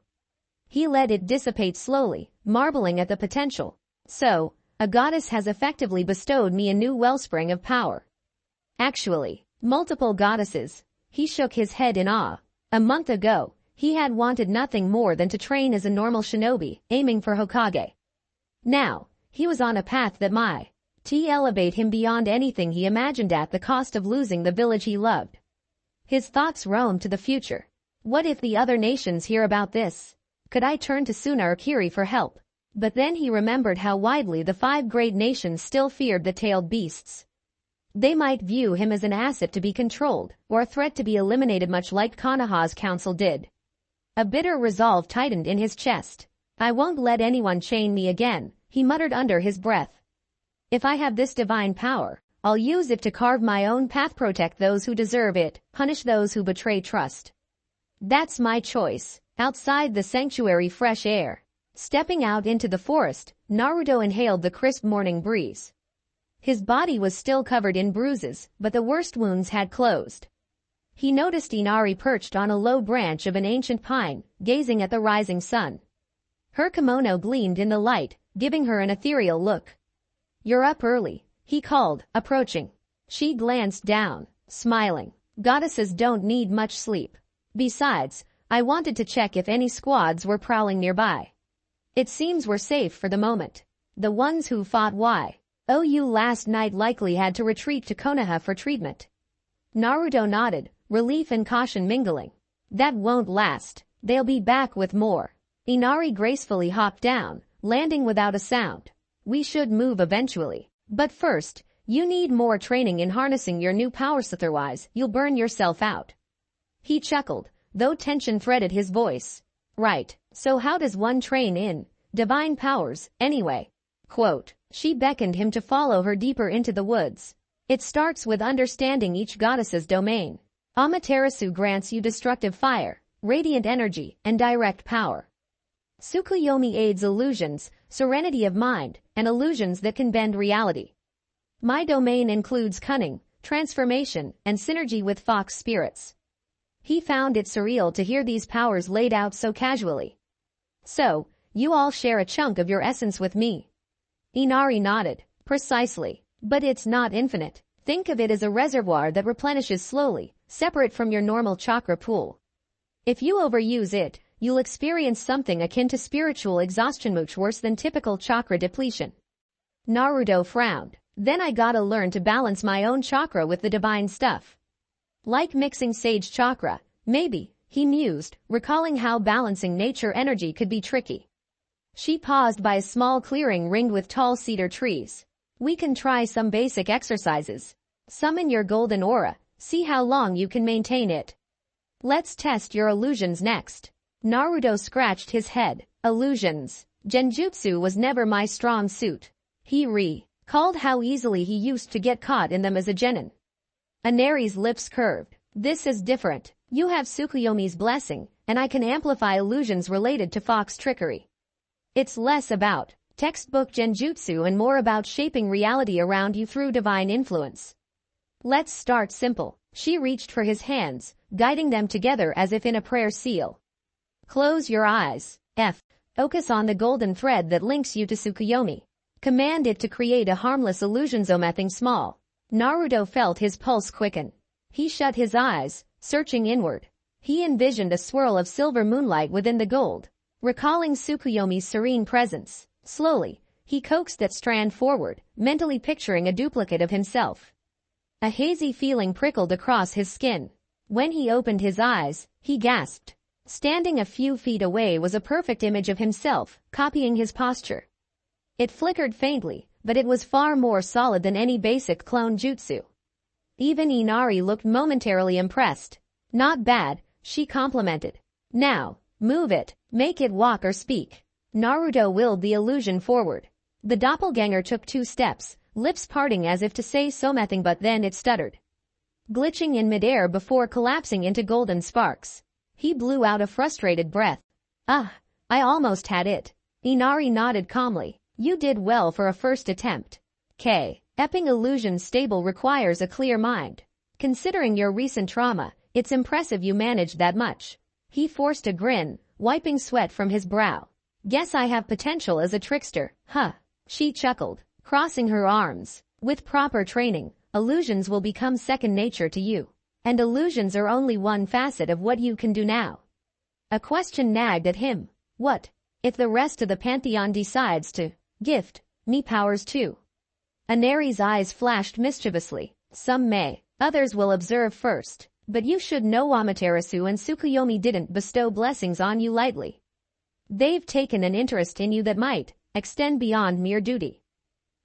He let it dissipate slowly, marveling at the potential. So, a goddess has effectively bestowed me a new wellspring of power. Actually, multiple goddesses. He shook his head in awe. A month ago, he had wanted nothing more than to train as a normal shinobi, aiming for Hokage. Now, he was on a path that might elevate him beyond anything he imagined at the cost of losing the village he loved. His thoughts roamed to the future. What if the other nations hear about this? Could I turn to Suna or Kiri for help? But then he remembered how widely the 5 great nations still feared the tailed beasts. They might view him as an asset to be controlled, or a threat to be eliminated, much like Konoha's council did. A bitter resolve tightened in his chest. I won't let anyone chain me again, he muttered under his breath. If I have this divine power, I'll use it to carve my own path, protect those who deserve it, punish those who betray trust. That's my choice. Outside the sanctuary, fresh air. Stepping out into the forest, Naruto inhaled the crisp morning breeze. His body was still covered in bruises, but the worst wounds had closed. He noticed Inari perched on a low branch of an ancient pine, gazing at the rising sun. Her kimono gleamed in the light, giving her an ethereal look. You're up early, he called, approaching. She glanced down, smiling. Goddesses don't need much sleep. Besides, I wanted to check if any squads were prowling nearby. It seems we're safe for the moment. The ones who fought you last night likely had to retreat to Konoha for treatment. Naruto nodded, relief and caution mingling. That won't last. They'll be back with more. Inari gracefully hopped down, landing without a sound. We should move eventually. But first, you need more training in harnessing your new powers, otherwise you'll burn yourself out. He chuckled, though tension threaded his voice. Right, so how does one train in divine powers, anyway? Quote, she beckoned him to follow her deeper into the woods. It starts with understanding each goddess's domain. Amaterasu grants you destructive fire, radiant energy, and direct power. Tsukuyomi aids illusions, serenity of mind, and illusions that can bend reality. My domain includes cunning, transformation, and synergy with fox spirits. He found it surreal to hear these powers laid out so casually. So, you all share a chunk of your essence with me. Inari nodded. Precisely. But it's not infinite. Think of it as a reservoir that replenishes slowly, separate from your normal chakra pool. If you overuse it, you'll experience something akin to spiritual exhaustion, much worse than typical chakra depletion. Naruto frowned. Then I gotta learn to balance my own chakra with the divine stuff. Like mixing sage chakra, maybe, he mused, recalling how balancing nature energy could be tricky. She paused by a small clearing ringed with tall cedar trees. We can try some basic exercises. Summon your golden aura, see how long you can maintain it. Let's test your illusions next. Naruto scratched his head. Illusions. Genjutsu was never my strong suit. He recalled how easily he used to get caught in them as a genin. Inari's lips curved. This is different. You have Tsukuyomi's blessing, and I can amplify illusions related to fox trickery. It's less about textbook genjutsu and more about shaping reality around you through divine influence. Let's start simple. She reached for his hands, guiding them together as if in a prayer seal. Close your eyes. Focus on the golden thread that links you to Tsukuyomi. Command it to create a harmless illusion. Something small. Naruto felt his pulse quicken. He shut his eyes, searching inward. He envisioned a swirl of silver moonlight within the gold. Recalling Tsukuyomi's serene presence, slowly, he coaxed that strand forward, mentally picturing a duplicate of himself. A hazy feeling prickled across his skin. When he opened his eyes, he gasped. Standing a few feet away was a perfect image of himself, copying his posture. It flickered faintly, but it was far more solid than any basic clone jutsu. Even Inari looked momentarily impressed. Not bad, she complimented. Now, move it, make it walk or speak. Naruto willed the illusion forward. The doppelganger took 2 steps, lips parting as if to say something, but then it stuttered, glitching in midair before collapsing into golden sparks. He blew out a frustrated breath. I almost had it. Inari nodded calmly. You did well for a first attempt. Epping illusion stable requires a clear mind. Considering your recent trauma, it's impressive you managed that much. He forced a grin, wiping sweat from his brow. Guess I have potential as a trickster, huh? She chuckled, crossing her arms. With proper training, illusions will become second nature to you. And illusions are only one facet of what you can do now. A question nagged at him. What if the rest of the pantheon decides to gift me powers too? Inari's eyes flashed mischievously. Some may, others will observe first. But you should know Amaterasu and Tsukuyomi didn't bestow blessings on you lightly. They've taken an interest in you that might extend beyond mere duty.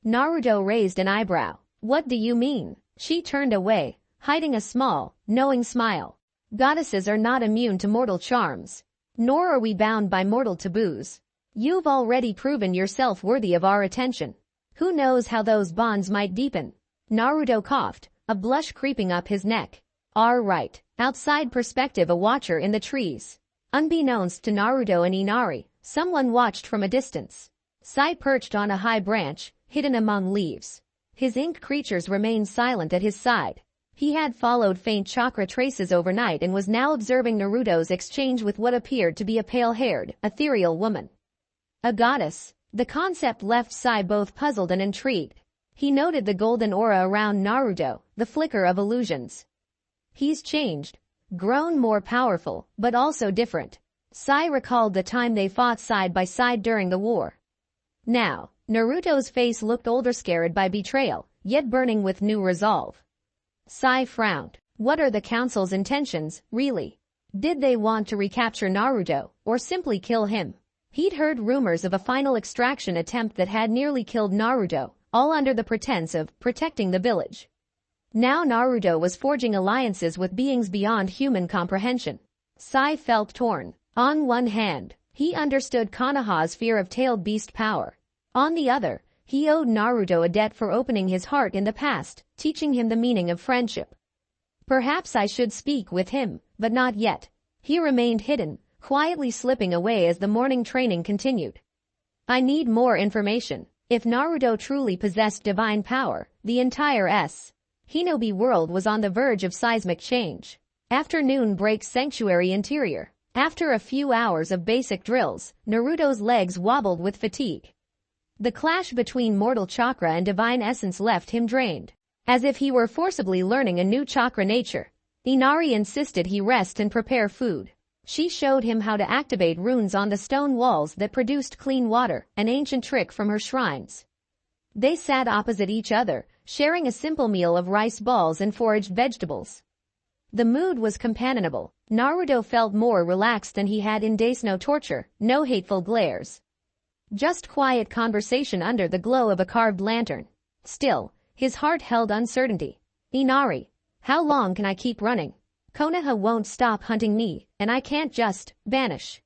Naruto raised an eyebrow. What do you mean? She turned away, hiding a small, knowing smile. Goddesses are not immune to mortal charms. Nor are we bound by mortal taboos. You've already proven yourself worthy of our attention. Who knows how those bonds might deepen? Naruto coughed, a blush creeping up his neck. Right. Outside perspective, a watcher in the trees. Unbeknownst to Naruto and Inari, someone watched from a distance. Sai perched on a high branch, hidden among leaves. His ink creatures remained silent at his side. He had followed faint chakra traces overnight and was now observing Naruto's exchange with what appeared to be a pale-haired, ethereal woman. A goddess. The concept left Sai both puzzled and intrigued. He noted the golden aura around Naruto, the flicker of illusions. He's changed. Grown more powerful, but also different. Sai recalled the time they fought side by side during the war. Now, Naruto's face looked older, scared by betrayal, yet burning with new resolve. Sai frowned. What are the council's intentions, really? Did they want to recapture Naruto, or simply kill him? He'd heard rumors of a final extraction attempt that had nearly killed Naruto, all under the pretense of protecting the village. Now Naruto was forging alliances with beings beyond human comprehension. Sai felt torn. On one hand, he understood Konoha's fear of tailed beast power. On the other, he owed Naruto a debt for opening his heart in the past, teaching him the meaning of friendship. Perhaps I should speak with him, but not yet. He remained hidden, quietly slipping away as the morning training continued. I need more information. If Naruto truly possessed divine power, the entire Hinobi world was on the verge of seismic change. Afternoon break, sanctuary interior. After a few hours of basic drills, Naruto's legs wobbled with fatigue. The clash between mortal chakra and divine essence left him drained, as if he were forcibly learning a new chakra nature. Inari insisted he rest and prepare food. She showed him how to activate runes on the stone walls that produced clean water, an ancient trick from her shrines. They sat opposite each other, sharing a simple meal of rice balls and foraged vegetables. The mood was companionable. Naruto felt more relaxed than he had in days. No torture, no hateful glares. Just quiet conversation under the glow of a carved lantern. Still, his heart held uncertainty. Inari, how long can I keep running? Konoha won't stop hunting me, and I can't just vanish.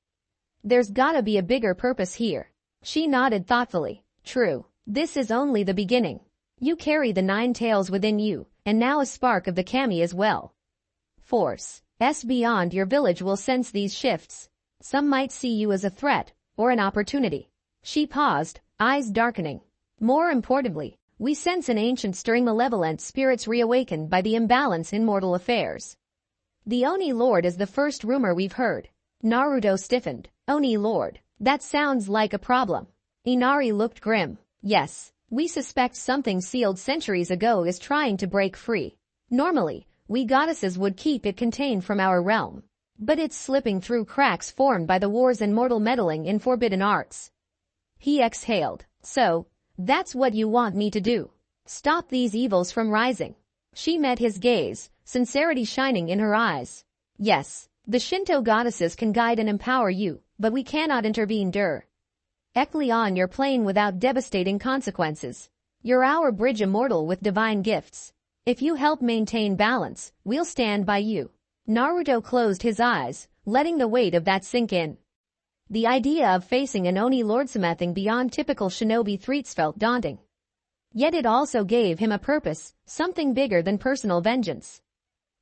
There's gotta be a bigger purpose here. She nodded thoughtfully. True. This is only the beginning. You carry the 9 tails within you, and now a spark of the kami as well. Force beyond your village will sense these shifts. Some might see you as a threat, or an opportunity. She paused, eyes darkening. More importantly, we sense an ancient stirring, malevolent spirits reawakened by the imbalance in mortal affairs. The Oni Lord is the first rumor we've heard. Naruto stiffened. Oni Lord. That sounds like a problem. Inari looked grim. Yes, we suspect something sealed centuries ago is trying to break free. Normally, we goddesses would keep it contained from our realm. But it's slipping through cracks formed by the wars and mortal meddling in forbidden arts. He exhaled. So, that's what you want me to do? Stop these evils from rising? She met his gaze, sincerity shining in her eyes. Yes, the Shinto goddesses can guide and empower you, but we cannot intervene. Ekleon, you're playing without devastating consequences. You're our bridge immortal with divine gifts. If you help maintain balance, we'll stand by you. Naruto closed his eyes, letting the weight of that sink in. The idea of facing an Oni Lord, something beyond typical shinobi threats, felt daunting. Yet it also gave him a purpose, something bigger than personal vengeance.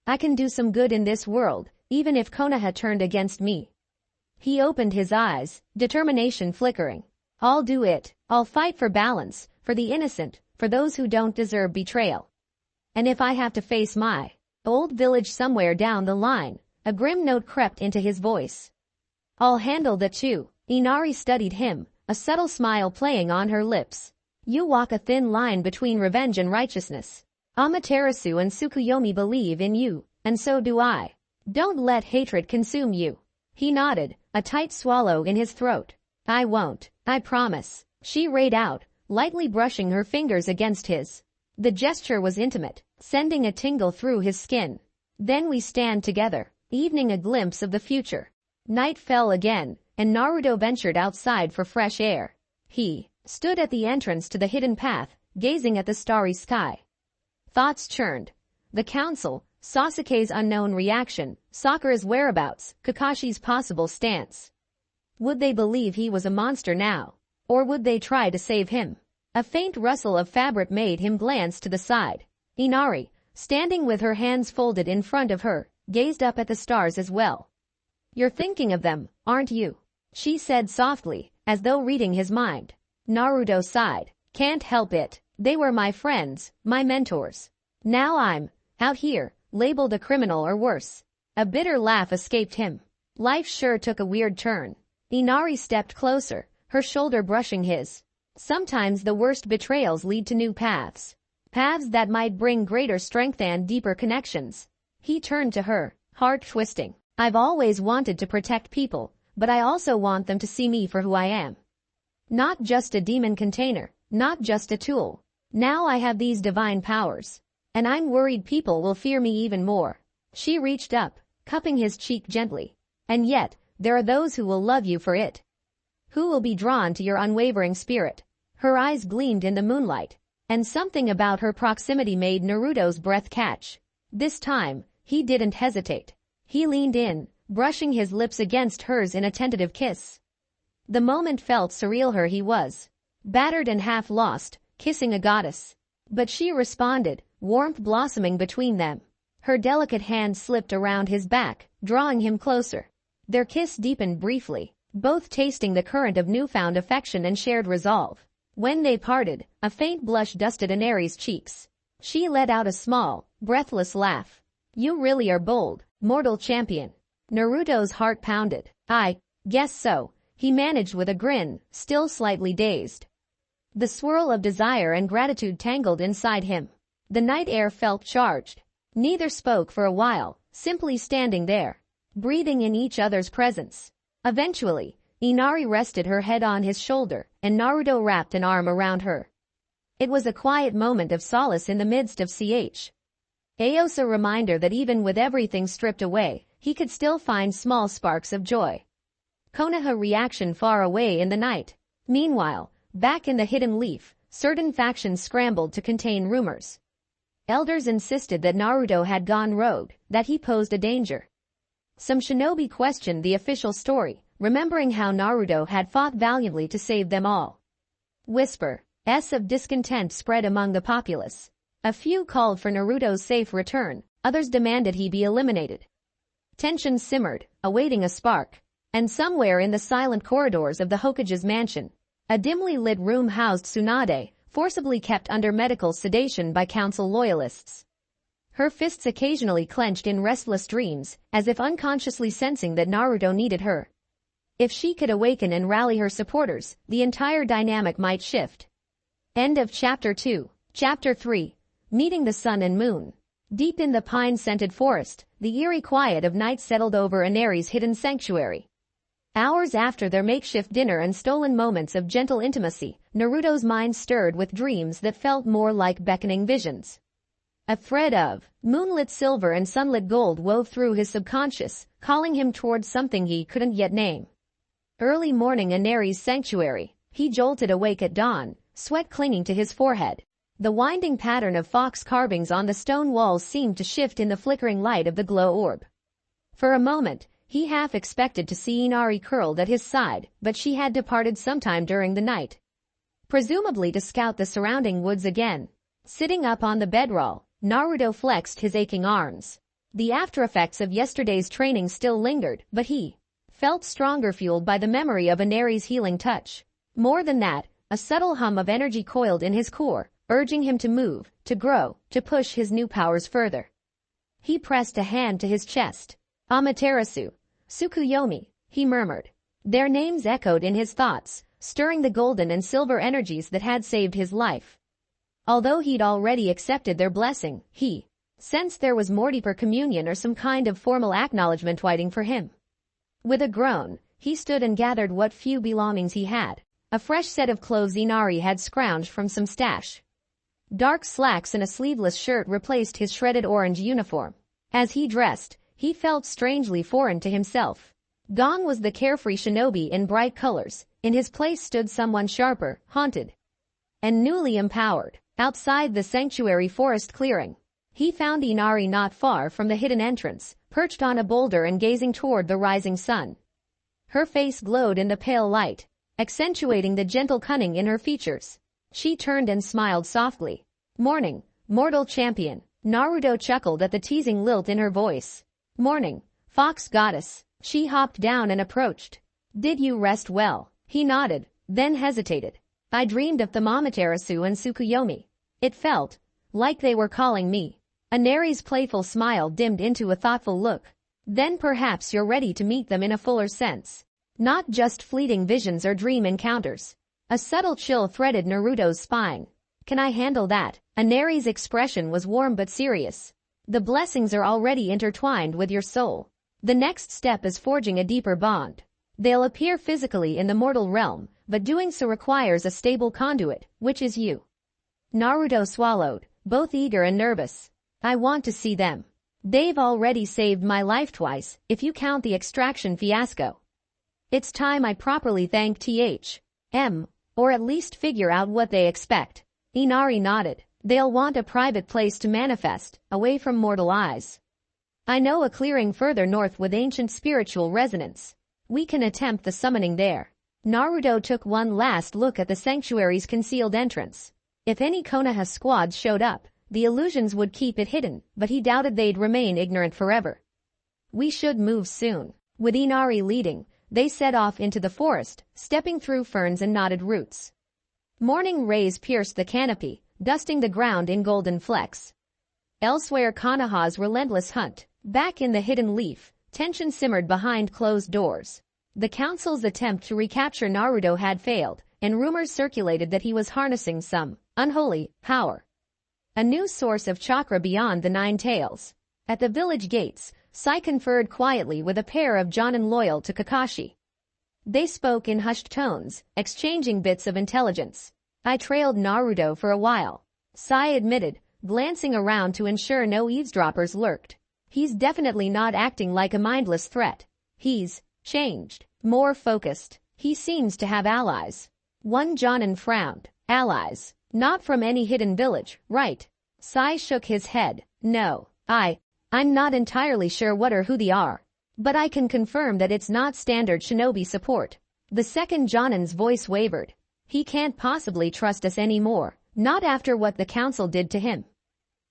I can do some good in this world, even if Konoha turned against me. He opened his eyes, determination flickering. I'll do it. I'll fight for balance, for the innocent, for those who don't deserve betrayal. And if I have to face my old village somewhere down the line, a grim note crept into his voice. I'll handle that too. Inari studied him, a subtle smile playing on her lips. You walk a thin line between revenge and righteousness. Amaterasu and Tsukuyomi believe in you, and so do I. Don't let hatred consume you. He nodded, a tight swallow in his throat. I won't, I promise. She rayed out, lightly brushing her fingers against his. The gesture was intimate, sending a tingle through his skin. Then we stand together, evening a glimpse of the future. Night fell again, and Naruto ventured outside for fresh air. He stood at the entrance to the hidden path, gazing at the starry sky. Thoughts churned. The council, Sasuke's unknown reaction, Sakura's whereabouts, Kakashi's possible stance. Would they believe he was a monster now? Or would they try to save him? A faint rustle of fabric made him glance to the side. Inari, standing with her hands folded in front of her, gazed up at the stars as well. You're thinking of them, aren't you? She said softly, as though reading his mind. Naruto sighed. Can't help it. They were my friends, my mentors. Now I'm out here, labeled a criminal or worse. A bitter laugh escaped him. Life sure took a weird turn. Inari stepped closer, her shoulder brushing his. Sometimes the worst betrayals lead to new paths. Paths that might bring greater strength and deeper connections. He turned to her, heart twisting. I've always wanted to protect people, but I also want them to see me for who I am. Not just a demon container, not just a tool. Now I have these divine powers. And I'm worried people will fear me even more. She reached up, cupping his cheek gently. And yet, there are those who will love you for it. Who will be drawn to your unwavering spirit. Her eyes gleamed in the moonlight, and something about her proximity made Naruto's breath catch. This time, he didn't hesitate. He leaned in, brushing his lips against hers in a tentative kiss. The moment felt surreal. Here he was, battered and half lost, kissing a goddess. But she responded, warmth blossoming between them. Her delicate hand slipped around his back, drawing him closer. Their kiss deepened briefly, both tasting the current of newfound affection and shared resolve. When they parted, a faint blush dusted Inari's cheeks. She let out a small, breathless laugh. You really are bold, mortal champion. Naruto's heart pounded. I guess so, he managed with a grin, still slightly dazed. The swirl of desire and gratitude tangled inside him. The night air felt charged. Neither spoke for a while, simply standing there. breathing in each other's presence. Eventually, Inari rested her head on his shoulder, and Naruto wrapped an arm around her. It was a quiet moment of solace in the midst of chaos, a reminder that even with everything stripped away, he could still find small sparks of joy. Konoha reaction far away in the night. Meanwhile, back in the Hidden Leaf, certain factions scrambled to contain rumors. Elders insisted that Naruto had gone rogue, that he posed a danger. Some shinobi questioned the official story, remembering how Naruto had fought valiantly to save them all. Whispers of discontent spread among the populace. A few called for Naruto's safe return, others demanded he be eliminated. Tension simmered, awaiting a spark. And somewhere in the silent corridors of the Hokage's mansion, a dimly lit room housed Tsunade, forcibly kept under medical sedation by council loyalists. Her fists occasionally clenched in restless dreams, as if unconsciously sensing that Naruto needed her. If she could awaken and rally her supporters, the entire dynamic might shift. End of Chapter 2. Chapter 3. Meeting the Sun and Moon. Deep in the pine-scented forest, the eerie quiet of night settled over Inari's hidden sanctuary. Hours after their makeshift dinner and stolen moments of gentle intimacy, Naruto's mind stirred with dreams that felt more like beckoning visions. A thread of moonlit silver and sunlit gold wove through his subconscious, calling him towards something he couldn't yet name. Early morning Inari's sanctuary. He jolted awake at dawn, sweat clinging to his forehead. The winding pattern of fox carvings on the stone walls seemed to shift in the flickering light of the glow orb. For a moment, he half expected to see Inari curled at his side, but she had departed sometime during the night. Presumably to scout the surrounding woods again. Sitting up on the bedroll, Naruto flexed his aching arms. The aftereffects of yesterday's training still lingered, but he felt stronger, fueled by the memory of Inari's healing touch. More than that, a subtle hum of energy coiled in his core, urging him to move, to grow, to push his new powers further. He pressed a hand to his chest. Amaterasu, Tsukuyomi, he murmured. Their names echoed in his thoughts, stirring the golden and silver energies that had saved his life. Although he'd already accepted their blessing, he sensed there was more deeper communion or some kind of formal acknowledgement waiting for him. With a groan, he stood and gathered what few belongings he had. A fresh set of clothes Inari had scrounged from some stash. Dark slacks and a sleeveless shirt replaced his shredded orange uniform. As he dressed, he felt strangely foreign to himself. Gone was the carefree shinobi in bright colors. In his place stood someone sharper, haunted, and newly empowered. Outside the sanctuary forest clearing, he found Inari not far from the hidden entrance, perched on a boulder and gazing toward the rising sun. Her face glowed in the pale light, accentuating the gentle cunning in her features. She turned and smiled softly. "Morning, mortal champion." Naruto chuckled at the teasing lilt in her voice. "Morning, fox goddess." She hopped down and approached. "Did you rest well?" He nodded, then hesitated. "I dreamed of Amaterasu and Tsukuyomi. It felt like they were calling me." Inari's playful smile dimmed into a thoughtful look. "Then perhaps you're ready to meet them in a fuller sense. Not just fleeting visions or dream encounters." A subtle chill threaded Naruto's spine. "Can I handle that?" Inari's expression was warm but serious. "The blessings are already intertwined with your soul. The next step is forging a deeper bond. They'll appear physically in the mortal realm, but doing so requires a stable conduit, which is you." Naruto swallowed, both eager and nervous. "I want to see them. They've already saved my life twice, if you count the extraction fiasco. It's time I properly thank THM, or at least figure out what they expect." Inari nodded. "They'll want a private place to manifest, away from mortal eyes. I know a clearing further north with ancient spiritual resonance. We can attempt the summoning there." Naruto took one last look at the sanctuary's concealed entrance. If any Konoha squads showed up, the illusions would keep it hidden, but he doubted they'd remain ignorant forever. "We should move soon." With Inari leading, they set off into the forest, stepping through ferns and knotted roots. Morning rays pierced the canopy, dusting the ground in golden flecks. Elsewhere, Konoha's relentless hunt. Back in the Hidden Leaf, tension simmered behind closed doors. The council's attempt to recapture Naruto had failed, and rumors circulated that he was harnessing some unholy power. A new source of chakra beyond the Nine Tails. At the village gates, Sai conferred quietly with a pair of Jonin loyal to Kakashi. They spoke in hushed tones, exchanging bits of intelligence. I trailed Naruto for a while, Sai admitted, glancing around to ensure no eavesdroppers lurked. He's definitely not acting like a mindless threat. He's changed, more focused. He seems to have allies. One Jonin frowned. Allies? Not from any hidden village, right? Sai shook his head. No, I'm not entirely sure what or who they are. But I can confirm that it's not standard shinobi support. The second Jonin's voice wavered. He can't possibly trust us anymore, not after what the council did to him.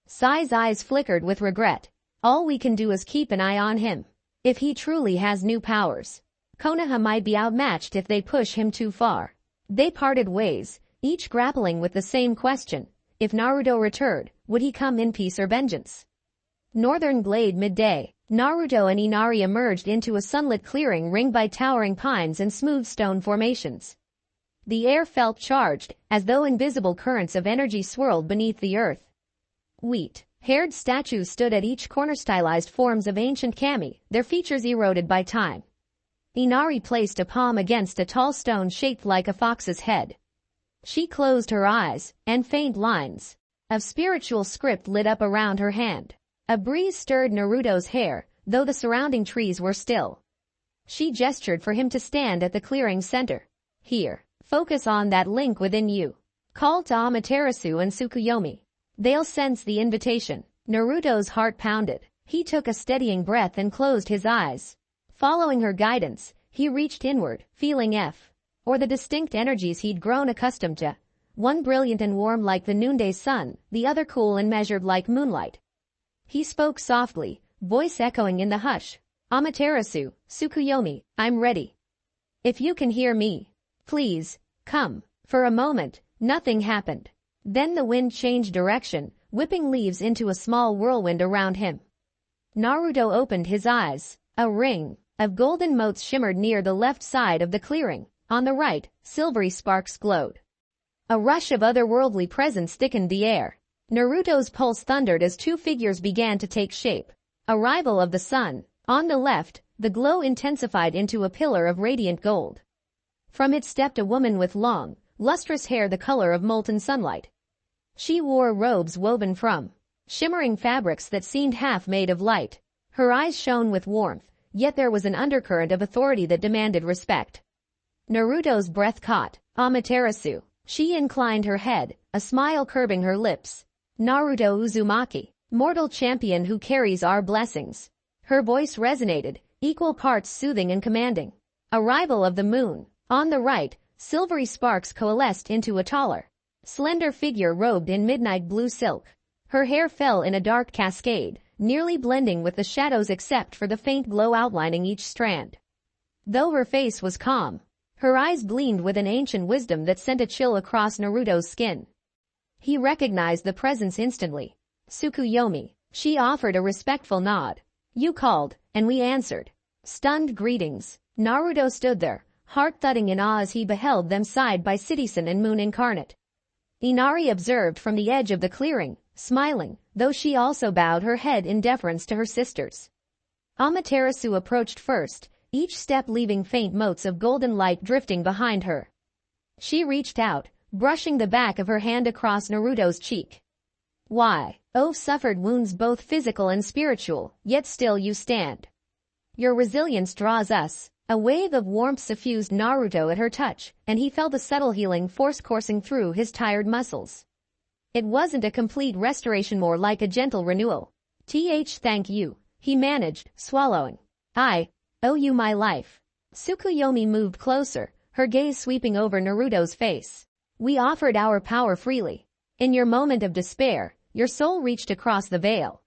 Sai's eyes flickered with regret. All we can do is keep an eye on him. If he truly has new powers, Konoha might be outmatched if they push him too far. They parted ways, each grappling with the same question. If Naruto returned, would he come in peace or vengeance? Northern Glade midday. Naruto and Inari emerged into a sunlit clearing ringed by towering pines and smooth stone formations. The air felt charged, as though invisible currents of energy swirled beneath the earth. Wheat-haired statues stood at each corner, stylized forms of ancient kami, their features eroded by time. Inari placed a palm against a tall stone shaped like a fox's head. She closed her eyes, and faint lines of spiritual script lit up around her hand. A breeze stirred Naruto's hair, though the surrounding trees were still. She gestured for him to stand at the clearing's center. Here, focus on that link within you. Call to Amaterasu and Tsukuyomi. They'll sense the invitation. Naruto's heart pounded. He took a steadying breath and closed his eyes. Following her guidance, he reached inward, feeling the distinct energies he'd grown accustomed to. One brilliant and warm like the noonday sun, the other cool and measured like moonlight. He spoke softly, voice echoing in the hush. Amaterasu, Tsukuyomi, I'm ready. If you can hear me, please, come. For a moment, nothing happened. Then the wind changed direction, whipping leaves into a small whirlwind around him. Naruto opened his eyes. A ring of golden motes shimmered near the left side of the clearing. On the right, silvery sparks glowed. A rush of otherworldly presence thickened the air. Naruto's pulse thundered as two figures began to take shape. Arrival of the sun. On the left, the glow intensified into a pillar of radiant gold. From it stepped a woman with long, lustrous hair the color of molten sunlight. She wore robes woven from shimmering fabrics that seemed half made of light. Her eyes shone with warmth, yet there was an undercurrent of authority that demanded respect. Naruto's breath caught. Amaterasu. She inclined her head, a smile curving her lips. Naruto Uzumaki, mortal champion who carries our blessings. Her voice resonated, equal parts soothing and commanding. Arrival of the moon. On the right, silvery sparks coalesced into a taller, slender figure robed in midnight blue silk. Her hair fell in a dark cascade, nearly blending with the shadows except for the faint glow outlining each strand. Though her face was calm, her eyes gleamed with an ancient wisdom that sent a chill across Naruto's skin. He recognized the presence instantly. Tsukuyomi. She offered a respectful nod. You called, and we answered. Stunned greetings. Naruto stood there, heart thudding in awe as he beheld them side by Citizen and Moon Incarnate. Inari observed from the edge of the clearing, smiling, though she also bowed her head in deference to her sisters. Amaterasu approached first, each step leaving faint motes of golden light drifting behind her. She reached out, brushing the back of her hand across Naruto's cheek. Why, oh, suffered wounds both physical and spiritual, yet still you stand. Your resilience draws us. A wave of warmth suffused Naruto at her touch, and he felt a subtle healing force coursing through his tired muscles. It wasn't a complete restoration, more like a gentle renewal. Thank you, he managed, swallowing. I owe you my life. Tsukuyomi moved closer, her gaze sweeping over Naruto's face. We offered our power freely. In your moment of despair, your soul reached across the veil.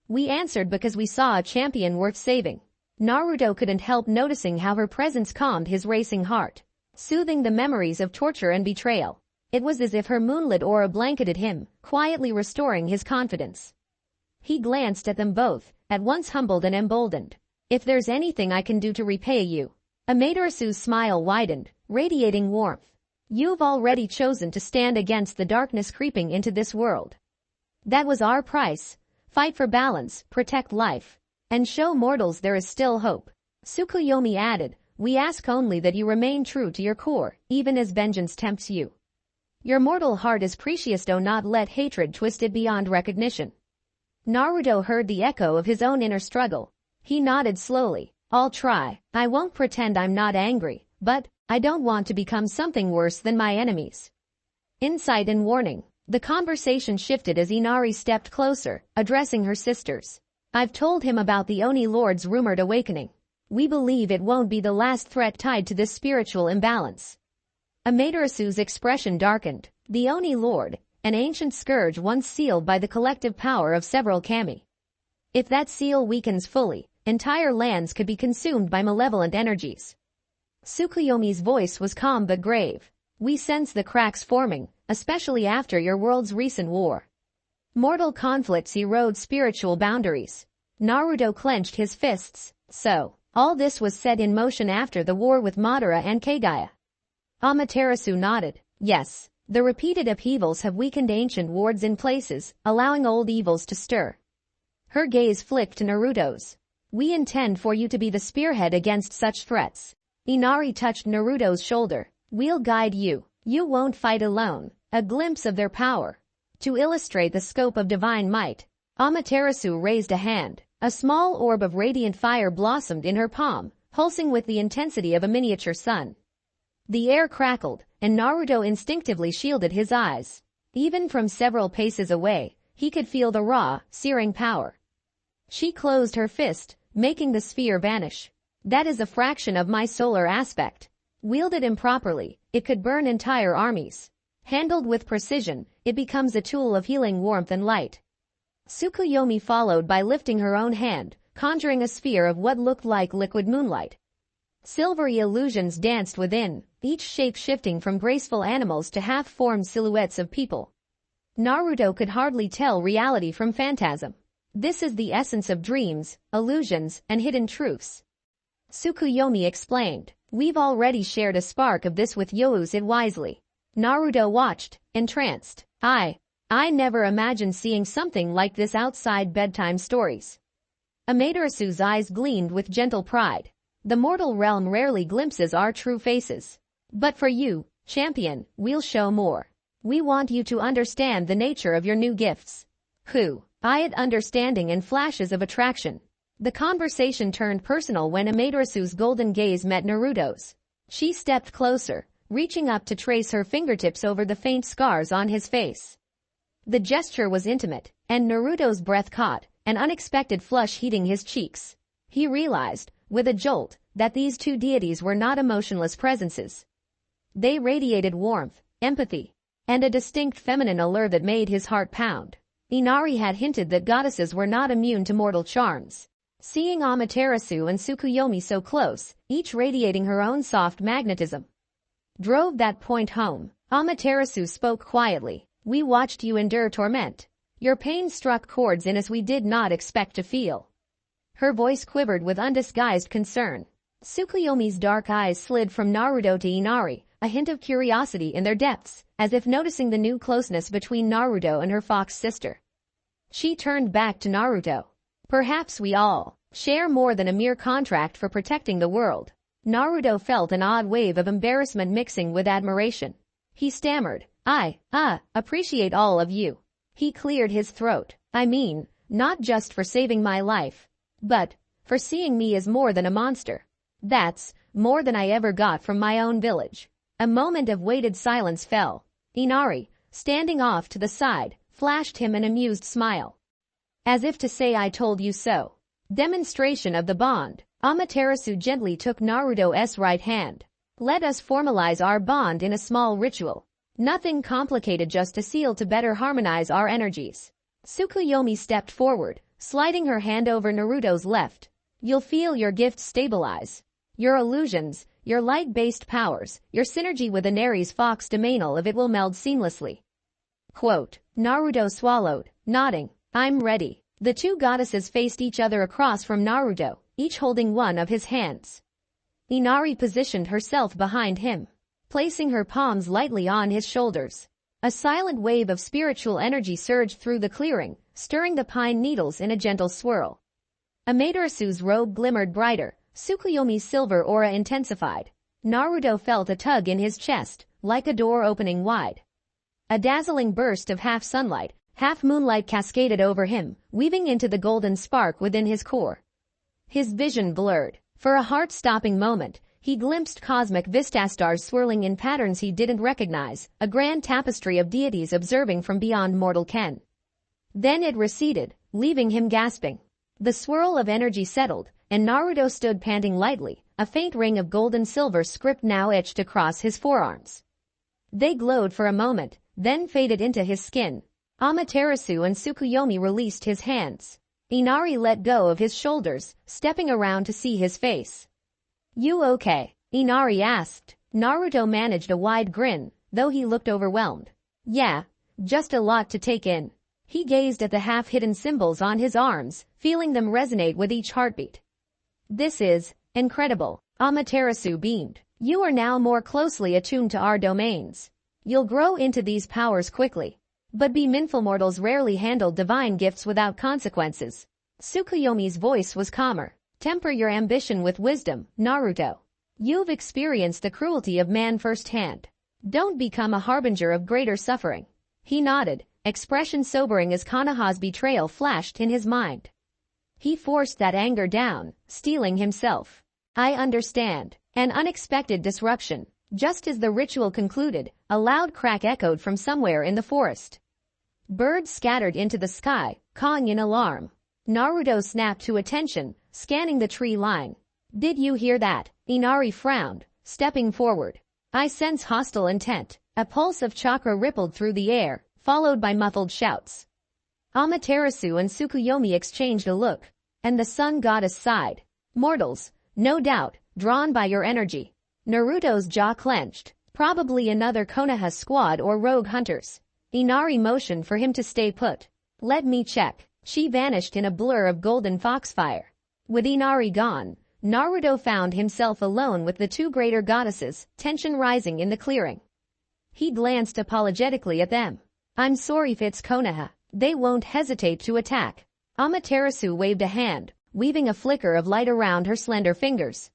We answered because we saw a champion worth saving. Naruto couldn't help noticing how her presence calmed his racing heart, soothing the memories of torture and betrayal. It was as if her moonlit aura blanketed him, quietly restoring his confidence. He glanced at them both, at once humbled and emboldened. If there's anything I can do to repay you. Amaterasu's smile widened, radiating warmth. You've already chosen to stand against the darkness creeping into this world. That was our price. Fight for balance, protect life. and show mortals there is still hope. Tsukuyomi added, we ask only that you remain true to your core, even as vengeance tempts you. Your mortal heart is precious, do not let hatred twist it beyond recognition. Naruto heard the echo of his own inner struggle. He nodded slowly. I'll try. I won't pretend I'm not angry, but I don't want to become something worse than my enemies. Insight and warning. The conversation shifted as Inari stepped closer, addressing her sisters. I've told him about the Oni Lord's rumored awakening. We believe it won't be the last threat tied to this spiritual imbalance. Amaterasu's expression darkened. The Oni Lord, an ancient scourge once sealed by the collective power of several kami. If that seal weakens fully, entire lands could be consumed by malevolent energies. Tsukuyomi's voice was calm but grave. We sense the cracks forming, especially after your world's recent war. Mortal conflicts erode spiritual boundaries. Naruto clenched his fists. So, all this was set in motion after the war with Madara and Kagaya. Amaterasu nodded. Yes, the repeated upheavals have weakened ancient wards in places, allowing old evils to stir. Her gaze flicked to Naruto's. We intend for you to be the spearhead against such threats. Inari touched Naruto's shoulder. We'll guide you. You won't fight alone. A glimpse of their power. To illustrate the scope of divine might, Amaterasu raised a hand. A small orb of radiant fire blossomed in her palm, pulsing with the intensity of a miniature sun. The air crackled, and Naruto instinctively shielded his eyes. Even from several paces away, he could feel the raw, searing power. She closed her fist, making the sphere vanish. That is a fraction of my solar aspect. Wielded improperly, it could burn entire armies. Handled with precision, it becomes a tool of healing warmth and light. Tsukuyomi followed by lifting her own hand, conjuring a sphere of what looked like liquid moonlight. Silvery illusions danced within, each shape shifting from graceful animals to half-formed silhouettes of people. Naruto could hardly tell reality from phantasm. This is the essence of dreams, illusions, and hidden truths. Tsukuyomi explained. We've already shared a spark of this with Use it wisely. Naruto watched, entranced. I never imagined seeing something like this outside bedtime stories. Amaterasu's eyes gleamed with gentle pride. The mortal realm rarely glimpses our true faces. But for you, champion, we'll show more. We want you to understand the nature of your new gifts. Quiet understanding and flashes of attraction. The conversation turned personal when Amaterasu's golden gaze met Naruto's. She stepped closer, reaching up to trace her fingertips over the faint scars on his face. The gesture was intimate, and Naruto's breath caught, an unexpected flush heating his cheeks. He realized, with a jolt, that these two deities were not emotionless presences. They radiated warmth, empathy, and a distinct feminine allure that made his heart pound. Inari had hinted that goddesses were not immune to mortal charms. Seeing Amaterasu and Tsukuyomi so close, each radiating her own soft magnetism, drove that point home. Amaterasu spoke quietly. We watched you endure torment. Your pain struck chords in us we did not expect to feel. Her voice quivered with undisguised concern. Tsukuyomi's dark eyes slid from Naruto to Inari, a hint of curiosity in their depths, as if noticing the new closeness between Naruto and her fox sister. She turned back to Naruto. Perhaps we all share more than a mere contract for protecting the world. Naruto felt an odd wave of embarrassment mixing with admiration. He stammered, I appreciate all of you. He cleared his throat. I mean, not just for saving my life, but for seeing me as more than a monster. That's more than I ever got from my own village. A moment of weighted silence fell. Inari, standing off to the side, flashed him an amused smile. As if to say I told you so. Demonstration of the bond. Amaterasu gently took Naruto's right hand. Let us formalize our bond in a small ritual. Nothing complicated, just a seal to better harmonize our energies. Tsukuyomi stepped forward, sliding her hand over Naruto's left. You'll feel your gifts stabilize. Your illusions, your light-based powers, your synergy with Inari's fox domainal of it will meld seamlessly. Quote. Naruto swallowed, nodding. I'm ready. The two goddesses faced each other across from Naruto, each holding one of his hands. Inari positioned herself behind him, placing her palms lightly on his shoulders. A silent wave of spiritual energy surged through the clearing, stirring the pine needles in a gentle swirl. Amaterasu's robe glimmered brighter, Tsukuyomi's silver aura intensified. Naruto felt a tug in his chest, like a door opening wide. A dazzling burst of half sunlight, half moonlight cascaded over him, weaving into the golden spark within his core. His vision blurred. For a heart-stopping moment, he glimpsed cosmic vistastars swirling in patterns he didn't recognize, a grand tapestry of deities observing from beyond mortal ken. Then it receded, leaving him gasping. The swirl of energy settled, and Naruto stood panting lightly, a faint ring of gold-and-silver script now etched across his forearms. They glowed for a moment, then faded into his skin. Amaterasu and Tsukuyomi released his hands. Inari let go of his shoulders, stepping around to see his face. "You okay?" Inari asked. Naruto managed a wide grin, though he looked overwhelmed. "Yeah, just a lot to take in." He gazed at the half-hidden symbols on his arms, feeling them resonate with each heartbeat. "This is incredible." Amaterasu beamed. "You are now more closely attuned to our domains. You'll grow into these powers quickly. But mindful mortals rarely handle divine gifts without consequences." Tsukuyomi's voice was calmer. "Temper your ambition with wisdom, Naruto. You've experienced the cruelty of man firsthand. Don't become a harbinger of greater suffering." He nodded, expression sobering as Konoha's betrayal flashed in his mind. He forced that anger down, steeling himself. "I understand." An unexpected disruption. Just as the ritual concluded, a loud crack echoed from somewhere in the forest. Birds scattered into the sky, cawing in alarm. Naruto snapped to attention, scanning the tree line. "Did you hear that?" Inari frowned, stepping forward. "I sense hostile intent." A pulse of chakra rippled through the air, followed by muffled shouts. Amaterasu and Tsukuyomi exchanged a look, and the sun goddess sighed. "Mortals, no doubt, drawn by your energy." Naruto's jaw clenched. "Probably another Konoha squad or rogue hunters." Inari motioned for him to stay put. "Let me check." She vanished in a blur of golden foxfire. With Inari gone, Naruto found himself alone with the two greater goddesses, tension rising in the clearing. He glanced apologetically at them. "I'm sorry if it's Konoha. They won't hesitate to attack." Amaterasu waved a hand, weaving a flicker of light around her slender fingers.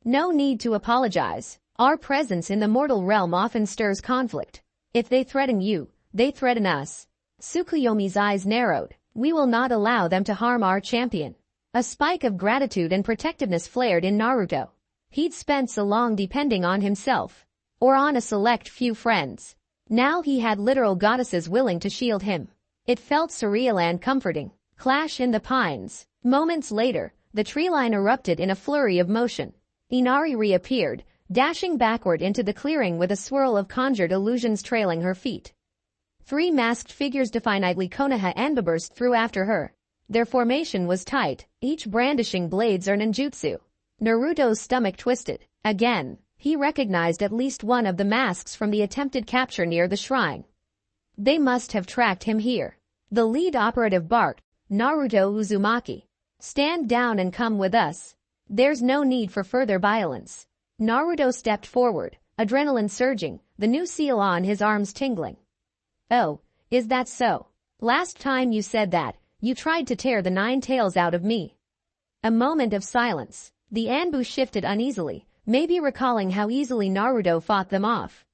"No need to apologize. Our presence in the mortal realm often stirs conflict. If they threaten you, they threaten us." Tsukuyomi's eyes narrowed. "We will not allow them to harm our champion." A spike of gratitude and protectiveness flared in Naruto. He'd spent so long depending on himself, or on a select few friends. Now he had literal goddesses willing to shield him. It felt surreal and comforting. Clash in the pines. Moments later, the tree line erupted in a flurry of motion. Inari reappeared, dashing backward into the clearing with a swirl of conjured illusions trailing her feet. Three masked figures defiantly Konoha and burst through after her. Their formation was tight, each brandishing blades or ninjutsu. Naruto's stomach twisted. Again, he recognized at least one of the masks from the attempted capture near the shrine. They must have tracked him here. The lead operative barked, "Naruto Uzumaki. Stand down and come with us. There's no need for further violence." Naruto stepped forward, adrenaline surging, the new seal on his arms tingling. "Oh, is that so? Last time you said that, you tried to tear the nine tails out of me." A moment of silence. The Anbu shifted uneasily, maybe recalling how easily Naruto fought them off.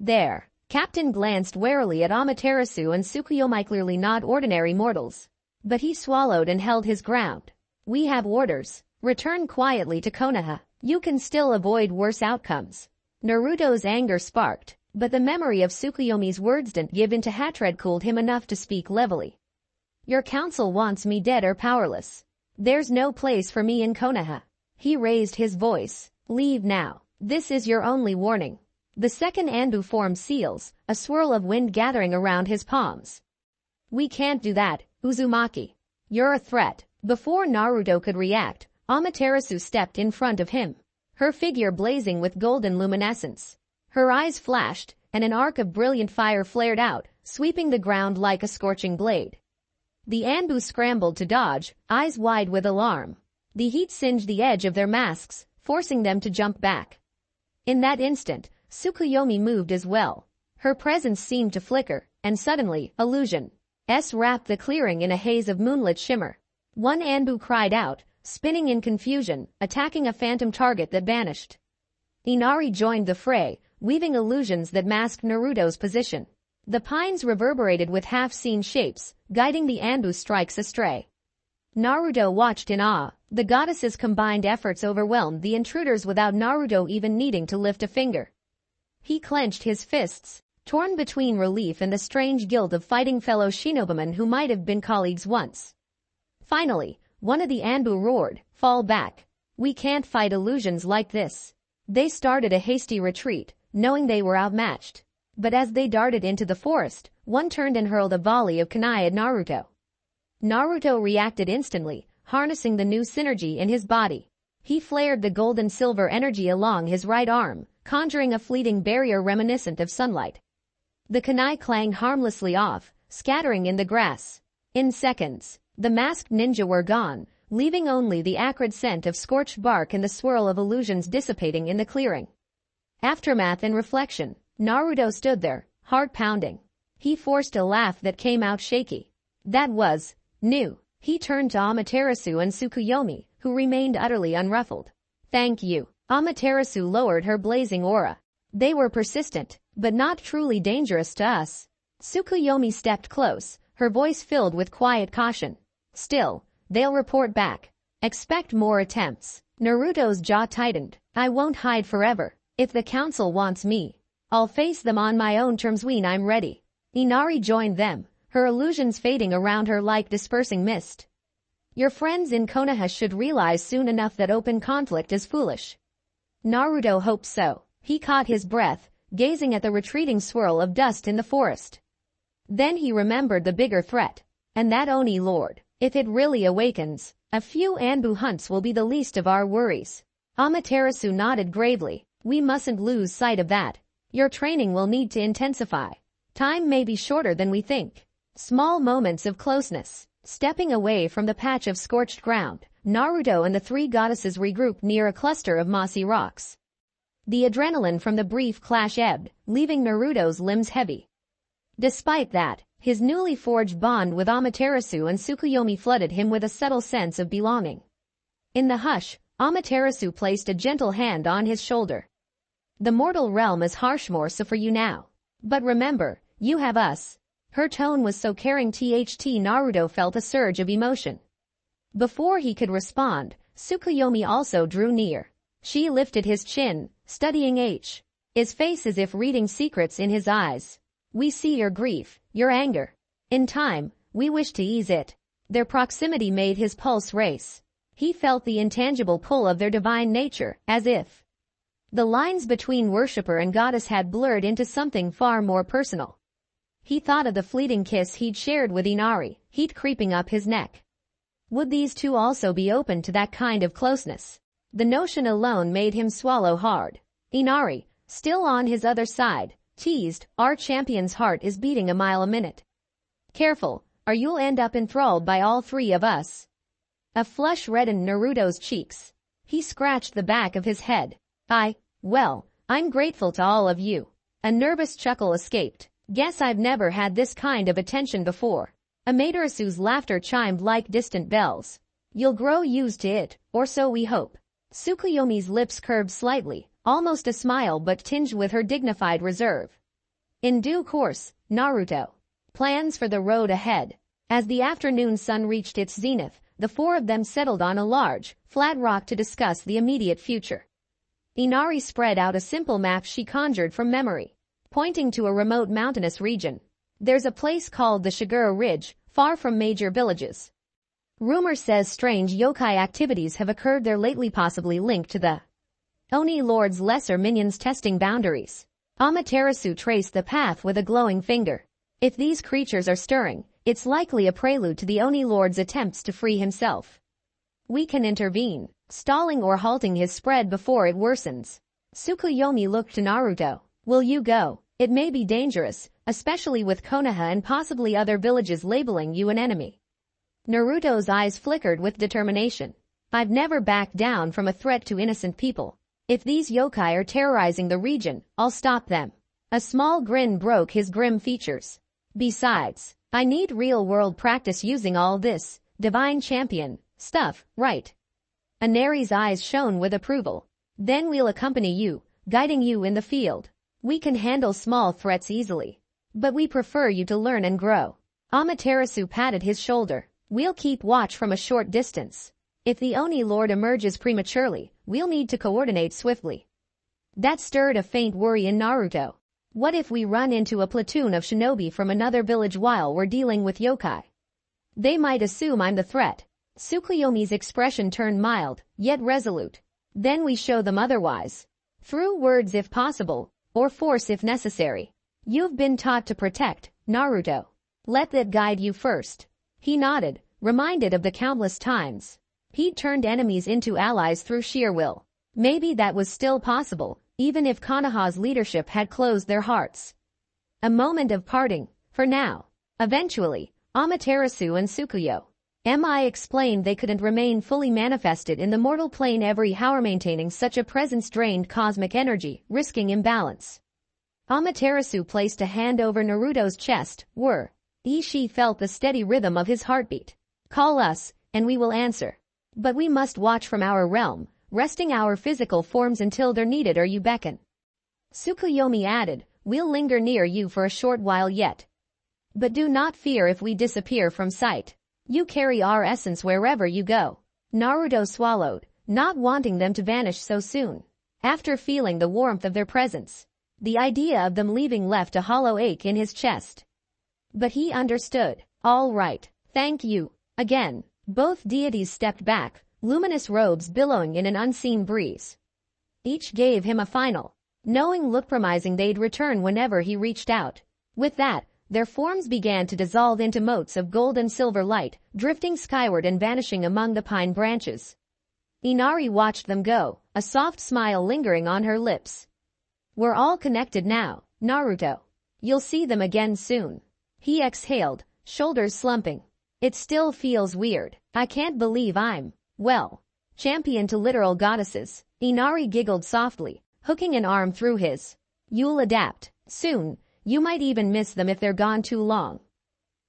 "There." Captain glanced warily at Amaterasu and Tsukuyomi, clearly not ordinary mortals. But he swallowed and held his ground. "We have orders. Return quietly to Konoha. You can still avoid worse outcomes." Naruto's anger sparked, but the memory of Tsukuyomi's words didn't give in to hatred cooled him enough to speak levelly. "Your council wants me dead or powerless. There's no place for me in Konoha." He raised his voice. "Leave now. This is your only warning." The second Anbu formed seals, a swirl of wind gathering around his palms. "We can't do that, Uzumaki. You're a threat." Before Naruto could react, Amaterasu stepped in front of him, her figure blazing with golden luminescence. Her eyes flashed, and an arc of brilliant fire flared out, sweeping the ground like a scorching blade. The Anbu scrambled to dodge, eyes wide with alarm. The heat singed the edge of their masks, forcing them to jump back. In that instant, Tsukuyomi moved as well. Her presence seemed to flicker, and suddenly, illusion wrapped the clearing in a haze of moonlit shimmer. One Anbu cried out, spinning in confusion, attacking a phantom target that vanished. Inari joined the fray, weaving illusions that masked Naruto's position. The pines reverberated with half-seen shapes, guiding the Anbu strikes astray. Naruto watched in awe. The goddesses' combined efforts overwhelmed the intruders without Naruto even needing to lift a finger. He clenched his fists, torn between relief and the strange guilt of fighting fellow shinobimen who might have been colleagues once. Finally, one of the Anbu roared, "Fall back. We can't fight illusions like this." They started a hasty retreat, knowing they were outmatched. But as they darted into the forest, one turned and hurled a volley of kunai at Naruto. Naruto reacted instantly, harnessing the new synergy in his body. He flared the gold-and-silver energy along his right arm, conjuring a fleeting barrier reminiscent of sunlight. The kunai clanged harmlessly off, scattering in the grass. In seconds, the masked ninja were gone, leaving only the acrid scent of scorched bark and the swirl of illusions dissipating in the clearing. Aftermath and reflection. Naruto stood there, heart pounding. He forced a laugh that came out shaky. That was new. He turned to Amaterasu and Tsukuyomi, who remained utterly unruffled. "Thank you." Amaterasu lowered her blazing aura. "They were persistent, but not truly dangerous to us." Tsukuyomi stepped close, her voice filled with quiet caution. "Still, they'll report back. Expect more attempts." Naruto's jaw tightened. "I won't hide forever. If the council wants me, I'll face them on my own terms when I'm ready." Inari joined them, her illusions fading around her like dispersing mist. "Your friends in Konoha should realize soon enough that open conflict is foolish." Naruto hoped so. He caught his breath, gazing at the retreating swirl of dust in the forest. Then he remembered the bigger threat. And that Oni Lord. If it really awakens, a few Anbu hunts will be the least of our worries. Amaterasu nodded gravely. "We mustn't lose sight of that. Your training will need to intensify. Time may be shorter than we think." Small moments of closeness. Stepping away from the patch of scorched ground, Naruto and the three goddesses regrouped near a cluster of mossy rocks. The adrenaline from the brief clash ebbed, leaving Naruto's limbs heavy. Despite that, his newly forged bond with Amaterasu and Tsukuyomi flooded him with a subtle sense of belonging. In the hush, Amaterasu placed a gentle hand on his shoulder. "The mortal realm is harsh more so for you now. But remember, you have us." Her tone was so caring Naruto felt a surge of emotion. Before he could respond, Tsukuyomi also drew near. She lifted his chin, studying his face as if reading secrets in his eyes. "We see your grief, your anger. In time, we wish to ease it." Their proximity made his pulse race. He felt the intangible pull of their divine nature, as if the lines between worshipper and goddess had blurred into something far more personal. He thought of the fleeting kiss he'd shared with Inari, heat creeping up his neck. Would these two also be open to that kind of closeness? The notion alone made him swallow hard. Inari, still on his other side, teased, "Our champion's heart is beating a mile a minute. Careful, or you'll end up enthralled by all three of us." A flush reddened Naruto's cheeks. He scratched the back of his head. Well, I'm grateful to all of you." A nervous chuckle escaped. "Guess I've never had this kind of attention before." Amaterasu's laughter chimed like distant bells. "You'll grow used to it, or so we hope." Tsukuyomi's lips curved slightly, almost a smile but tinged with her dignified reserve. "In due course, Naruto." Plans for the road ahead. As the afternoon sun reached its zenith, the four of them settled on a large, flat rock to discuss the immediate future. Inari spread out a simple map she conjured from memory, pointing to a remote mountainous region. "There's a place called the Shigura Ridge, far from major villages. Rumor says strange yokai activities have occurred there lately, possibly linked to the Oni Lord's lesser minions testing boundaries." Amaterasu traced the path with a glowing finger. "If these creatures are stirring, it's likely a prelude to the Oni Lord's attempts to free himself. We can intervene, stalling or halting his spread before it worsens." Tsukuyomi looked to Naruto. "Will you go? It may be dangerous, especially with Konoha and possibly other villages labeling you an enemy." Naruto's eyes flickered with determination. "I've never backed down from a threat to innocent people. If these yokai are terrorizing the region, I'll stop them." A small grin broke his grim features. "Besides, I need real-world practice using all this. Divine champion. Stuff, right? Inari's eyes shone with approval. Then we'll accompany you, guiding you in the field. We can handle small threats easily. But we prefer you to learn and grow. Amaterasu patted his shoulder. We'll keep watch from a short distance. If the Oni Lord emerges prematurely, we'll need to coordinate swiftly. That stirred a faint worry in Naruto. What if we run into a platoon of shinobi from another village while we're dealing with yokai? They might assume I'm the threat. Tsukuyomi's expression turned mild, yet resolute. Then we show them otherwise. Through words if possible, or force if necessary. You've been taught to protect, Naruto. Let that guide you first. He nodded, reminded of the countless times he'd turned enemies into allies through sheer will. Maybe that was still possible, even if Konoha's leadership had closed their hearts. A moment of parting, for now. Eventually, Amaterasu and Tsukuyo. Mi explained they couldn't remain fully manifested in the mortal plane every hour. Maintaining such a presence drained cosmic energy, risking imbalance. Amaterasu placed a hand over Naruto's chest. Ishii felt the steady rhythm of his heartbeat. Call us, and we will answer. But we must watch from our realm, resting our physical forms until they're needed or you beckon. Tsukuyomi added, we'll linger near you for a short while yet. But do not fear if we disappear from sight. You carry our essence wherever you go. Naruto swallowed, not wanting them to vanish so soon. After feeling the warmth of their presence, the idea of them leaving left a hollow ache in his chest. But he understood. All right, thank you. Again, both deities stepped back, luminous robes billowing in an unseen breeze. Each gave him a final, knowing look promising they'd return whenever he reached out. With that, their forms began to dissolve into motes of gold and silver light, drifting skyward and vanishing among the pine branches. Inari watched them go, a soft smile lingering on her lips. We're all connected now, Naruto. You'll see them again soon. He exhaled, shoulders slumping. It still feels weird. I can't believe I'm, champion to literal goddesses. Inari giggled softly, hooking an arm through his. You'll adapt, soon. You might even miss them if they're gone too long.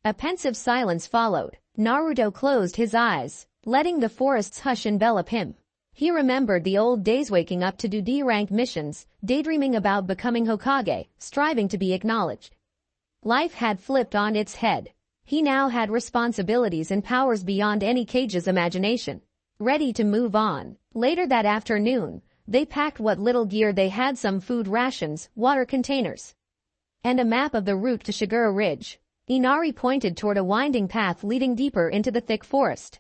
A pensive silence followed. Naruto closed his eyes, letting the forest's hush envelop him. He remembered the old days, waking up to do D-rank missions, daydreaming about becoming Hokage, striving to be acknowledged. Life had flipped on its head. He now had responsibilities and powers beyond any cage's imagination. Ready to move on. Later that afternoon, they packed what little gear they had, some food rations, water containers, and a map of the route to Shigura Ridge. Inari pointed toward a winding path leading deeper into the thick forest.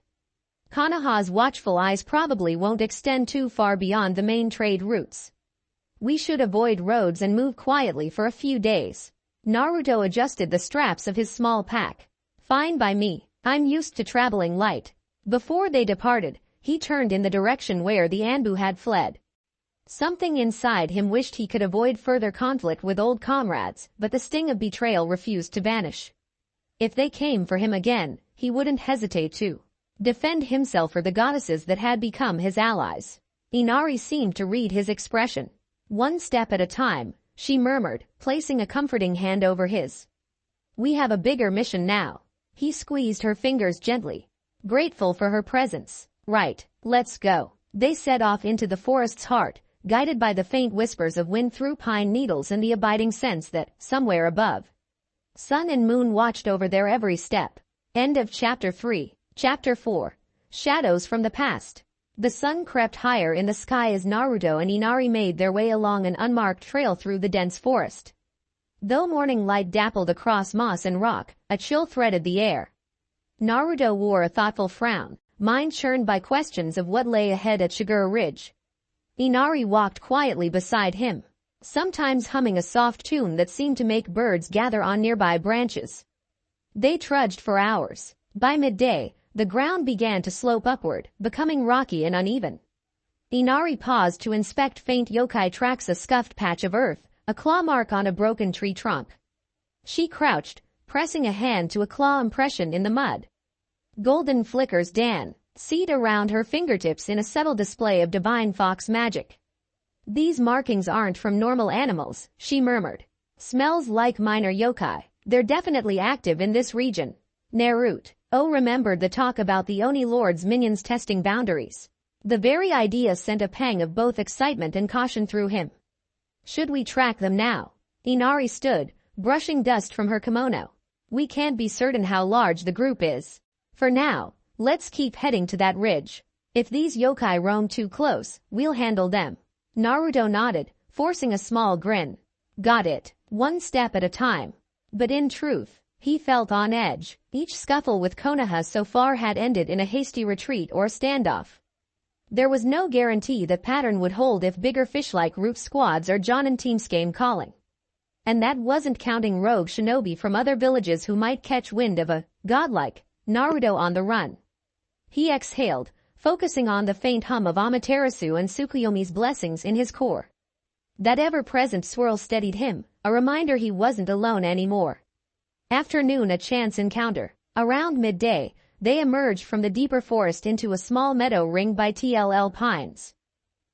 Konoha's watchful eyes probably won't extend too far beyond the main trade routes. We should avoid roads and move quietly for a few days. Naruto adjusted the straps of his small pack. Fine by me. I'm used to traveling light. Before they departed, he turned in the direction where the Anbu had fled. Something inside him wished he could avoid further conflict with old comrades, but the sting of betrayal refused to vanish. If they came for him again, he wouldn't hesitate to defend himself or the goddesses that had become his allies. Inari seemed to read his expression. One step at a time, she murmured, placing a comforting hand over his. We have a bigger mission now. He squeezed her fingers gently, grateful for her presence. Right, let's go. They set off into the forest's heart, guided by the faint whispers of wind through pine needles and the abiding sense that, somewhere above, sun and moon watched over their every step. End of Chapter 3. Chapter 4. Shadows from the Past. The sun crept higher in the sky as Naruto and Inari made their way along an unmarked trail through the dense forest. Though morning light dappled across moss and rock, a chill threaded the air. Naruto wore a thoughtful frown, mind churned by questions of what lay ahead at Shigura Ridge. Inari walked quietly beside him, sometimes humming a soft tune that seemed to make birds gather on nearby branches. They trudged for hours. By midday, the ground began to slope upward, becoming rocky and uneven. Inari paused to inspect faint yokai tracks, a scuffed patch of earth, a claw mark on a broken tree trunk. She crouched, pressing a hand to a claw impression in the mud. Golden flickers danced around her fingertips in a subtle display of divine fox magic. These markings aren't from normal animals, she murmured. Smells like minor yokai. They're definitely active in this region. Naruto. Oh, remembered the talk about the Oni Lord's minions testing boundaries. The very idea sent a pang of both excitement and caution through him. Should we track them now? Inari stood, brushing dust from her kimono. We can't be certain how large the group is. For now, let's keep heading to that ridge. If these yokai roam too close, we'll handle them. Naruto nodded, forcing a small grin. Got it, one step at a time. But in truth, he felt on edge. Each scuffle with Konoha so far had ended in a hasty retreat or standoff. There was no guarantee that pattern would hold if bigger fish-like root squads or Jonin teams came calling. And that wasn't counting rogue shinobi from other villages who might catch wind of a godlike Naruto on the run. He exhaled, focusing on the faint hum of Amaterasu and Tsukuyomi's blessings in his core. That ever-present swirl steadied him, a reminder he wasn't alone anymore. Afternoon, a chance encounter. Around midday, they emerged from the deeper forest into a small meadow ringed by tall pines.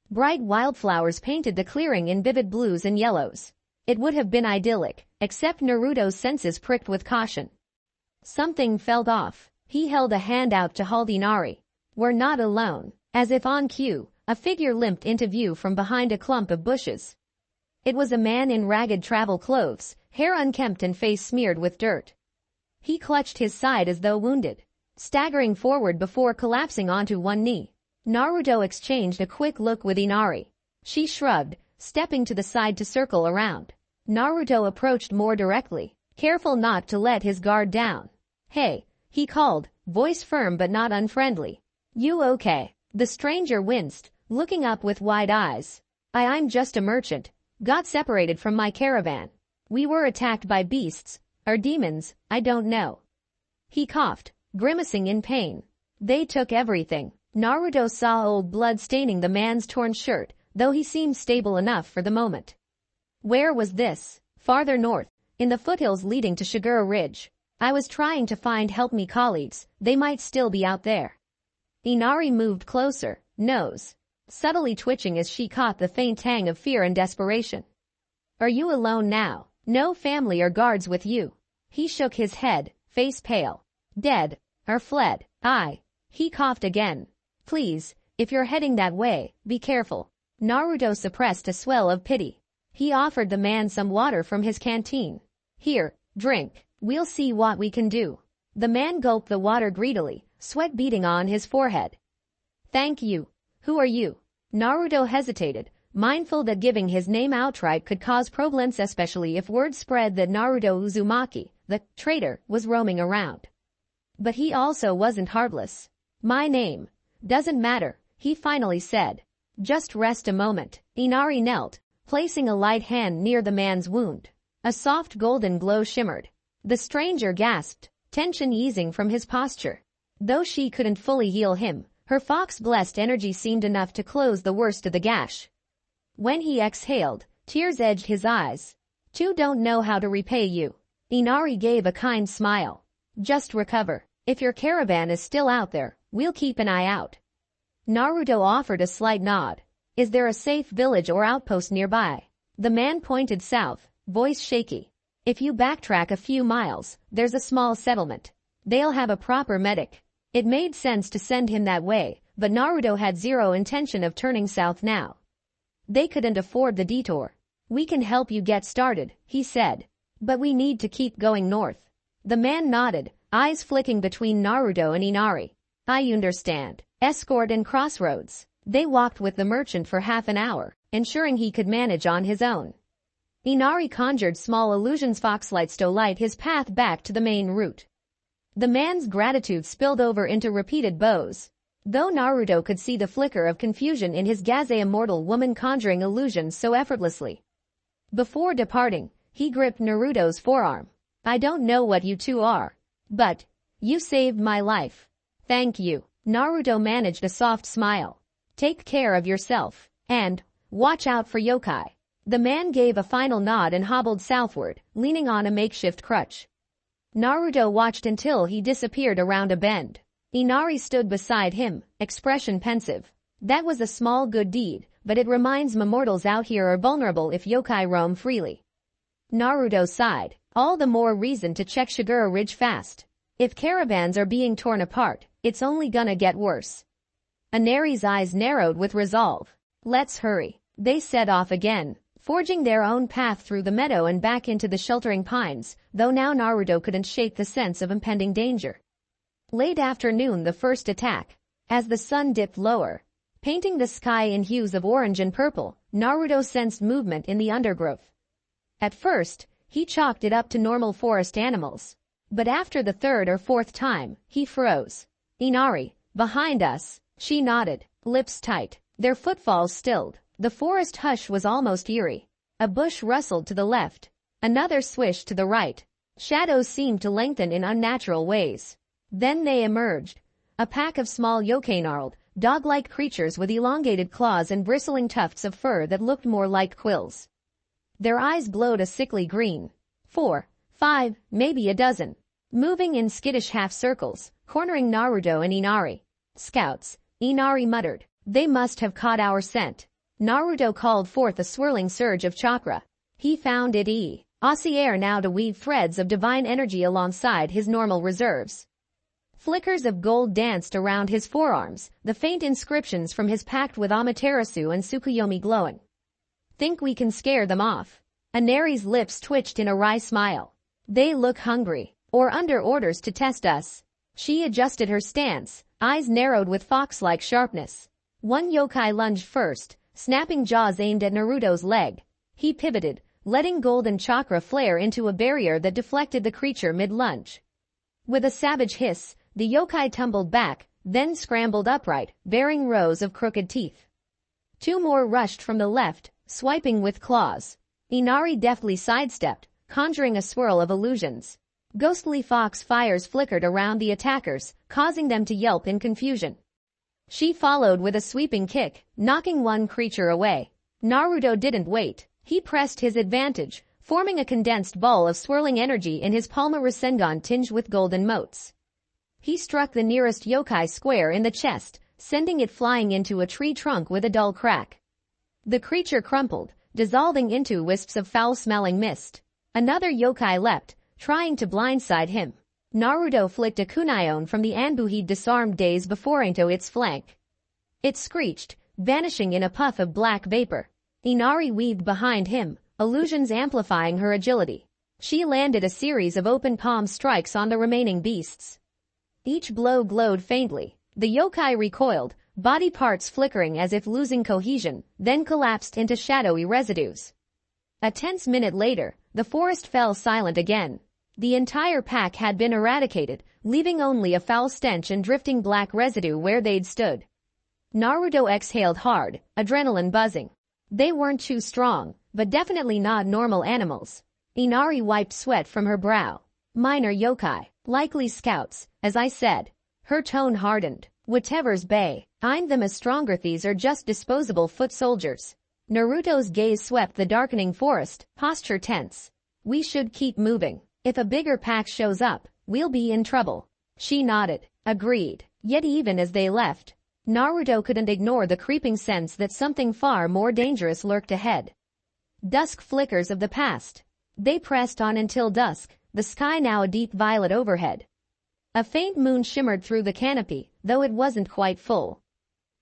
Bright wildflowers painted the clearing in vivid blues and yellows. It would have been idyllic, except Naruto's senses pricked with caution. Something felt off. He held a hand out to halt Inari. We're not alone. As if on cue, a figure limped into view from behind a clump of bushes. It was a man in ragged travel clothes, hair unkempt and face smeared with dirt. He clutched his side as though wounded, staggering forward before collapsing onto one knee. Naruto exchanged a quick look with Inari. She shrugged, stepping to the side to circle around. Naruto approached more directly, careful not to let his guard down. Hey, he called, voice firm but not unfriendly. You okay? The stranger winced, looking up with wide eyes. I'm just a merchant. Got separated from my caravan. We were attacked by beasts, or demons, I don't know. He coughed, grimacing in pain. They took everything. Naruto saw old blood staining the man's torn shirt, though he seemed stable enough for the moment. Where was this? Farther north, in the foothills leading to Shigura Ridge. I was trying to find help me colleagues, they might still be out there. Inari moved closer, nose subtly twitching as she caught the faint tang of fear and desperation. Are you alone now? No family or guards with you? He shook his head, face pale. Dead, or fled. He coughed again. Please, if you're heading that way, be careful. Naruto suppressed a swell of pity. He offered the man some water from his canteen. Here, drink. We'll see what we can do. The man gulped the water greedily, sweat beading on his forehead. Thank you. Who are you? Naruto hesitated, mindful that giving his name outright could cause problems, especially if word spread that Naruto Uzumaki, the traitor, was roaming around. But he also wasn't heartless. My name. Doesn't matter, he finally said. Just rest a moment. Inari knelt, placing a light hand near the man's wound. A soft golden glow shimmered. The stranger gasped, tension easing from his posture. Though she couldn't fully heal him, her fox-blessed energy seemed enough to close the worst of the gash. When he exhaled, tears edged his eyes. Two don't know how to repay you. Inari gave a kind smile. Just recover. If your caravan is still out there, we'll keep an eye out. Naruto offered a slight nod. Is there a safe village or outpost nearby? The man pointed south, voice shaky. If you backtrack a few miles, there's a small settlement. They'll have a proper medic. It made sense to send him that way, but Naruto had zero intention of turning south now. They couldn't afford the detour. We can help you get started, he said. But we need to keep going north. The man nodded, eyes flicking between Naruto and Inari. I understand. Escort and crossroads. They walked with the merchant for half an hour, ensuring he could manage on his own. Inari conjured small illusions foxlights to light his path back to the main route. The man's gratitude spilled over into repeated bows. Though Naruto could see the flicker of confusion in his gaze, immortal woman conjuring illusions so effortlessly. Before departing, he gripped Naruto's forearm. I don't know what you two are, but you saved my life. Thank you. Naruto managed a soft smile. Take care of yourself, and watch out for yokai. The man gave a final nod and hobbled southward, leaning on a makeshift crutch. Naruto watched until he disappeared around a bend. Inari stood beside him, expression pensive. That was a small good deed, but it reminds me mortals out here are vulnerable if yokai roam freely. Naruto sighed. All the more reason to check Shigura Ridge fast. If caravans are being torn apart, it's only gonna get worse. Inari's eyes narrowed with resolve. Let's hurry. They set off again, forging their own path through the meadow and back into the sheltering pines, though now Naruto couldn't shake the sense of impending danger. Late afternoon, the first attack. As the sun dipped lower, painting the sky in hues of orange and purple, Naruto sensed movement in the undergrowth. At first, he chalked it up to normal forest animals. But after the third or fourth time, he froze. Inari, behind us. She nodded, lips tight, their footfalls stilled. The forest hush was almost eerie. A bush rustled to the left. Another swished to the right. Shadows seemed to lengthen in unnatural ways. Then they emerged. A pack of small yokai-gnarled, dog-like creatures with elongated claws and bristling tufts of fur that looked more like quills. Their eyes glowed a sickly green. 4, 5, maybe a dozen. Moving in skittish half-circles, cornering Naruto and Inari. Scouts, Inari muttered. They must have caught our scent. Naruto called forth a swirling surge of chakra. He found it Air now to weave threads of divine energy alongside his normal reserves. Flickers of gold danced around his forearms, the faint inscriptions from his pact with Amaterasu and Tsukuyomi glowing. Think we can scare them off? Inari's lips twitched in a wry smile. They look hungry, or under orders to test us. She adjusted her stance, eyes narrowed with fox-like sharpness. One yokai lunged first, snapping jaws aimed at Naruto's leg. He pivoted, letting golden chakra flare into a barrier that deflected the creature mid-lunge. With a savage hiss, the yokai tumbled back, then scrambled upright, bearing rows of crooked teeth. Two more rushed from the left, swiping with claws. Inari deftly sidestepped, conjuring a swirl of illusions. Ghostly fox fires flickered around the attackers, causing them to yelp in confusion. She followed with a sweeping kick, knocking one creature away. Naruto didn't wait. He pressed his advantage, forming a condensed ball of swirling energy in his palmar Rasengan tinged with golden motes. He struck the nearest yokai square in the chest, sending it flying into a tree trunk with a dull crack. The creature crumpled, dissolving into wisps of foul-smelling mist. Another yokai leapt, trying to blindside him. Naruto flicked a kunaion from the anbu he'd disarmed days before into its flank. It screeched, vanishing in a puff of black vapor. Inari weaved behind him, illusions amplifying her agility. She landed a series of open palm strikes on the remaining beasts. Each blow glowed faintly. The yokai recoiled, body parts flickering as if losing cohesion, then collapsed into shadowy residues. A tense minute later, the forest fell silent again. The entire pack had been eradicated, leaving only a foul stench and drifting black residue where they'd stood. Naruto exhaled hard, adrenaline buzzing. They weren't too strong, but definitely not normal animals. Inari wiped sweat from her brow. Minor yokai, likely scouts, as I said. Her tone hardened. Whatever's bay, I'm them as stronger. These are just disposable foot soldiers. Naruto's gaze swept the darkening forest, posture tense. We should keep moving. If a bigger pack shows up, we'll be in trouble. She nodded, agreed. Yet even as they left, Naruto couldn't ignore the creeping sense that something far more dangerous lurked ahead. Dusk flickers of the past. They pressed on until dusk, the sky now a deep violet overhead. A faint moon shimmered through the canopy, though it wasn't quite full.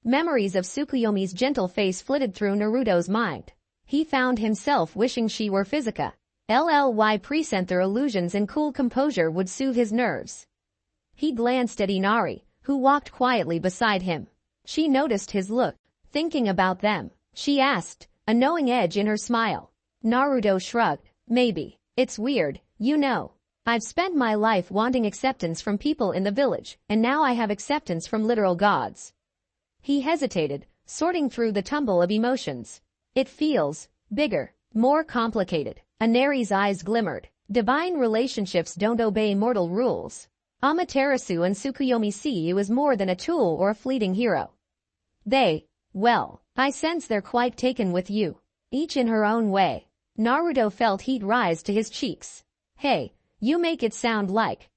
Memories of Tsukuyomi's gentle face flitted through Naruto's mind. He found himself wishing she were Physica. Presenther illusions and cool composure would soothe his nerves. He glanced at Inari, who walked quietly beside him. She noticed his look. Thinking about them, she asked, a knowing edge in her smile. Naruto shrugged. Maybe. It's weird, you know. I've spent my life wanting acceptance from people in the village, and now I have acceptance from literal gods. He hesitated, sorting through the tumble of emotions. It feels bigger, more complicated. Inari's eyes glimmered. Divine relationships don't obey mortal rules. Amaterasu and Tsukuyomi see you as more than a tool or a fleeting hero. I sense they're quite taken with you. Each in her own way. Naruto felt heat rise to his cheeks. Hey, you make it sound like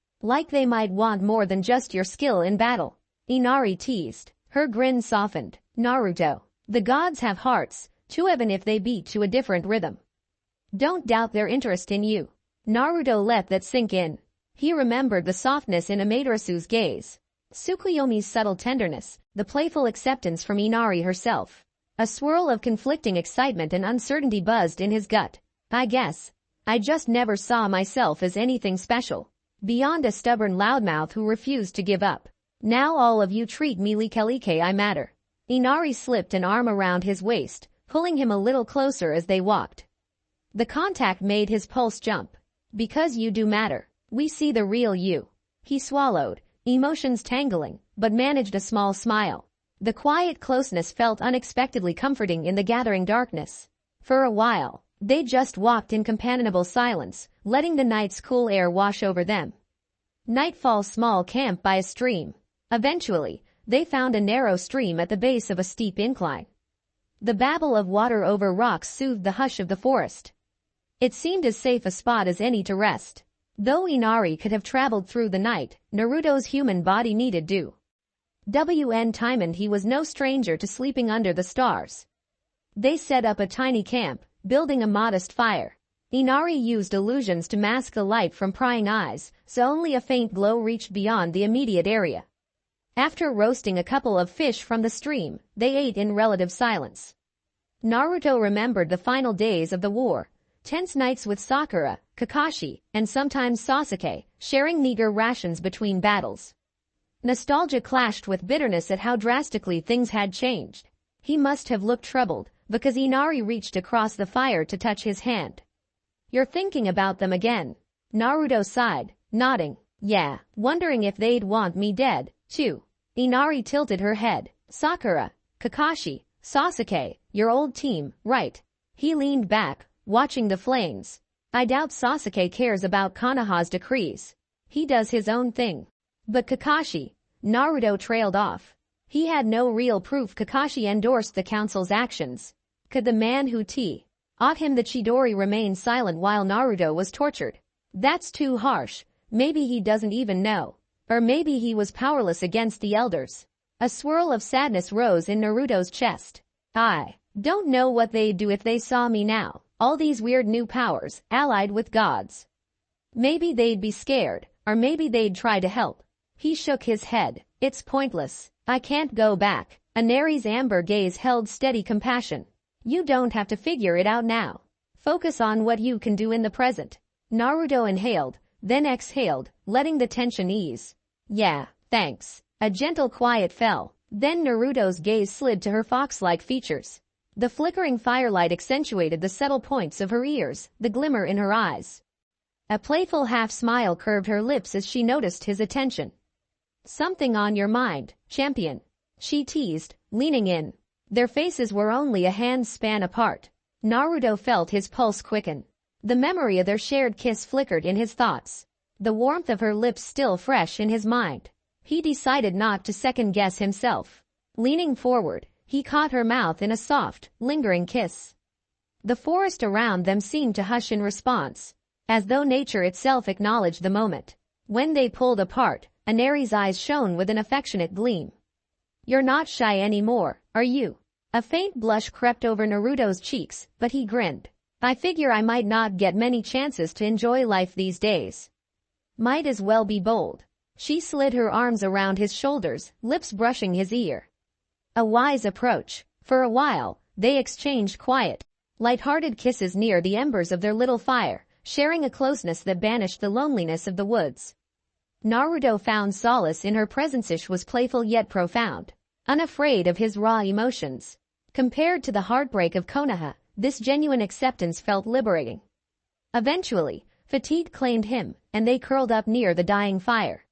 they might want more than just your skill in battle. Inari teased. Her grin softened. Naruto, the gods have hearts, too, even if they beat to a different rhythm. Don't doubt their interest in you. Naruto let that sink in. He remembered the softness in Amaterasu's gaze, Tsukuyomi's subtle tenderness, the playful acceptance from Inari herself. A swirl of conflicting excitement and uncertainty buzzed in his gut. I guess I just never saw myself as anything special, beyond a stubborn loudmouth who refused to give up. Now all of you treat me like I matter. Inari slipped an arm around his waist, pulling him a little closer as they walked. The contact made his pulse jump. Because you do matter. We see the real you. He swallowed, emotions tangling, but managed a small smile. The quiet closeness felt unexpectedly comforting in the gathering darkness. For a while, they just walked in companionable silence, letting the night's cool air wash over them. Nightfall's small camp by a stream. Eventually, they found a narrow stream at the base of a steep incline. The babble of water over rocks soothed the hush of the forest. It seemed as safe a spot as any to rest. Though Inari could have traveled through the night, Naruto's human body needed dew. Time and he was no stranger to sleeping under the stars. They set up a tiny camp, building a modest fire. Inari used illusions to mask the light from prying eyes, so only a faint glow reached beyond the immediate area. After roasting a couple of fish from the stream, they ate in relative silence. Naruto remembered the final days of the war, tense nights with Sakura, Kakashi, and sometimes Sasuke, sharing meager rations between battles. Nostalgia clashed with bitterness at how drastically things had changed. He must have looked troubled, because Inari reached across the fire to touch his hand. You're thinking about them again. Naruto sighed, nodding. Yeah, wondering if they'd want me dead, too. Inari tilted her head. Sakura, Kakashi, Sasuke, your old team, right? He leaned back, watching the flames. I doubt Sasuke cares about Konoha's decrees. He does his own thing. But Kakashi, Naruto trailed off. He had no real proof Kakashi endorsed the council's actions. Could the man who taught him the Chidori remain silent while Naruto was tortured? That's too harsh. Maybe he doesn't even know. Or maybe he was powerless against the elders. A swirl of sadness rose in Naruto's chest. I don't know what they'd do if they saw me now. All these weird new powers, allied with gods. Maybe they'd be scared, or maybe they'd try to help. He shook his head. It's pointless. I can't go back. Inari's amber gaze held steady compassion. You don't have to figure it out now. Focus on what you can do in the present. Naruto inhaled, then exhaled, letting the tension ease. Yeah, thanks. A gentle quiet fell. Then Naruto's gaze slid to her fox-like features. The flickering firelight accentuated the subtle points of her ears, the glimmer in her eyes. A playful half-smile curved her lips as she noticed his attention. Something on your mind, champion? She teased, leaning in. Their faces were only a hand's span apart. Naruto felt his pulse quicken. The memory of their shared kiss flickered in his thoughts. The warmth of her lips still fresh in his mind. He decided not to second-guess himself. Leaning forward, he caught her mouth in a soft, lingering kiss. The forest around them seemed to hush in response, as though nature itself acknowledged the moment. When they pulled apart, Inari's eyes shone with an affectionate gleam. You're not shy anymore, are you? A faint blush crept over Naruto's cheeks, but he grinned. I figure I might not get many chances to enjoy life these days. Might as well be bold. She slid her arms around his shoulders, lips brushing his ear. A wise approach. For a while, they exchanged quiet, light-hearted kisses near the embers of their little fire, sharing a closeness that banished the loneliness of the woods. Naruto found solace in her presence. She was playful yet profound, unafraid of his raw emotions. Compared to the heartbreak of Konoha, this genuine acceptance felt liberating. Eventually, fatigue claimed him, and they curled up near the dying fire,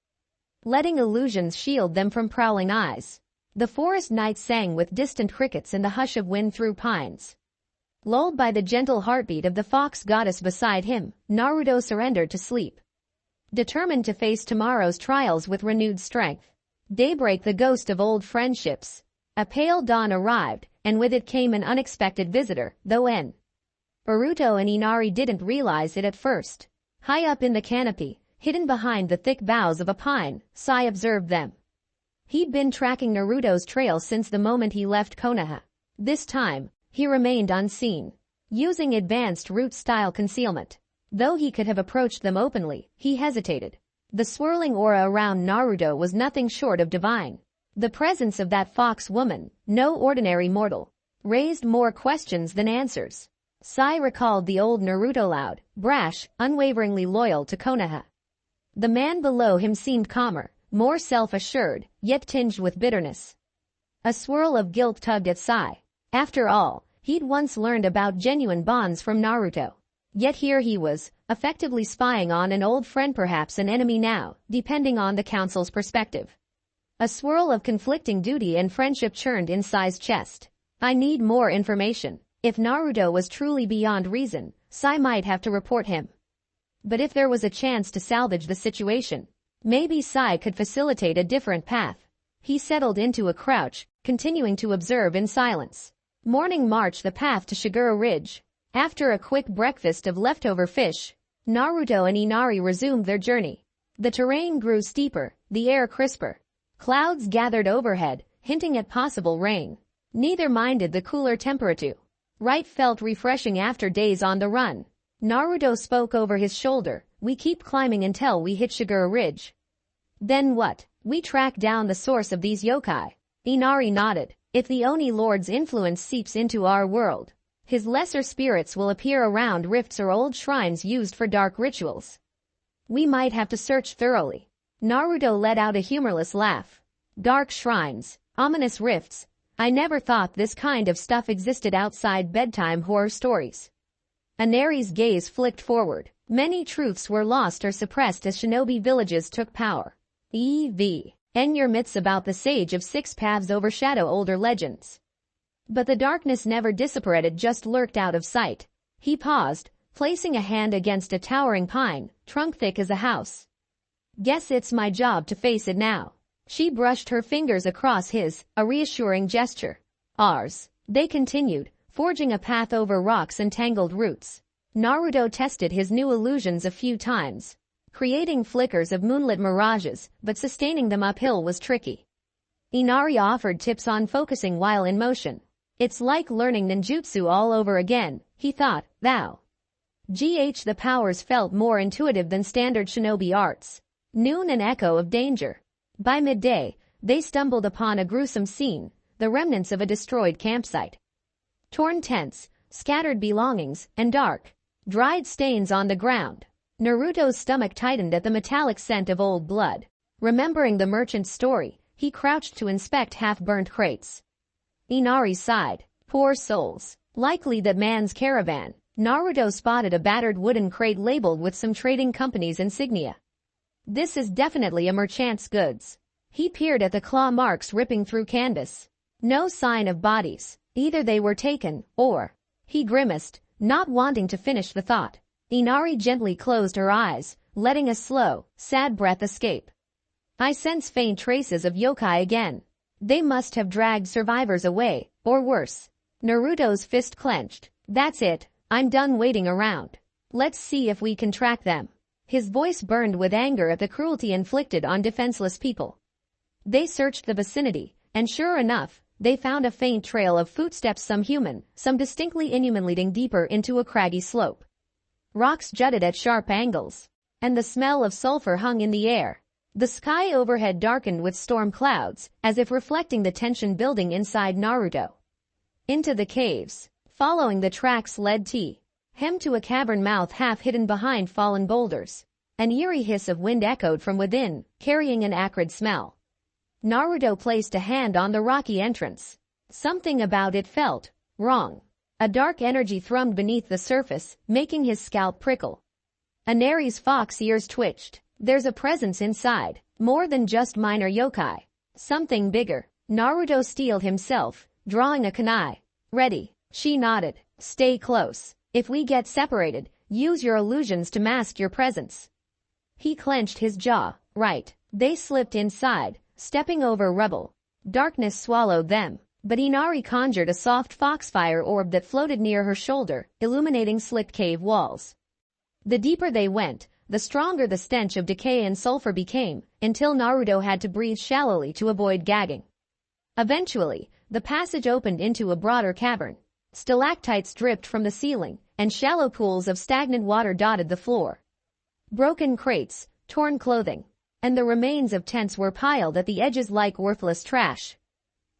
letting illusions shield them from prowling eyes. The forest night sang with distant crickets and the hush of wind through pines. Lulled by the gentle heartbeat of the fox goddess beside him, Naruto surrendered to sleep, determined to face tomorrow's trials with renewed strength. Daybreak, the ghost of old friendships. A pale dawn arrived, and with it came an unexpected visitor, though Naruto and Inari didn't realize it at first. High up in the canopy, hidden behind the thick boughs of a pine, Sai observed them. He'd been tracking Naruto's trail since the moment he left Konoha. This time, he remained unseen, using advanced root-style concealment. Though he could have approached them openly, he hesitated. The swirling aura around Naruto was nothing short of divine. The presence of that fox woman, no ordinary mortal, raised more questions than answers. Sai recalled the old Naruto, loud, brash, unwaveringly loyal to Konoha. The man below him seemed calmer, more self-assured, yet tinged with bitterness. A swirl of guilt tugged at Sai. After all, he'd once learned about genuine bonds from Naruto. Yet here he was, effectively spying on an old friend, perhaps an enemy now, depending on the council's perspective. A swirl of conflicting duty and friendship churned in Sai's chest. I need more information. If Naruto was truly beyond reason, Sai might have to report him. But if there was a chance to salvage the situation, maybe Sai could facilitate a different path. He settled into a crouch, continuing to observe in silence. Morning marched the path to Shigura Ridge. After a quick breakfast of leftover fish, Naruto and Inari resumed their journey. The terrain grew steeper, the air crisper. Clouds gathered overhead, hinting at possible rain. Neither minded the cooler temperature. Right felt refreshing after days on the run. Naruto spoke over his shoulder, "We keep climbing until we hit Shigura Ridge. Then what? We track down the source of these yokai." Inari nodded. "If the Oni Lord's influence seeps into our world, his lesser spirits will appear around rifts or old shrines used for dark rituals. We might have to search thoroughly." Naruto let out a humorless laugh. "Dark shrines, ominous rifts. I never thought this kind of stuff existed outside bedtime horror stories." Inari's gaze flicked forward. Many truths were lost or suppressed as shinobi villages took power. And your myths about the Sage of Six Paths overshadow older legends. But the darkness never dissipated, just lurked out of sight. He paused, placing a hand against a towering pine, trunk thick as a house. "Guess it's my job to face it now." She brushed her fingers across his, a reassuring gesture. "Ours." They continued, forging a path over rocks and tangled roots. Naruto tested his new illusions a few times, creating flickers of moonlit mirages, but sustaining them uphill was tricky. Inari offered tips on focusing while in motion. "It's like learning ninjutsu all over again," he thought. The powers felt more intuitive than standard shinobi arts. Noon, an echo of danger. By midday, they stumbled upon a gruesome scene, the remnants of a destroyed campsite. Torn tents, scattered belongings, and dark, dried stains on the ground. Naruto's stomach tightened at the metallic scent of old blood. Remembering the merchant's story, he crouched to inspect half-burnt crates. Inari sighed. "Poor souls. Likely that man's caravan." Naruto spotted a battered wooden crate labeled with some trading company's insignia. "This is definitely a merchant's goods." He peered at the claw marks ripping through canvas. No sign of bodies. Either they were taken, or... He grimaced, not wanting to finish the thought. Inari gently closed her eyes, letting a slow, sad breath escape. "I sense faint traces of yokai again. They must have dragged survivors away, or worse." Naruto's fist clenched. "That's it. I'm done waiting around. Let's see if we can track them." His voice burned with anger at the cruelty inflicted on defenseless people. They searched the vicinity, and sure enough, they found a faint trail of footsteps, some human, some distinctly inhuman, leading deeper into a craggy slope. Rocks jutted at sharp angles, and the smell of sulfur hung in the air. The sky overhead darkened with storm clouds, as if reflecting the tension building inside Naruto. Into the caves, following the tracks led him to a cavern mouth half hidden behind fallen boulders. An eerie hiss of wind echoed from within, carrying an acrid smell. Naruto placed a hand on the rocky entrance. Something about it felt wrong. A dark energy thrummed beneath the surface, making his scalp prickle. Inari's fox ears twitched. There's a presence inside, more than just minor yokai. Something bigger. Naruto steeled himself, drawing a kunai. "Ready." She nodded. "Stay close. If we get separated, use your illusions to mask your presence." He clenched his jaw. "Right." They slipped inside, stepping over rubble. Darkness swallowed them. But Inari conjured a soft foxfire orb that floated near her shoulder, illuminating slick cave walls. The deeper they went, the stronger the stench of decay and sulfur became, until Naruto had to breathe shallowly to avoid gagging. Eventually, the passage opened into a broader cavern. Stalactites dripped from the ceiling, and shallow pools of stagnant water dotted the floor. Broken crates, torn clothing, and the remains of tents were piled at the edges like worthless trash.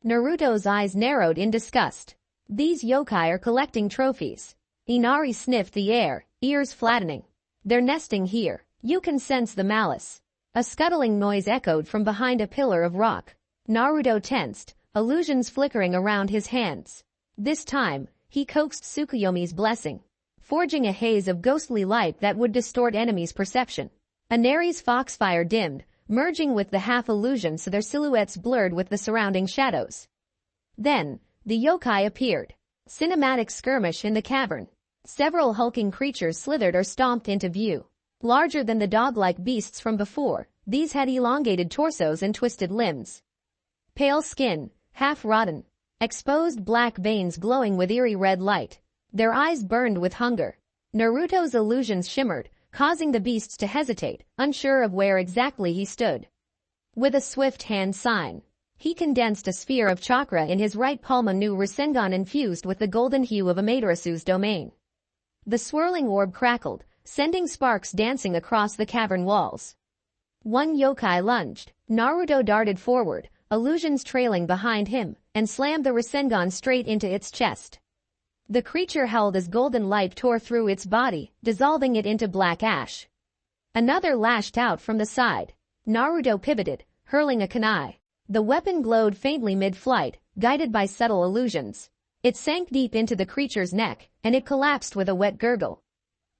Naruto's eyes narrowed in disgust. These yokai are collecting trophies. Inari sniffed the air, ears flattening. They're nesting here. You can sense the malice. A scuttling noise echoed from behind a pillar of rock. Naruto tensed, illusions flickering around his hands. This time, he coaxed Tsukuyomi's blessing, forging a haze of ghostly light that would distort enemies' perception. Inari's foxfire dimmed, merging with the half-illusion so their silhouettes blurred with the surrounding shadows. Then, the yokai appeared. Cinematic skirmish in the cavern. Several hulking creatures slithered or stomped into view. Larger than the dog-like beasts from before, these had elongated torsos and twisted limbs. Pale skin, half-rotten. Exposed black veins glowing with eerie red light. Their eyes burned with hunger. Naruto's illusions shimmered, causing the beasts to hesitate, unsure of where exactly he stood. With a swift hand sign, he condensed a sphere of chakra in his right palm, a new Rasengan infused with the golden hue of Amaterasu's domain. The swirling orb crackled, sending sparks dancing across the cavern walls. One yokai lunged. Naruto darted forward, illusions trailing behind him, and slammed the Rasengan straight into its chest. The creature howled as golden light tore through its body, dissolving it into black ash. Another lashed out from the side. Naruto pivoted, hurling a kunai. The weapon glowed faintly mid-flight, guided by subtle illusions. It sank deep into the creature's neck, and it collapsed with a wet gurgle.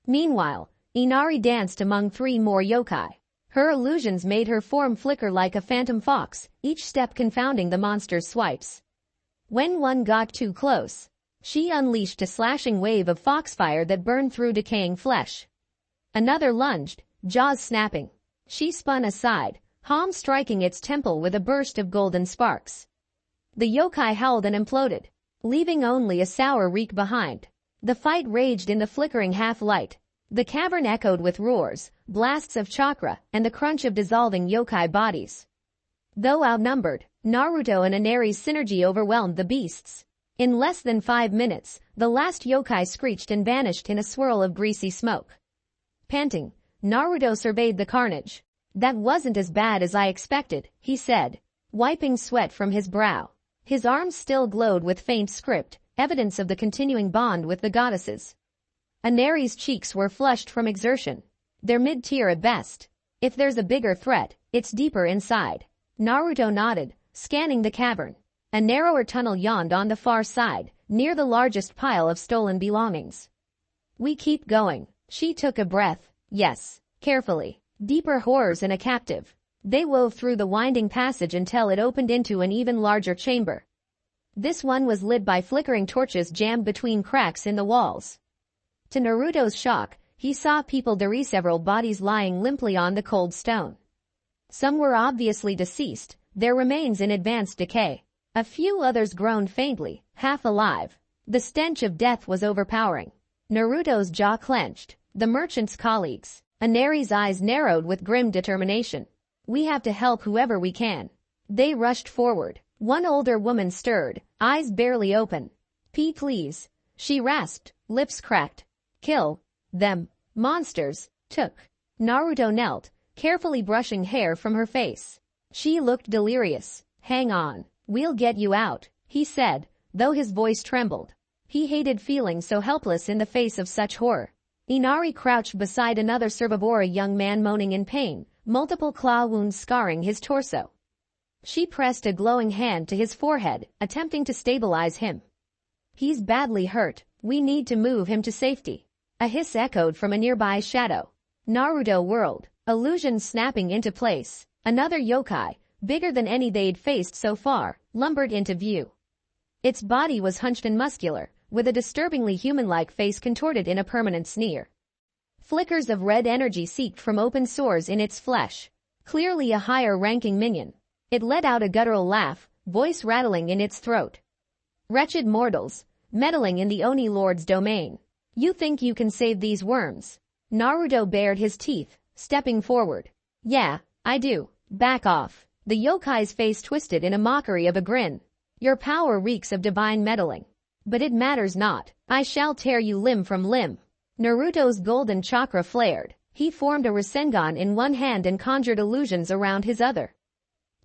Meanwhile, Inari danced among three more yokai. Her illusions made her form flicker like a phantom fox, each step confounding the monster's swipes. When one got too close, she unleashed a slashing wave of foxfire that burned through decaying flesh. Another lunged, jaws snapping. She spun aside, palm striking its temple with a burst of golden sparks. The yokai howled and imploded, leaving only a sour reek behind. The fight raged in the flickering half-light. The cavern echoed with roars, blasts of chakra, and the crunch of dissolving yokai bodies. Though outnumbered, Naruto and Inari's synergy overwhelmed the beasts. In less than 5 minutes, the last yokai screeched and vanished in a swirl of greasy smoke. Panting, Naruto surveyed the carnage. That wasn't as bad as I expected, he said, wiping sweat from his brow. His arms still glowed with faint script, evidence of the continuing bond with the goddesses. Inari's cheeks were flushed from exertion. They're mid-tier at best. If there's a bigger threat, it's deeper inside. Naruto nodded, scanning the cavern. A narrower tunnel yawned on the far side, near the largest pile of stolen belongings. We keep going. She took a breath. Yes, carefully. Deeper horrors and a captive. They wove through the winding passage until it opened into an even larger chamber. This one was lit by flickering torches jammed between cracks in the walls. To Naruto's shock, he saw people bury several bodies lying limply on the cold stone. Some were obviously deceased, their remains in advanced decay. A few others groaned faintly, half alive. The stench of death was overpowering. Naruto's jaw clenched. The merchant's colleagues. Inari's eyes narrowed with grim determination. We have to help whoever we can. They rushed forward. One older woman stirred, eyes barely open. Please. She rasped, lips cracked. Kill them. Monsters. Took. Naruto knelt, carefully brushing hair from her face. She looked delirious. Hang on. We'll get you out, he said, though his voice trembled. He hated feeling so helpless in the face of such horror. Inari crouched beside another Servavora young man moaning in pain, multiple claw wounds scarring his torso. She pressed a glowing hand to his forehead, attempting to stabilize him. He's badly hurt. We need to move him to safety. A hiss echoed from a nearby shadow. Naruto whirled, illusions snapping into place. Another yokai, bigger than any they'd faced so far, lumbered into view. Its body was hunched and muscular, with a disturbingly human-like face contorted in a permanent sneer. Flickers of red energy seeped from open sores in its flesh. Clearly a higher-ranking minion. It let out a guttural laugh, voice rattling in its throat. Wretched mortals, meddling in the Oni Lord's domain. You think you can save these worms? Naruto bared his teeth, stepping forward. Yeah, I do. Back off. The yokai's face twisted in a mockery of a grin. Your power reeks of divine meddling. But it matters not. I shall tear you limb from limb. Naruto's golden chakra flared. He formed a Rasengan in one hand and conjured illusions around his other.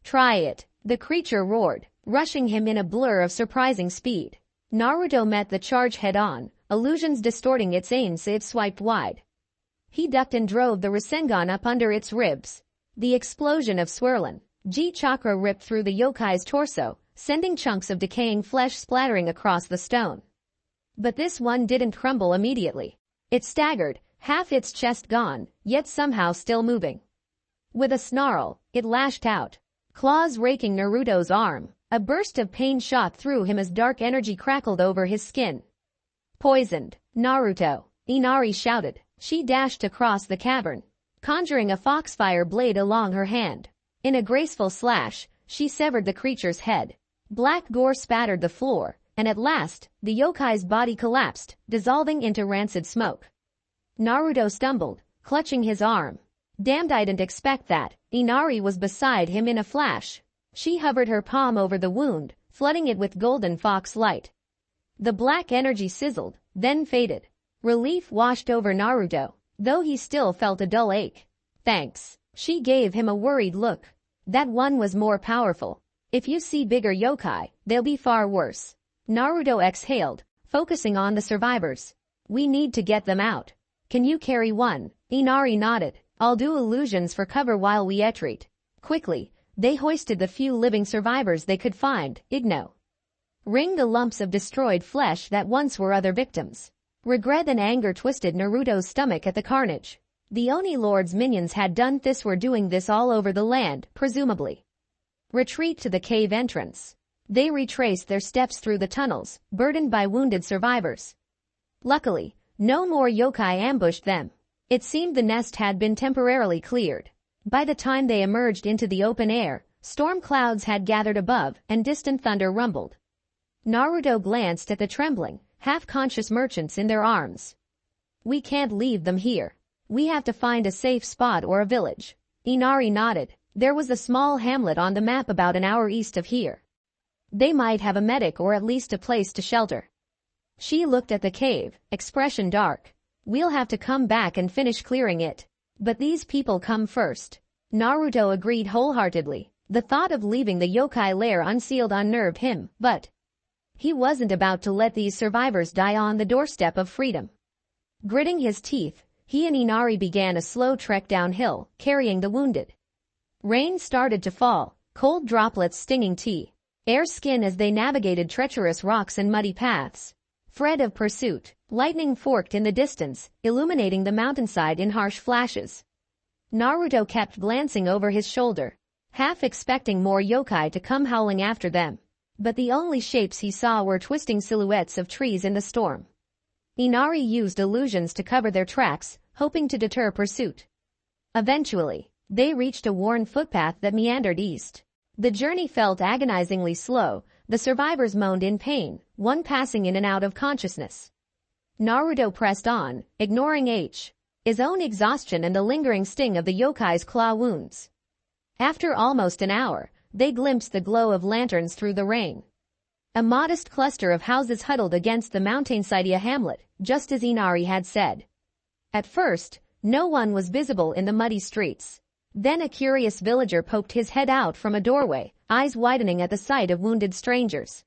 Try it, the creature roared, rushing him in a blur of surprising speed. Naruto met the charge head-on, illusions distorting its aim as it swiped wide. He ducked and drove the Rasengan up under its ribs. The explosion of swirling G chakra ripped through the yokai's torso, sending chunks of decaying flesh splattering across the stone. But this one didn't crumble immediately. It staggered, half its chest gone, yet somehow still moving. With a snarl, it lashed out, claws raking Naruto's arm. A burst of pain shot through him as dark energy crackled over his skin. Poisoned, Naruto, Inari shouted. She dashed across the cavern, conjuring a foxfire blade along her hand. In a graceful slash, she severed the creature's head. Black gore spattered the floor, and at last, the yokai's body collapsed, dissolving into rancid smoke. Naruto stumbled, clutching his arm. Damned, I didn't expect that. Inari was beside him in a flash. She hovered her palm over the wound, flooding it with golden fox light. The black energy sizzled, then faded. Relief washed over Naruto, though he still felt a dull ache. Thanks. She gave him a worried look. That one was more powerful. If you see bigger yokai, they'll be far worse. Naruto exhaled, focusing on the survivors. We need to get them out. Can you carry one? Inari nodded. I'll do illusions for cover while we retreat. Quickly, they hoisted the few living survivors they could find, ring the lumps of destroyed flesh that once were other victims. Regret and anger twisted Naruto's stomach at the carnage. The Oni Lord's minions had done this, were doing this all over the land, presumably. Retreat to the cave entrance. They retraced their steps through the tunnels, burdened by wounded survivors. Luckily, no more yokai ambushed them. It seemed the nest had been temporarily cleared. By the time they emerged into the open air, storm clouds had gathered above and distant thunder rumbled. Naruto glanced at the trembling, half-conscious merchants in their arms. We can't leave them here. We have to find a safe spot or a village. Inari nodded. There was a small hamlet on the map about an hour east of here. They might have a medic or at least a place to shelter. She looked at the cave, expression dark. We'll have to come back and finish clearing it. But these people come first. Naruto agreed wholeheartedly. The thought of leaving the yokai lair unsealed unnerved him, but he wasn't about to let these survivors die on the doorstep of freedom. Gritting his teeth, he and Inari began a slow trek downhill, carrying the wounded. Rain started to fall, cold droplets stinging air skin as they navigated treacherous rocks and muddy paths. Thread of pursuit. Lightning forked in the distance, illuminating the mountainside in harsh flashes. Naruto kept glancing over his shoulder, half expecting more yokai to come howling after them. But the only shapes he saw were twisting silhouettes of trees in the storm. Inari used illusions to cover their tracks, hoping to deter pursuit. Eventually, they reached a worn footpath that meandered east. The journey felt agonizingly slow. The survivors moaned in pain, one passing in and out of consciousness. Naruto pressed on, ignoring his own exhaustion and the lingering sting of the yokai's claw wounds. After almost an hour, they glimpsed the glow of lanterns through the rain. A modest cluster of houses huddled against the mountainside hamlet, just as Inari had said. At first, no one was visible in the muddy streets. Then a curious villager poked his head out from a doorway, eyes widening at the sight of wounded strangers.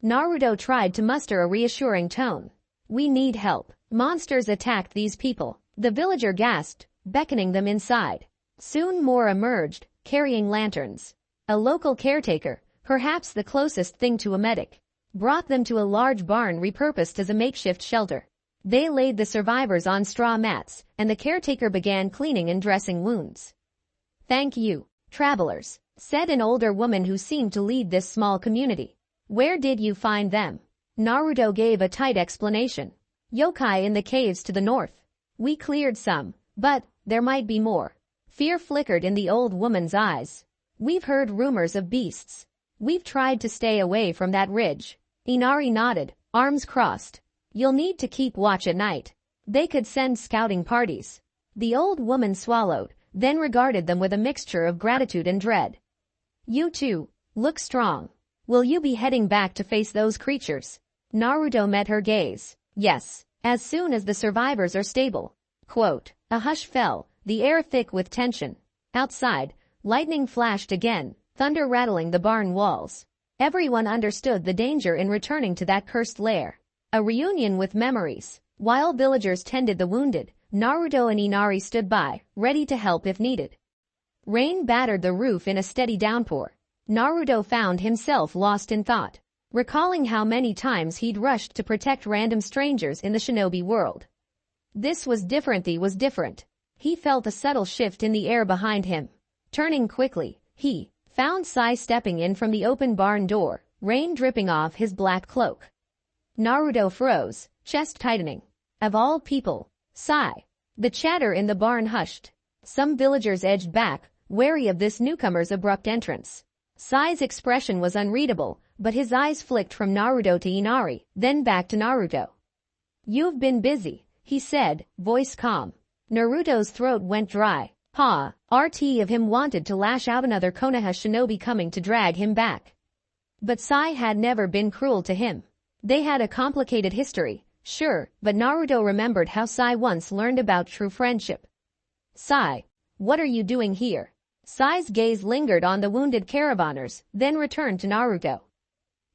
Naruto tried to muster a reassuring tone. We need help. Monsters attacked these people. The villager gasped, beckoning them inside. Soon more emerged, carrying lanterns. A local caretaker, perhaps the closest thing to a medic, brought them to a large barn repurposed as a makeshift shelter. They laid the survivors on straw mats, and the caretaker began cleaning and dressing wounds. Thank you, travelers, said an older woman who seemed to lead this small community. Where did you find them? Naruto gave a tight explanation. Yokai in the caves to the north. We cleared some, but there might be more. Fear flickered in the old woman's eyes. We've heard rumors of beasts. We've tried to stay away from that ridge. Inari nodded, arms crossed. You'll need to keep watch at night. They could send scouting parties. The old woman swallowed, then regarded them with a mixture of gratitude and dread. You too, look strong. Will you be heading back to face those creatures? Naruto met her gaze. Yes, as soon as the survivors are stable. Quote, a hush fell, the air thick with tension. Outside, lightning flashed again, thunder rattling the barn walls. Everyone understood the danger in returning to that cursed lair. A reunion with memories. While villagers tended the wounded, Naruto and Inari stood by, ready to help if needed. Rain battered the roof in a steady downpour. Naruto found himself lost in thought, recalling how many times he'd rushed to protect random strangers in the shinobi world. This was different. He felt a subtle shift in the air behind him. Turning quickly, he found Sai stepping in from the open barn door, rain dripping off his black cloak. Naruto froze, chest tightening. Of all people, Sai. The chatter in the barn hushed. Some villagers edged back, wary of this newcomer's abrupt entrance. Sai's expression was unreadable, but his eyes flicked from Naruto to Inari, then back to Naruto. You've been busy, he said, voice calm. Naruto's throat went dry. RT of him wanted to lash out another Konoha shinobi coming to drag him back. But Sai had never been cruel to him. They had a complicated history, sure, but Naruto remembered how Sai once learned about true friendship. Sai, what are you doing here? Sai's gaze lingered on the wounded caravanners, then returned to Naruto.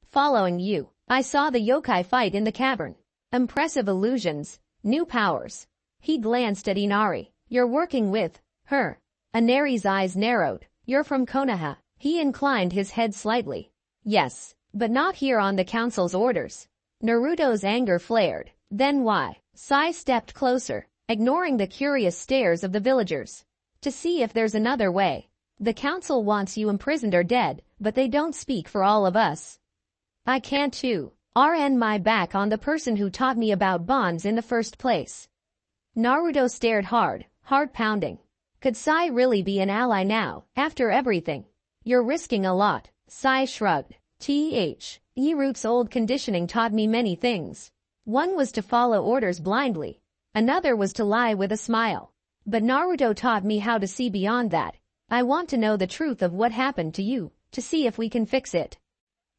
Following you, I saw the yokai fight in the cavern. Impressive illusions, new powers. He glanced at Inari. You're working with her. Inari's eyes narrowed. You're from Konoha. He inclined his head slightly. Yes, but not here on the council's orders. Naruto's anger flared. Then why? Sai stepped closer, ignoring the curious stares of the villagers. To see if there's another way. The council wants you imprisoned or dead, but they don't speak for all of us. I can't turn my back on the person who taught me about bonds in the first place. Naruto stared hard, heart pounding. Could Sai really be an ally now, after everything? You're risking a lot. Sai shrugged. Iru's old conditioning taught me many things. One was to follow orders blindly. Another was to lie with a smile. But Naruto taught me how to see beyond that. I want to know the truth of what happened to you, to see if we can fix it.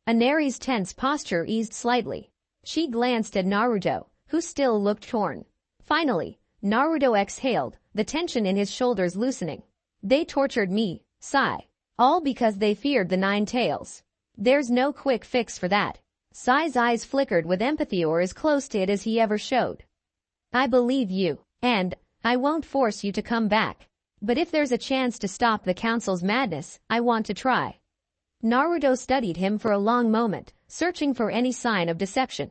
Inari's tense posture eased slightly. She glanced at Naruto, who still looked torn. Finally, Naruto exhaled, the tension in his shoulders loosening. They tortured me, Sai. All because they feared the Nine Tails. There's no quick fix for that. Sai's eyes flickered with empathy, or as close to it as he ever showed. I believe you, and I won't force you to come back. But if there's a chance to stop the council's madness, I want to try. Naruto studied him for a long moment, searching for any sign of deception.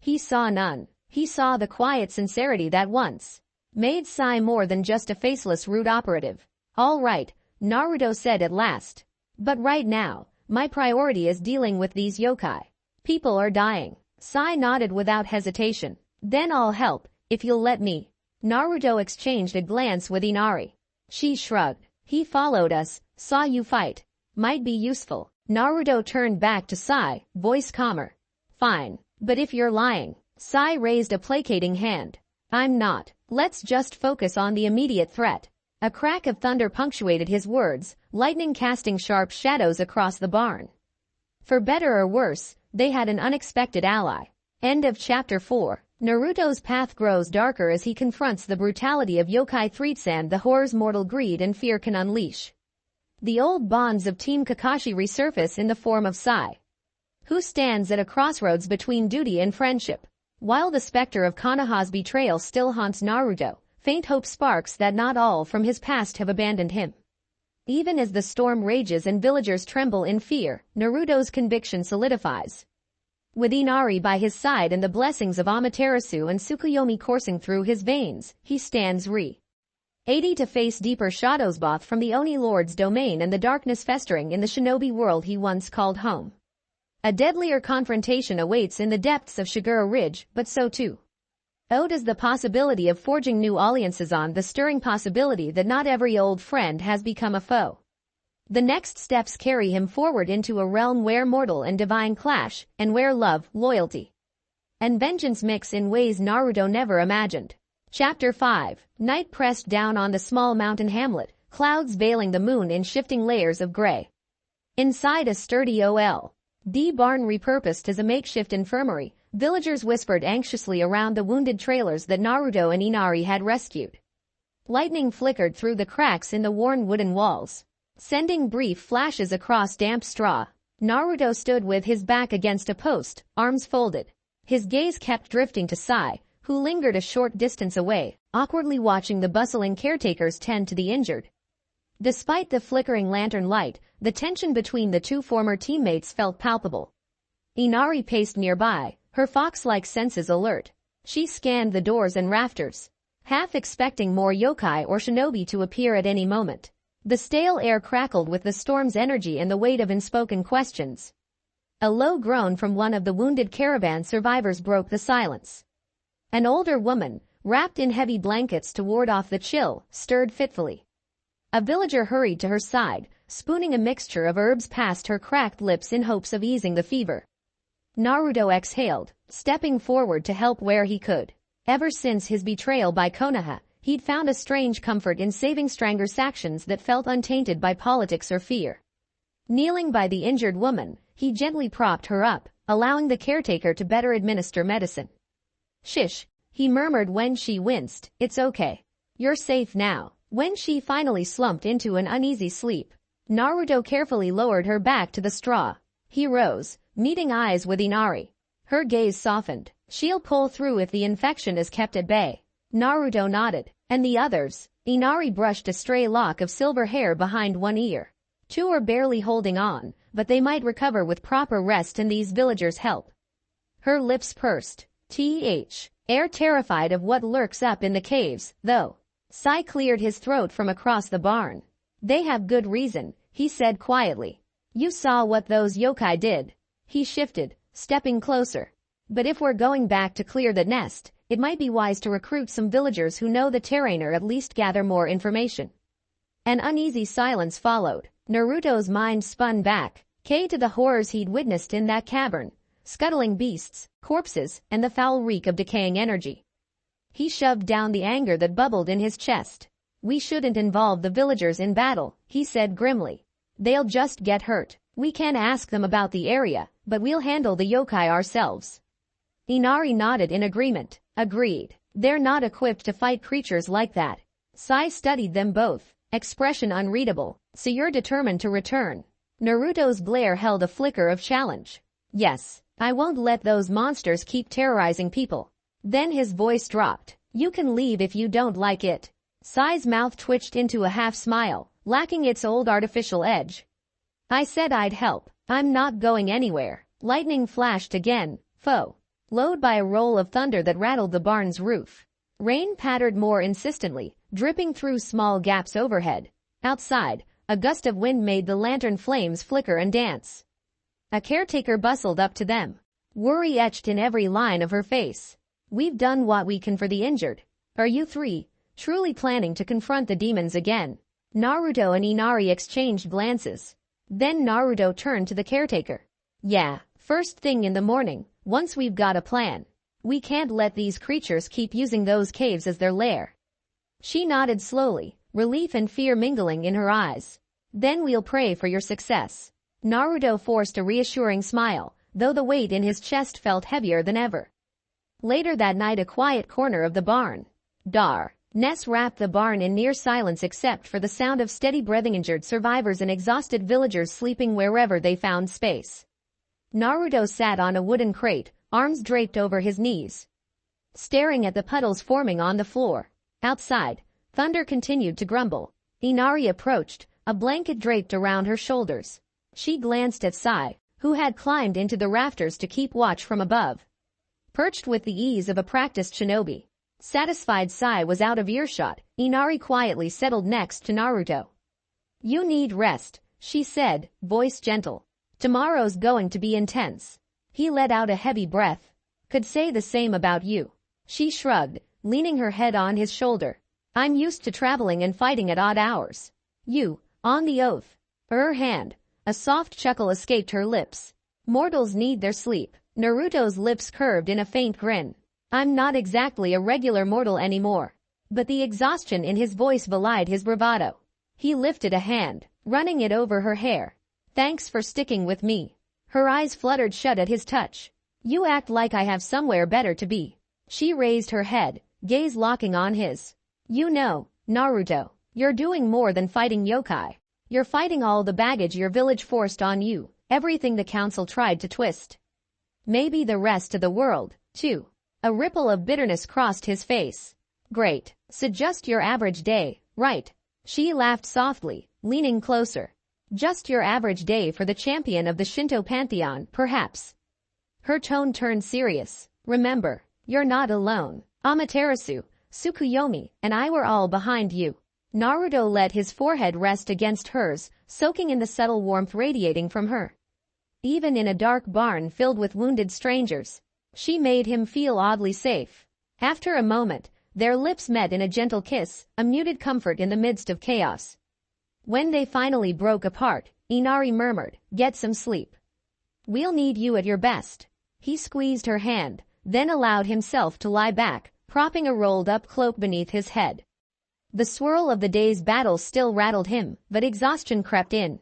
He saw none. He saw the quiet sincerity that once made Sai more than just a faceless rude operative. All right, Naruto said at last. But right now, my priority is dealing with these yokai. People are dying. Sai nodded without hesitation. Then I'll help, if you'll let me. Naruto exchanged a glance with Inari. She shrugged. He followed us, saw you fight. Might be useful. Naruto turned back to Sai, voice calmer. Fine, but if you're lying. Sai raised a placating hand. I'm not. Let's just focus on the immediate threat. A crack of thunder punctuated his words, lightning casting sharp shadows across the barn. For better or worse, they had an unexpected ally. End of Chapter 4. Naruto's path grows darker as he confronts the brutality of yokai threats and the horrors mortal greed and fear can unleash. The old bonds of Team Kakashi resurface in the form of Sai, who stands at a crossroads between duty and friendship. While the specter of Konoha's betrayal still haunts Naruto, faint hope sparks that not all from his past have abandoned him. Even as the storm rages and villagers tremble in fear, Naruto's conviction solidifies. With Inari by his side and the blessings of Amaterasu and Tsukuyomi coursing through his veins, he stands ready to face deeper shadows both from the Oni Lord's domain and the darkness festering in the shinobi world he once called home. A deadlier confrontation awaits in the depths of Shigura Ridge, but so too does the possibility of forging new alliances, on the stirring possibility that not every old friend has become a foe. The next steps carry him forward into a realm where mortal and divine clash, and where love, loyalty, and vengeance mix in ways Naruto never imagined. Chapter 5. Night pressed down on the small mountain hamlet, clouds veiling the moon in shifting layers of gray. Inside a sturdy OL.D barn repurposed as a makeshift infirmary, Villagers whispered anxiously around the wounded trailers that Naruto and Inari had rescued. Lightning flickered through the cracks in the worn wooden walls, sending brief flashes across damp straw. Naruto stood with his back against a post, arms folded. His gaze kept drifting to Sai, who lingered a short distance away, awkwardly watching the bustling caretakers tend to the injured. Despite the flickering lantern light, the tension between the two former teammates felt palpable. Inari paced nearby, her fox-like senses alert. She scanned the doors and rafters, half expecting more yokai or shinobi to appear at any moment. The stale air crackled with the storm's energy and the weight of unspoken questions. A low groan from one of the wounded caravan survivors broke the silence. An older woman, wrapped in heavy blankets to ward off the chill, stirred fitfully. A villager hurried to her side, spooning a mixture of herbs past her cracked lips in hopes of easing the fever. Naruto exhaled, stepping forward to help where he could. Ever since his betrayal by Konoha, he'd found a strange comfort in saving strangers' actions that felt untainted by politics or fear. Kneeling by the injured woman, he gently propped her up, allowing the caretaker to better administer medicine. "Shish," he murmured when she winced, "it's okay. You're safe now." When she finally slumped into an uneasy sleep, Naruto carefully lowered her back to the straw. He rose, meeting eyes with Inari. Her gaze softened. "She'll pull through if the infection is kept at bay." Naruto nodded. "And the others?" Inari brushed a stray lock of silver hair behind one ear. "Two are barely holding on, but they might recover with proper rest and these villagers' help." Her lips pursed. Air terrified of what lurks up in the caves, though. Sai cleared his throat from across the barn. "They have good reason," he said quietly. "You saw what those yokai did." He shifted, stepping closer. "But if we're going back to clear the nest, it might be wise to recruit some villagers who know the terrain or at least gather more information." An uneasy silence followed. Naruto's mind spun back, to the horrors he'd witnessed in that cavern. Scuttling beasts, corpses, and the foul reek of decaying energy. He shoved down the anger that bubbled in his chest. "We shouldn't involve the villagers in battle," he said grimly. "They'll just get hurt. We can ask them about the area, but we'll handle the yokai ourselves." Inari nodded in agreement. "Agreed. They're not equipped to fight creatures like that." Sai studied them both, expression unreadable. "So you're determined to return?" Naruto's glare held a flicker of challenge. "Yes, I won't let those monsters keep terrorizing people." Then his voice dropped. "You can leave if you don't like it." Sai's mouth twitched into a half smile, lacking its old artificial edge. "I said I'd help. I'm not going anywhere." Lightning flashed again, followed by a roll of thunder that rattled the barn's roof. Rain pattered more insistently, dripping through small gaps overhead. Outside, a gust of wind made the lantern flames flicker and dance. A caretaker bustled up to them, worry etched in every line of her face. "We've done what we can for the injured. Are you three truly planning to confront the demons again?" Naruto and Inari exchanged glances. Then Naruto turned to the caretaker. "Yeah, first thing in the morning, once we've got a plan. We can't let these creatures keep using those caves as their lair." She nodded slowly, relief and fear mingling in her eyes. "Then we'll pray for your success." Naruto forced a reassuring smile, though the weight in his chest felt heavier than ever. Later that night, a quiet corner of the barn. Ness wrapped the barn in near silence except for the sound of steady breathing, injured survivors and exhausted villagers sleeping wherever they found space. Naruto sat on a wooden crate, arms draped over his knees, staring at the puddles forming on the floor. Outside, thunder continued to grumble. Inari approached, a blanket draped around her shoulders. She glanced at Sai, who had climbed into the rafters to keep watch from above. Perched with the ease of a practiced shinobi. Satisfied Sai was out of earshot, Inari quietly settled next to Naruto. "You need rest," she said, voice gentle. "Tomorrow's going to be intense." He let out a heavy breath. "Could say the same about you." She shrugged, leaning her head on his shoulder. "I'm used to traveling and fighting at odd hours." "You, on the oath." Her hand, a soft chuckle escaped her lips. "Mortals need their sleep." Naruto's lips curved in a faint grin. "I'm not exactly a regular mortal anymore." But the exhaustion in his voice belied his bravado. He lifted a hand, running it over her hair. "Thanks for sticking with me." Her eyes fluttered shut at his touch. You act like I have somewhere better to be. She raised her head, gaze locking on his. You know, Naruto, you're doing more than fighting yokai. You're fighting all the baggage your village forced on you, everything the council tried to twist. Maybe the rest of the world, too. A ripple of bitterness crossed his face. Great, so just your average day, right? She laughed softly, leaning closer. Just your average day for the champion of the Shinto pantheon, perhaps. Her tone turned serious. Remember, you're not alone. Amaterasu, Tsukuyomi, and I were all behind you. Naruto let his forehead rest against hers, soaking in the subtle warmth radiating from her. Even in a dark barn filled with wounded strangers, she made him feel oddly safe. After a moment, their lips met in a gentle kiss, a muted comfort in the midst of chaos. When they finally broke apart, Inari murmured, "Get some sleep. We'll need you at your best." He squeezed her hand, then allowed himself to lie back, propping a rolled-up cloak beneath his head. The swirl of the day's battle still rattled him, but exhaustion crept in,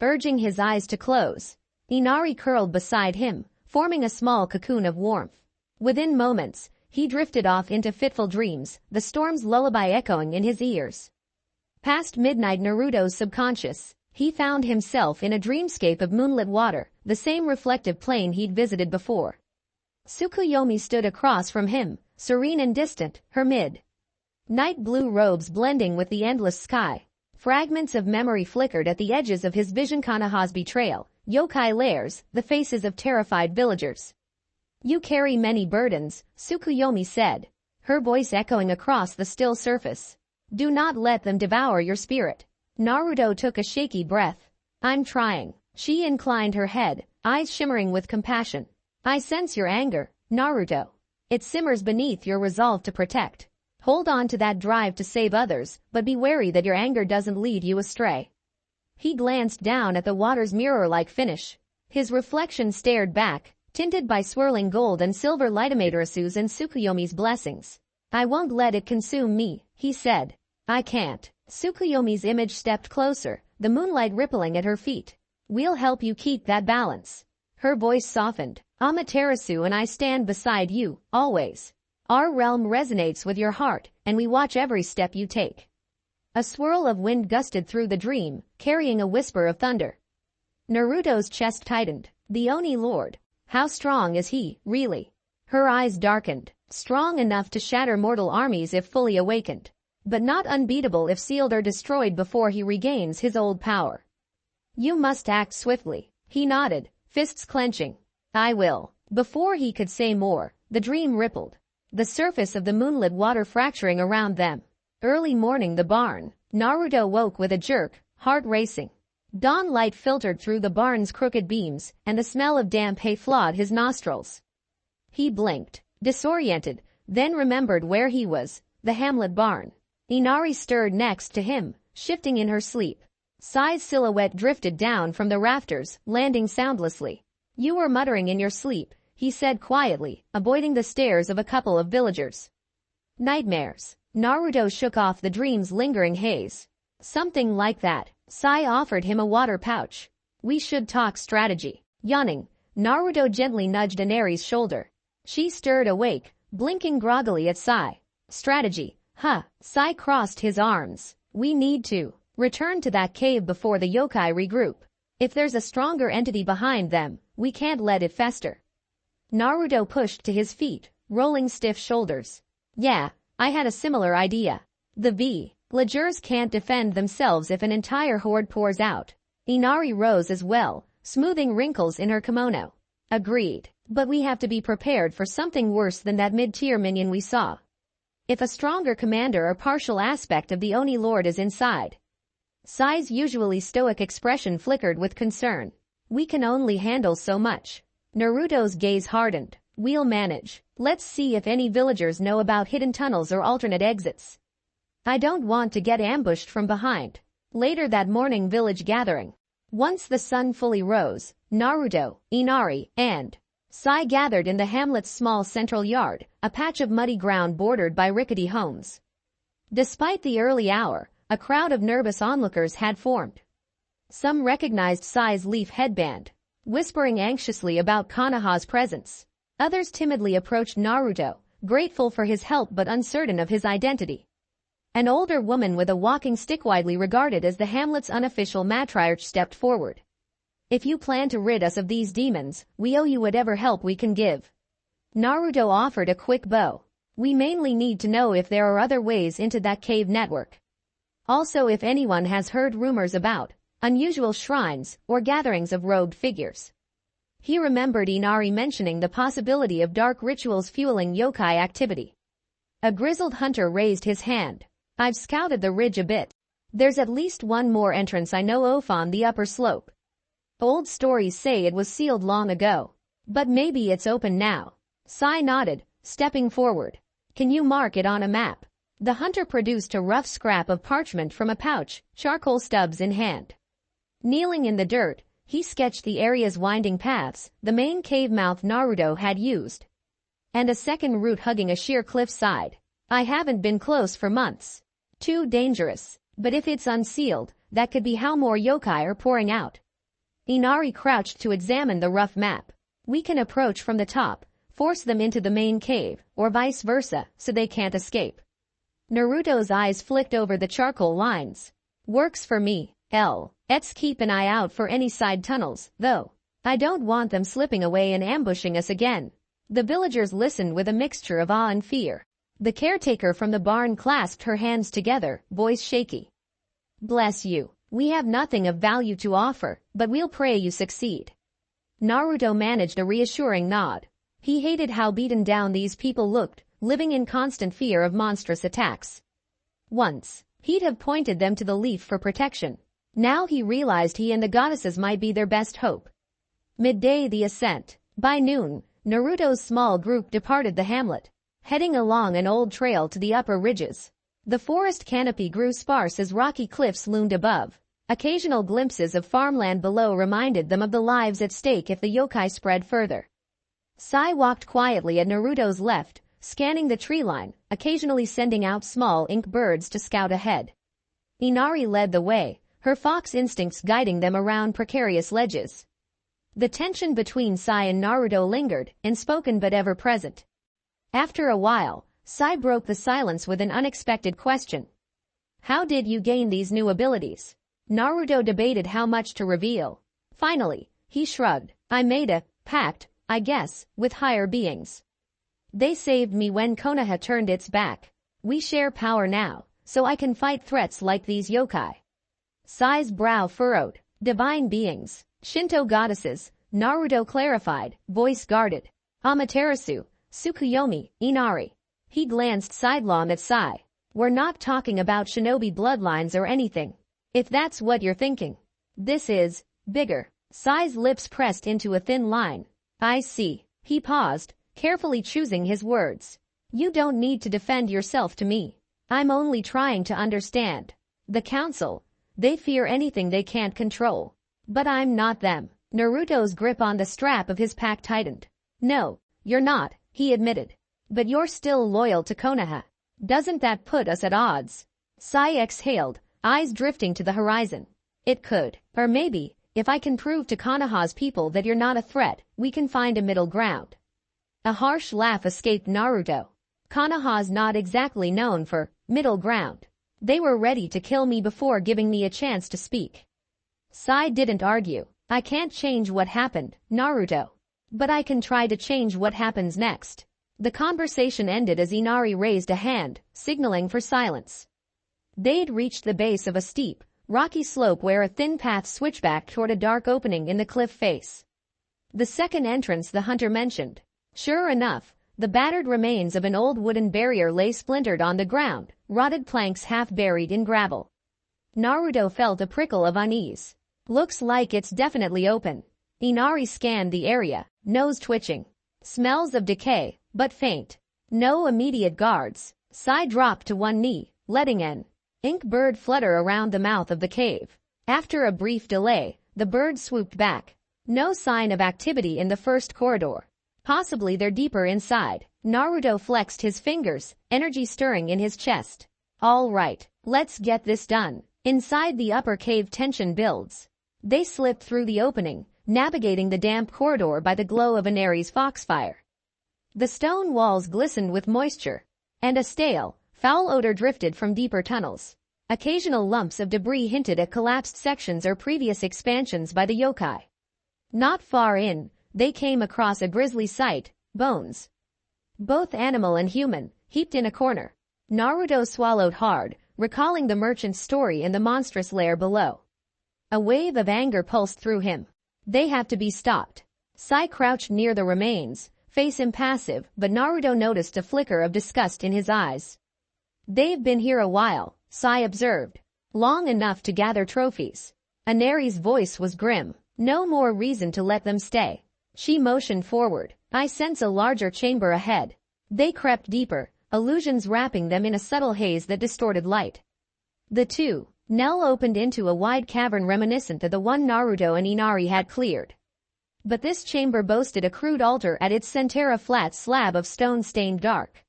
urging his eyes to close. Inari curled beside him, forming a small cocoon of warmth. Within moments, he drifted off into fitful dreams, the storm's lullaby echoing in his ears. Past midnight Naruto's subconscious, he found himself in a dreamscape of moonlit water, the same reflective plane he'd visited before. Tsukuyomi stood across from him, serene and distant, her mid-night blue robes blending with the endless sky. Fragments of memory flickered at the edges of his vision. Konoha's betrayal, yokai lairs, the faces of terrified villagers. You carry many burdens, Tsukuyomi said, her voice echoing across the still surface. Do not let them devour your spirit. Naruto took a shaky breath. I'm trying. She inclined her head, eyes shimmering with compassion. I sense your anger, Naruto. It simmers beneath your resolve to protect. Hold on to that drive to save others, but be wary that your anger doesn't lead you astray. He glanced down at the water's mirror-like finish. His reflection stared back, tinted by swirling gold and silver light. Amaterasu's and Tsukuyomi's blessings. I won't let it consume me, he said. I can't. Tsukuyomi's image stepped closer, the moonlight rippling at her feet. We'll help you keep that balance. Her voice softened. Amaterasu and I stand beside you, always. Our realm resonates with your heart, and we watch every step you take. A swirl of wind gusted through the dream, carrying a whisper of thunder. Naruto's chest tightened. The Oni Lord. How strong is he, really? Her eyes darkened. Strong enough to shatter mortal armies if fully awakened, but not unbeatable if sealed or destroyed before he regains his old power. You must act swiftly. He nodded, fists clenching. I will. Before he could say more, the dream rippled, the surface of the moonlit water fracturing around them. Early morning. The barn. Naruto woke with a jerk, heart racing. Dawn light filtered through the barn's crooked beams, and the smell of damp hay flawed his nostrils. He blinked, disoriented, then remembered where he was, the hamlet barn. Inari stirred next to him, shifting in her sleep. Sai's silhouette drifted down from the rafters, landing soundlessly. You were muttering in your sleep, he said quietly, avoiding the stares of a couple of villagers. Nightmares. Naruto shook off the dream's lingering haze. Something like that. Sai offered him a water pouch. We should talk strategy. Yawning, Naruto gently nudged Inari's shoulder. She stirred awake, blinking groggily at Sai. Strategy. Huh. Sai crossed his arms. We need to return to that cave before the yokai regroup. If there's a stronger entity behind them, we can't let it fester. Naruto pushed to his feet, rolling stiff shoulders. Yeah, I had a similar idea. The villagers can't defend themselves if an entire horde pours out. Inari rose as well, smoothing wrinkles in her kimono. Agreed, but we have to be prepared for something worse than that mid-tier minion we saw. If a stronger commander or partial aspect of the Oni Lord is inside. Sai's usually stoic expression flickered with concern. We can only handle so much. Naruto's gaze hardened. We'll manage. Let's see if any villagers know about hidden tunnels or alternate exits. I don't want to get ambushed from behind. Later that morning. Village gathering. Once the sun fully rose, Naruto, Inari, and Sai gathered in the hamlet's small central yard, a patch of muddy ground bordered by rickety homes. Despite the early hour, a crowd of nervous onlookers had formed. Some recognized Sai's leaf headband. whispering anxiously about Konoha's presence. Others timidly approached Naruto, grateful for his help but uncertain of his identity. An older woman with a walking stick, widely regarded as the hamlet's unofficial matriarch, stepped forward. "If you plan to rid us of these demons, we owe you whatever help we can give." Naruto offered a quick bow. "We mainly need to know if there are other ways into that cave network. Also, if anyone has heard rumors about unusual shrines or gatherings of robed figures." He remembered Inari mentioning the possibility of dark rituals fueling yokai activity. A grizzled hunter raised his hand. "I've scouted the ridge a bit. There's at least one more entrance I know of on the upper slope. Old stories say it was sealed long ago, but maybe it's open now." Sai nodded, stepping forward. "Can you mark it on a map?" The hunter produced a rough scrap of parchment from a pouch, charcoal stubs in hand. Kneeling in the dirt, he sketched the area's winding paths, the main cave mouth Naruto had used, and a second route hugging a sheer cliff side. "I haven't been close for months. Too dangerous. But if it's unsealed, that could be how more yokai are pouring out." Inari crouched to examine the rough map. "We can approach from the top, force them into the main cave, or vice versa, so they can't escape." Naruto's eyes flicked over the charcoal lines. "Works for me. Let's keep an eye out for any side tunnels, though. I don't want them slipping away and ambushing us again." The villagers listened with a mixture of awe and fear. The caretaker from the barn clasped her hands together, voice shaky. "Bless you. We have nothing of value to offer, but we'll pray you succeed." Naruto managed a reassuring nod. He hated how beaten down these people looked, living in constant fear of monstrous attacks. Once, he'd have pointed them to the leaf for protection. Now he realized he and the goddesses might be their best hope. Midday the ascent. By noon, Naruto's small group departed the hamlet, heading along an old trail to the upper ridges. The forest canopy grew sparse as rocky cliffs loomed above. Occasional glimpses of farmland below reminded them of the lives at stake if the yokai spread further. Sai walked quietly at Naruto's left, scanning the tree line, occasionally sending out small ink birds to scout ahead. Inari led the way, her fox instincts guiding them around precarious ledges. The tension between Sai and Naruto lingered, unspoken but ever present. After a while, Sai broke the silence with an unexpected question. "How did you gain these new abilities?" Naruto debated how much to reveal. Finally, he shrugged. "I made a pact, I guess, with higher beings. They saved me when Konoha turned its back. We share power now, so I can fight threats like these yokai." Sai's brow furrowed. "Divine beings, Shinto goddesses," Naruto clarified, voice guarded. "Amaterasu, Tsukuyomi, Inari." He glanced sidelong at Sai. "We're not talking about shinobi bloodlines or anything. If that's what you're thinking. This is bigger." Sai's lips pressed into a thin line. "I see." He paused, carefully choosing his words. "You don't need to defend yourself to me. I'm only trying to understand. The council, they fear anything they can't control. But I'm not them." Naruto's grip on the strap of his pack tightened. "No, you're not," he admitted. "But you're still loyal to Konoha. Doesn't that put us at odds?" Sai exhaled, eyes drifting to the horizon. "It could. Or maybe, if I can prove to Konoha's people that you're not a threat, we can find a middle ground." A harsh laugh escaped Naruto. "Konoha's not exactly known for middle ground. They were ready to kill me before giving me a chance to speak." Sai didn't argue. "I can't change what happened, Naruto. But I can try to change what happens next." The conversation ended as Inari raised a hand, signaling for silence. They'd reached the base of a steep, rocky slope where a thin path switched back toward a dark opening in the cliff face. The second entrance the hunter mentioned. Sure enough, the battered remains of an old wooden barrier lay splintered on the ground, rotted planks half buried in gravel. Naruto felt a prickle of unease. "Looks like it's definitely open." Inari scanned the area, nose twitching. Smells of decay, but faint. No immediate guards. Sai dropped to one knee, letting an ink bird flutter around the mouth of the cave. After a brief delay, the bird swooped back. No sign of activity in the first corridor. Possibly they're deeper inside. Naruto flexed his fingers, energy stirring in his chest. "All right, let's get this done." Inside the upper cave, tension builds. They slipped through the opening, navigating the damp corridor by the glow of Inari's foxfire. The stone walls glistened with moisture, and a stale, foul odor drifted from deeper tunnels. Occasional lumps of debris hinted at collapsed sections or previous expansions by the yokai. Not far in, they came across a grisly sight, bones, both animal and human, heaped in a corner. Naruto swallowed hard, recalling the merchant's story in the monstrous lair below. A wave of anger pulsed through him. They have to be stopped. Sai crouched near the remains, face impassive, but Naruto noticed a flicker of disgust in his eyes. They've been here a while, Sai observed. Long enough to gather trophies. Inari's voice was grim. No more reason to let them stay. She motioned forward. I sense a larger chamber ahead. They crept deeper, illusions wrapping them in a subtle haze that distorted light. The two, Nell opened into a wide cavern reminiscent of the one Naruto and Inari had cleared. But this chamber boasted a crude altar at its center, a flat slab of stone stained dark.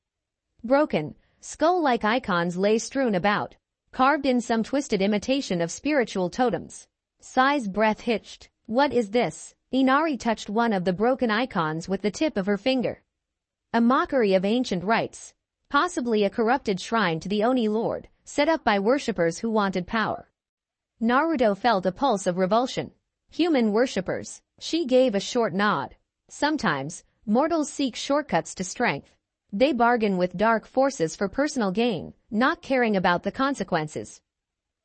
Broken, skull-like icons lay strewn about, carved in some twisted imitation of spiritual totems. Sai's breath hitched. What is this? Inari touched one of the broken icons with the tip of her finger. A mockery of ancient rites. Possibly a corrupted shrine to the Oni Lord, set up by worshippers who wanted power. Naruto felt a pulse of revulsion. Human worshippers. She gave a short nod. Sometimes, mortals seek shortcuts to strength. They bargain with dark forces for personal gain, not caring about the consequences.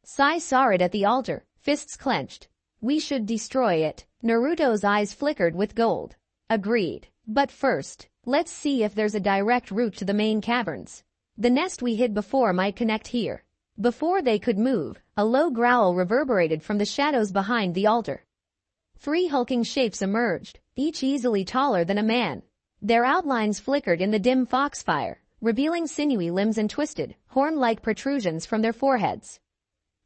Sai saw it at the altar, fists clenched. We should destroy it. Naruto's eyes flickered with gold. Agreed. But first, let's see if there's a direct route to the main caverns. The nest we hid before might connect here. Before they could move, a low growl reverberated from the shadows behind the altar. 3 hulking shapes emerged, each easily taller than a man. Their outlines flickered in the dim foxfire, revealing sinewy limbs and twisted, horn-like protrusions from their foreheads.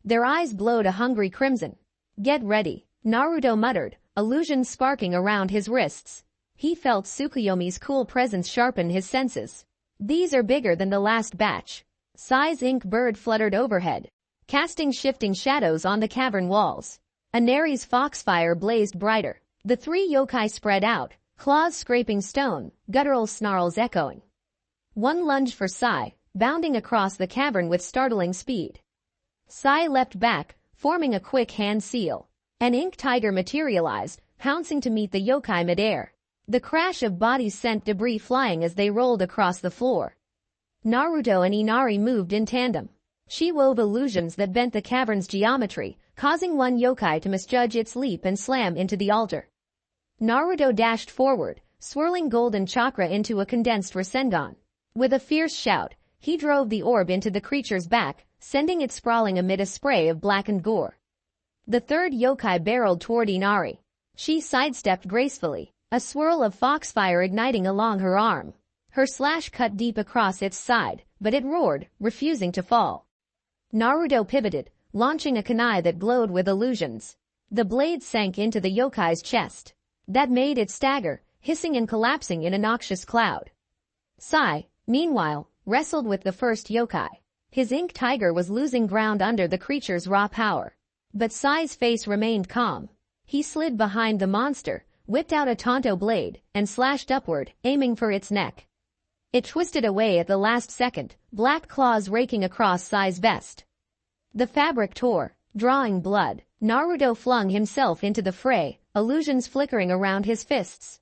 Their eyes glowed a hungry crimson. Get ready, Naruto muttered, illusions sparking around his wrists. He felt Tsukuyomi's cool presence sharpen his senses. These are bigger than the last batch. Sai's ink bird fluttered overhead, casting shifting shadows on the cavern walls. Inari's foxfire blazed brighter. The 3 yokai spread out, claws scraping stone, guttural snarls echoing. One lunged for Sai, bounding across the cavern with startling speed. Sai leapt back, forming a quick hand seal. An ink tiger materialized, pouncing to meet the yokai midair. The crash of bodies sent debris flying as they rolled across the floor. Naruto and Inari moved in tandem. She wove illusions that bent the cavern's geometry, causing one yokai to misjudge its leap and slam into the altar. Naruto dashed forward, swirling golden chakra into a condensed Rasengan. With a fierce shout, he drove the orb into the creature's back, sending it sprawling amid a spray of blackened gore. The 3rd yokai barreled toward Inari. She sidestepped gracefully, a swirl of foxfire igniting along her arm. Her slash cut deep across its side, but it roared, refusing to fall. Naruto pivoted, launching a kunai that glowed with illusions. The blade sank into the yokai's chest. That made it stagger, hissing and collapsing in a noxious cloud. Sai, meanwhile, wrestled with the first yokai. His ink tiger was losing ground under the creature's raw power. But Sai's face remained calm. He slid behind the monster, whipped out a Tonto blade, and slashed upward, aiming for its neck. It twisted away at the last second, black claws raking across Sai's vest. The fabric tore, drawing blood. Naruto flung himself into the fray, illusions flickering around his fists.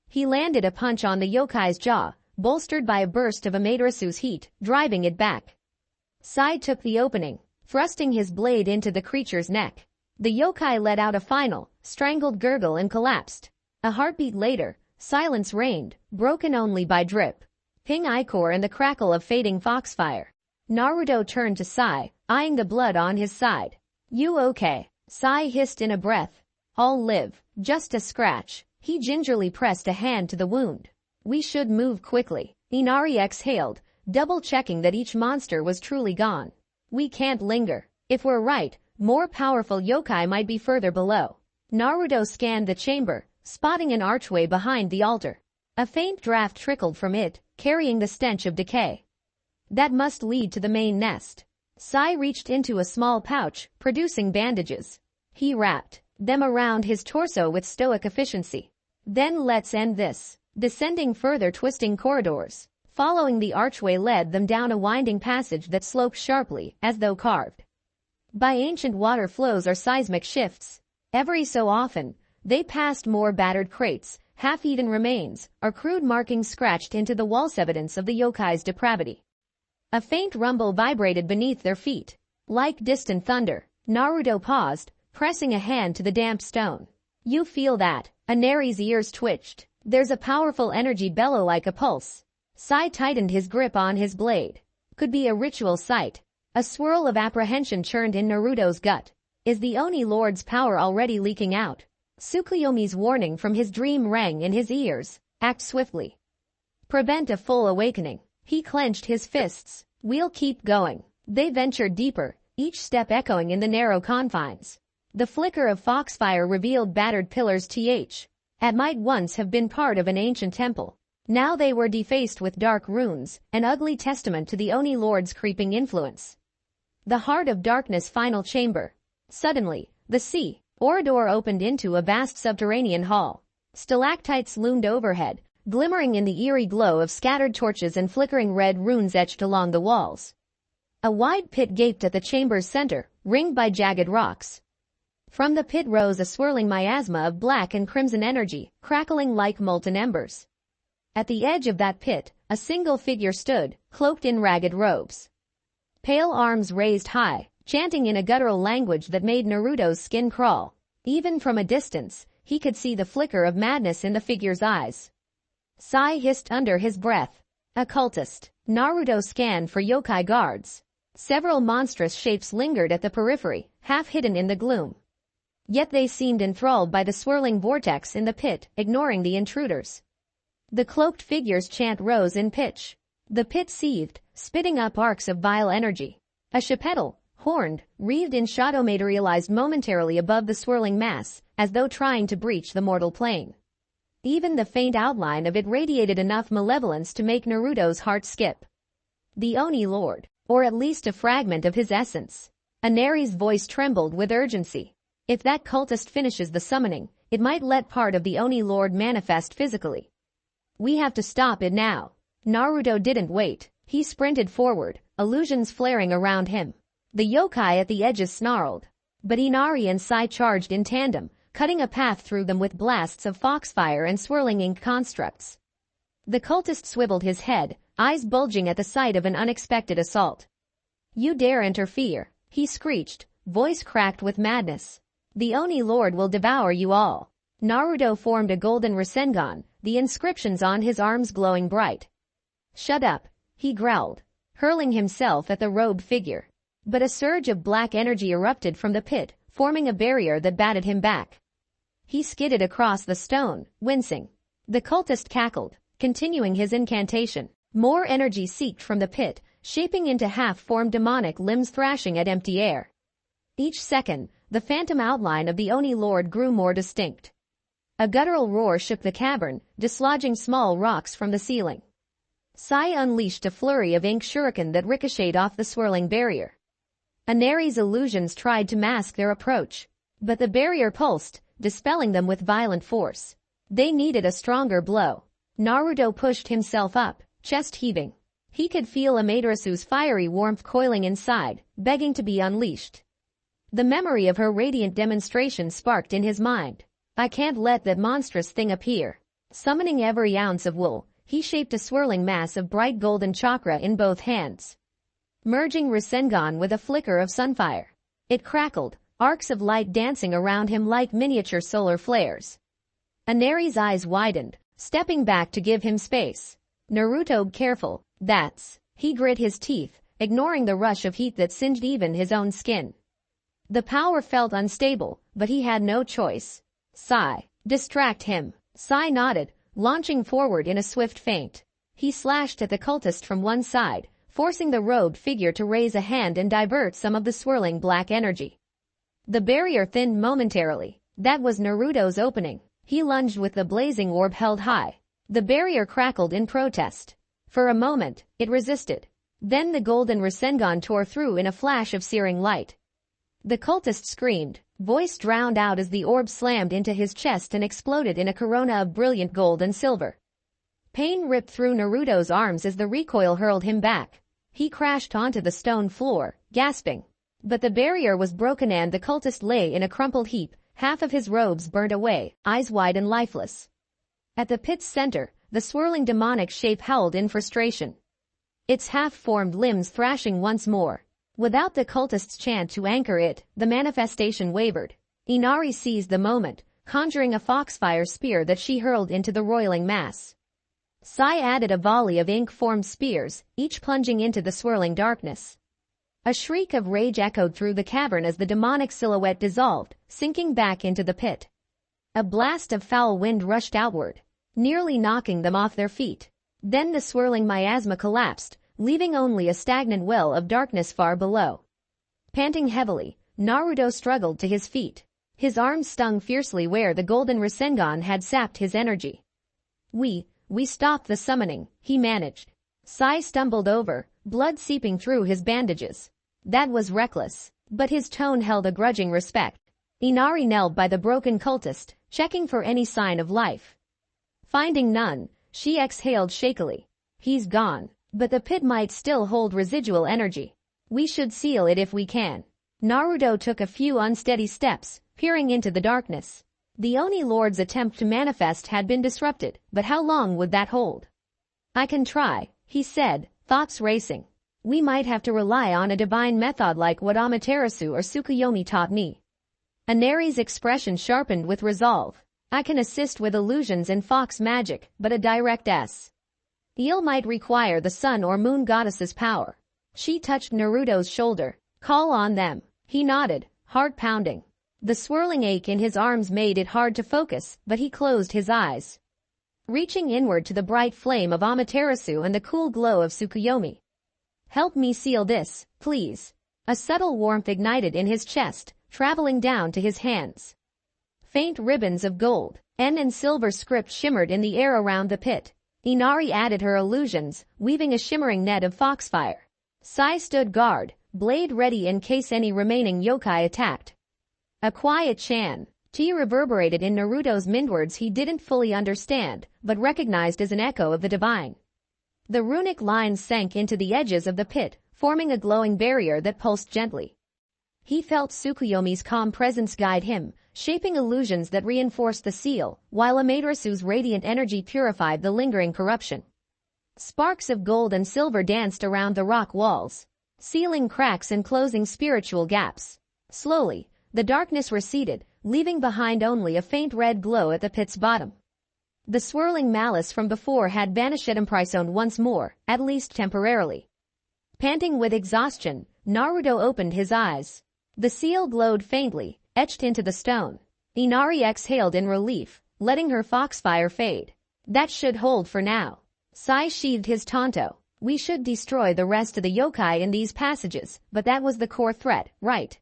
He landed a punch on the yokai's jaw, bolstered by a burst of Amaterasu's heat, driving it back. Sai took the opening, thrusting his blade into the creature's neck. The yokai let out a final, strangled gurgle and collapsed. A heartbeat later, silence reigned, broken only by drip, ping ichor and the crackle of fading foxfire. Naruto turned to Sai, eyeing the blood on his side. You okay? Sai hissed in a breath. I'll live, just a scratch. He gingerly pressed a hand to the wound. We should move quickly. Inari exhaled, double-checking that each monster was truly gone. We can't linger. If we're right, more powerful yokai might be further below. Naruto scanned the chamber, spotting an archway behind the altar. A faint draft trickled from it, carrying the stench of decay. That must lead to the main nest. Sai reached into a small pouch, producing bandages. He rapped. them around his torso with stoic efficiency. Then let's end this. Descending further twisting corridors, following the archway led them down a winding passage that sloped sharply, as though carved by ancient water flows or seismic shifts. Every so often, they passed more battered crates, half-eaten remains, or crude markings scratched into the walls, evidence of the yokai's depravity. A faint rumble vibrated beneath their feet. Like distant thunder, Naruto paused, pressing a hand to the damp stone. You feel that? Inari's ears twitched. There's a powerful energy bellow like a pulse. Sai tightened his grip on his blade. Could be a ritual site. A swirl of apprehension churned in Naruto's gut. Is the Oni Lord's power already leaking out? Tsukuyomi's warning from his dream rang in his ears. Act swiftly. Prevent a full awakening. He clenched his fists. We'll keep going. They ventured deeper, each step echoing in the narrow confines. The flicker of foxfire revealed battered pillars that might once have been part of an ancient temple. Now they were defaced with dark runes, an ugly testament to the Oni Lord's creeping influence. The heart of darkness final chamber. Suddenly, the corridor opened into a vast subterranean hall. Stalactites loomed overhead, glimmering in the eerie glow of scattered torches and flickering red runes etched along the walls. A wide pit gaped at the chamber's center, ringed by jagged rocks. From the pit rose a swirling miasma of black and crimson energy, crackling like molten embers. At the edge of that pit, a single figure stood, cloaked in ragged robes. Pale arms raised high, chanting in a guttural language that made Naruto's skin crawl. Even from a distance, he could see the flicker of madness in the figure's eyes. Sai hissed under his breath. A cultist. Naruto scanned for yokai guards. Several monstrous shapes lingered at the periphery, half hidden in the gloom. Yet they seemed enthralled by the swirling vortex in the pit, ignoring the intruders. The cloaked figure's chant rose in pitch. The pit seethed, spitting up arcs of vile energy. A Shapedal, horned, wreathed in shadow materialized momentarily above the swirling mass, as though trying to breach the mortal plane. Even the faint outline of it radiated enough malevolence to make Naruto's heart skip. The Oni Lord, or at least a fragment of his essence. Inari's voice trembled with urgency. If that cultist finishes the summoning, it might let part of the Oni Lord manifest physically. We have to stop it now. Naruto didn't wait. He sprinted forward, illusions flaring around him. The yokai at the edges snarled. But Inari and Sai charged in tandem, cutting a path through them with blasts of foxfire and swirling ink constructs. The cultist swiveled his head, eyes bulging at the sight of an unexpected assault. You dare interfere, he screeched, voice cracked with madness. The Oni Lord will devour you all. Naruto formed a golden Rasengan, the inscriptions on his arms glowing bright. Shut up, he growled, hurling himself at the robed figure. But a surge of black energy erupted from the pit, forming a barrier that batted him back. He skidded across the stone, wincing. The cultist cackled, continuing his incantation. More energy seeped from the pit, shaping into half-formed demonic limbs thrashing at empty air. Each second, the phantom outline of the Oni Lord grew more distinct. A guttural roar shook the cavern, dislodging small rocks from the ceiling. Sai unleashed a flurry of ink shuriken that ricocheted off the swirling barrier. Inari's illusions tried to mask their approach, but the barrier pulsed, dispelling them with violent force. They needed a stronger blow. Naruto pushed himself up, chest heaving. He could feel Amaterasu's fiery warmth coiling inside, begging to be unleashed. The memory of her radiant demonstration sparked in his mind. I can't let that monstrous thing appear. Summoning every ounce of will, he shaped a swirling mass of bright golden chakra in both hands. Merging Rasengan with a flicker of sunfire. It crackled, arcs of light dancing around him like miniature solar flares. Inari's eyes widened, stepping back to give him space. Naruto, careful, that's. He grit his teeth, ignoring the rush of heat that singed even his own skin. The power felt unstable, but he had no choice. Sai, distract him. Sai nodded, launching forward in a swift feint. He slashed at the cultist from one side, forcing the robed figure to raise a hand and divert some of the swirling black energy. The barrier thinned momentarily. That was Naruto's opening. He lunged with the blazing orb held high. The barrier crackled in protest. For a moment, it resisted. Then the golden Rasengan tore through in a flash of searing light. The cultist screamed, Voice drowned out as the orb slammed into his chest and exploded in a corona of brilliant gold and silver. Pain ripped through Naruto's arms as the recoil hurled him back. He crashed onto the stone floor, gasping. But the barrier was broken and the cultist lay in a crumpled heap, half of his robes burned away, eyes wide and lifeless. At the pit's center, the swirling demonic shape howled in frustration. Its half-formed limbs thrashing once more. Without the cultist's chant to anchor it, the manifestation wavered. Inari seized the moment, conjuring a foxfire spear that she hurled into the roiling mass. Sai added a volley of ink-formed spears, each plunging into the swirling darkness. A shriek of rage echoed through the cavern as the demonic silhouette dissolved, sinking back into the pit. A blast of foul wind rushed outward, nearly knocking them off their feet. Then the swirling miasma collapsed, leaving only a stagnant well of darkness far below. Panting heavily, Naruto struggled to his feet. His arms stung fiercely where the golden Rasengan had sapped his energy. We stopped the summoning, he managed. Sai stumbled over, blood seeping through his bandages. That was reckless, but his tone held a grudging respect. Inari knelt by the broken cultist, checking for any sign of life. Finding none, she exhaled shakily. He's gone, but the pit might still hold residual energy. We should seal it if we can. Naruto took a few unsteady steps, peering into the darkness. The Oni Lord's attempt to manifest had been disrupted, but how long would that hold? I can try, he said, thoughts racing. We might have to rely on a divine method like what Amaterasu or Tsukuyomi taught me. Inari's expression sharpened with resolve. I can assist with illusions and fox magic, but a direct Eel might require the sun or moon goddess's power. She touched Naruto's shoulder. Call on them. He nodded, heart pounding. The swirling ache in his arms made it hard to focus, but he closed his eyes. Reaching inward to the bright flame of Amaterasu and the cool glow of Tsukuyomi. Help me seal this, please. A subtle warmth ignited in his chest, traveling down to his hands. Faint ribbons of gold, and silver script shimmered in the air around the pit. Inari added her illusions, weaving a shimmering net of foxfire. Sai stood guard, blade ready in case any remaining yokai attacked. A quiet chant reverberated in Naruto's mindwords he didn't fully understand, but recognized as an echo of the divine. The runic lines sank into the edges of the pit, forming a glowing barrier that pulsed gently. He felt Tsukuyomi's calm presence guide him, shaping illusions that reinforced the seal, while Amaterasu's radiant energy purified the lingering corruption. Sparks of gold and silver danced around the rock walls, sealing cracks and closing spiritual gaps. Slowly, the darkness receded, leaving behind only a faint red glow at the pit's bottom. The swirling malice from before had vanished imprison once more, at least temporarily. Panting with exhaustion, Naruto opened his eyes. The seal glowed faintly, etched into the stone. Inari exhaled in relief, letting her foxfire fade. That should hold for now. Sai sheathed his tanto. We should destroy the rest of the yokai in these passages, but that was the core threat, right?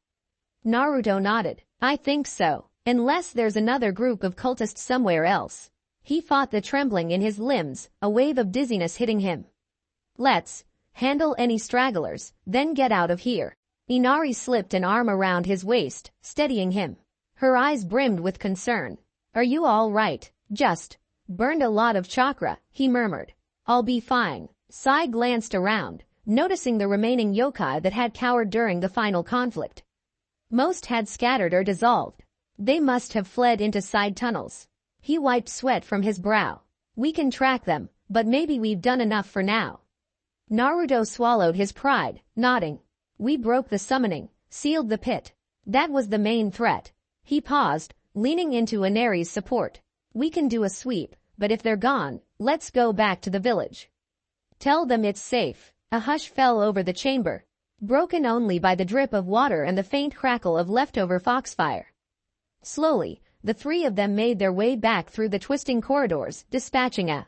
Naruto nodded. I think so, unless there's another group of cultists somewhere else. He fought the trembling in his limbs, a wave of dizziness hitting him. Let's handle any stragglers, then get out of here. Inari slipped an arm around his waist, steadying him. Her eyes brimmed with concern. Are you all right? Just burned a lot of chakra, he murmured. I'll be fine. Sai glanced around, noticing the remaining yokai that had cowered during the final conflict. Most had scattered or dissolved. They must have fled into side tunnels. He wiped sweat from his brow. We can track them, but maybe we've done enough for now. Naruto swallowed his pride, nodding. We broke the summoning, sealed the pit. That was the main threat. He paused, leaning into Inari's support. We can do a sweep, but if they're gone, let's go back to the village. Tell them it's safe. A hush fell over the chamber, broken only by the drip of water and the faint crackle of leftover foxfire. Slowly, the three of them made their way back through the twisting corridors, dispatching a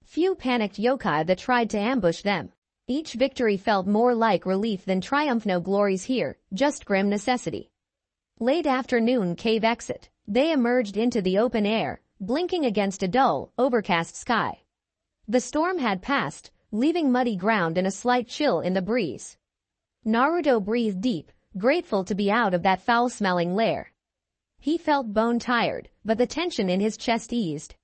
few panicked yokai that tried to ambush them. Each victory felt more like relief than triumph. No glories here, just grim necessity. Late afternoon cave exit. They emerged into the open air, blinking against a dull, overcast sky. The storm had passed, leaving muddy ground and a slight chill in the breeze. Naruto breathed deep, grateful to be out of that foul-smelling lair. He felt bone-tired, but the tension in his chest eased.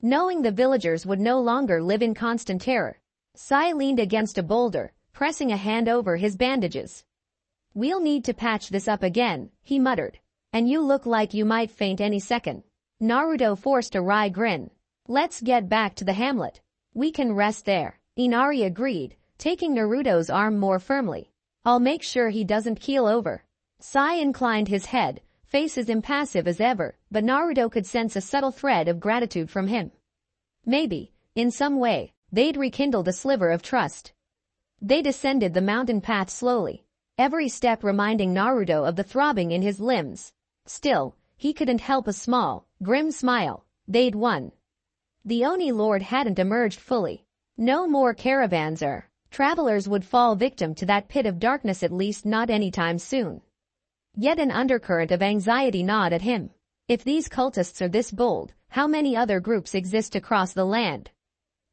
Knowing the villagers would no longer live in constant terror, Sai leaned against a boulder, pressing a hand over his bandages. "We'll need to patch this up again," he muttered. "And you look like you might faint any second." Naruto forced a wry grin. "Let's get back to the hamlet. We can rest there." Inari agreed, taking Naruto's arm more firmly. "I'll make sure he doesn't keel over." Sai inclined his head, face as impassive as ever, but Naruto could sense a subtle thread of gratitude from him. Maybe, in some way, they'd rekindled a sliver of trust. They descended the mountain path slowly, every step reminding Naruto of the throbbing in his limbs. Still, he couldn't help a small, grim smile. They'd won. The Oni Lord hadn't emerged fully. No more caravans or travelers would fall victim to that pit of darkness, at least not anytime soon. Yet an undercurrent of anxiety gnawed at him. If these cultists are this bold, how many other groups exist across the land?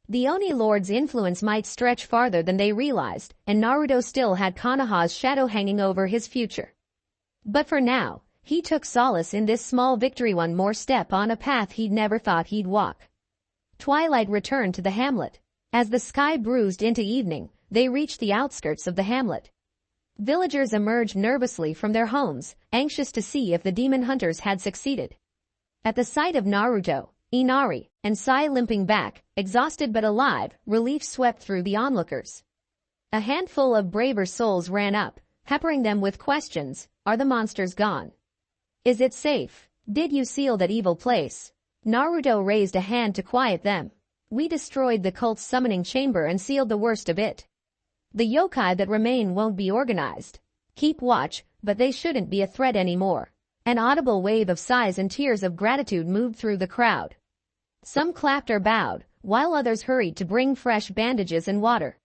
The Oni Lord's influence might stretch farther than they realized, and Naruto still had Konoha's shadow hanging over his future. But for now, he took solace in this small victory, one more step on a path he'd never thought he'd walk. Twilight returned to the hamlet. As the sky bruised into evening, they reached the outskirts of the hamlet. Villagers emerged nervously from their homes, anxious to see if the demon hunters had succeeded. At the sight of Naruto, Inari, and Sai limping back, exhausted but alive, relief swept through the onlookers. A handful of braver souls ran up, peppering them with questions. Are the monsters gone? Is it safe? Did you seal that evil place? Naruto raised a hand to quiet them. We destroyed the cult's summoning chamber and sealed the worst of it. The yokai that remain won't be organized. Keep watch, but they shouldn't be a threat anymore. An audible wave of sighs and tears of gratitude moved through the crowd. Some clapped or bowed, while others hurried to bring fresh bandages and water.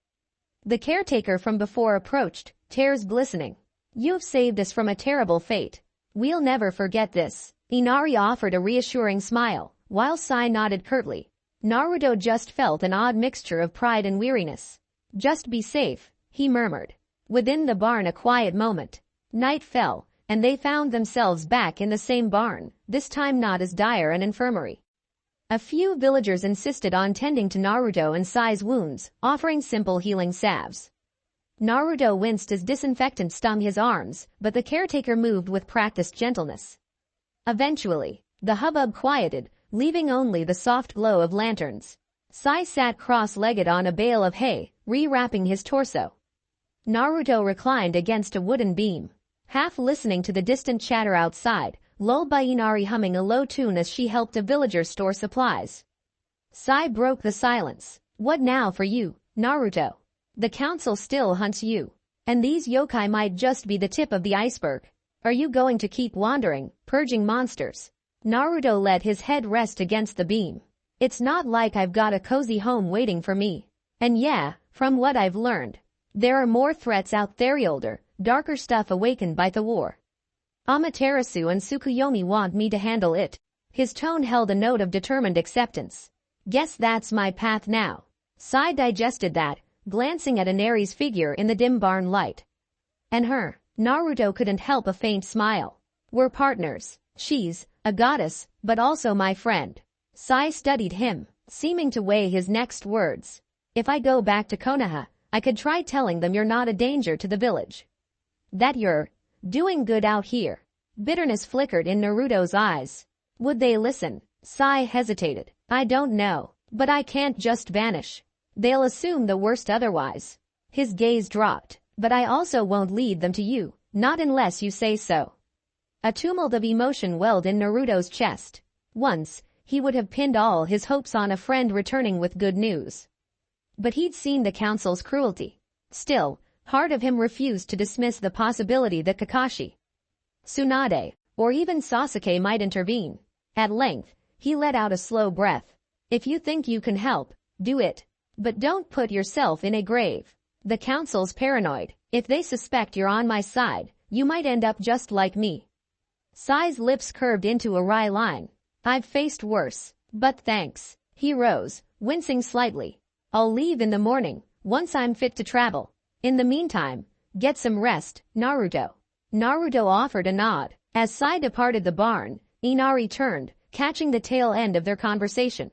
The caretaker from before approached, tears glistening. You've saved us from a terrible fate. We'll never forget this. Inari offered a reassuring smile, while Sai nodded curtly. Naruto just felt an odd mixture of pride and weariness. Just be safe, he murmured. Within the barn, a quiet moment. Night fell, and they found themselves back in the same barn, this time not as dire an infirmary. A few villagers insisted on tending to Naruto and Sai's wounds, offering simple healing salves. Naruto winced as disinfectant stung his arms, but the caretaker moved with practiced gentleness. Eventually, the hubbub quieted, leaving only the soft glow of lanterns. Sai sat cross-legged on a bale of hay, rewrapping his torso. Naruto reclined against a wooden beam, half listening to the distant chatter outside, lulled by Inari humming a low tune as she helped a villager store supplies. Sai broke the silence. What now for you, Naruto? The council still hunts you, and these yokai might just be the tip of the iceberg. Are you going to keep wandering, purging monsters? Naruto let his head rest against the beam. It's not like I've got a cozy home waiting for me. And yeah, from what I've learned, there are more threats out there, older, darker stuff awakened by the war. Amaterasu and Tsukuyomi want me to handle it. His tone held a note of determined acceptance. Guess that's my path now. Sai digested that, glancing at Inari's figure in the dim barn light. And her, Naruto couldn't help a faint smile. We're partners. She's a goddess, but also my friend. Sai studied him, seeming to weigh his next words. If I go back to Konoha, I could try telling them you're not a danger to the village. That you're doing good out here. Bitterness flickered in Naruto's eyes. Would they listen? Sai hesitated. I don't know, but I can't just vanish. They'll assume the worst otherwise. His gaze dropped. But I also won't lead them to you, not unless you say so. A tumult of emotion welled in Naruto's chest. Once, he would have pinned all his hopes on a friend returning with good news. But he'd seen the council's cruelty. Still, part of him refused to dismiss the possibility that Kakashi, Tsunade, or even Sasuke might intervene. At length, he let out a slow breath. If you think you can help, do it. But don't put yourself in a grave. The council's paranoid. If they suspect you're on my side, you might end up just like me. Sai's lips curved into a wry line. I've faced worse, but thanks. He rose, wincing slightly. I'll leave in the morning, once I'm fit to travel. In the meantime, get some rest, Naruto. Naruto offered a nod. As Sai departed the barn, Inari turned, catching the tail end of their conversation.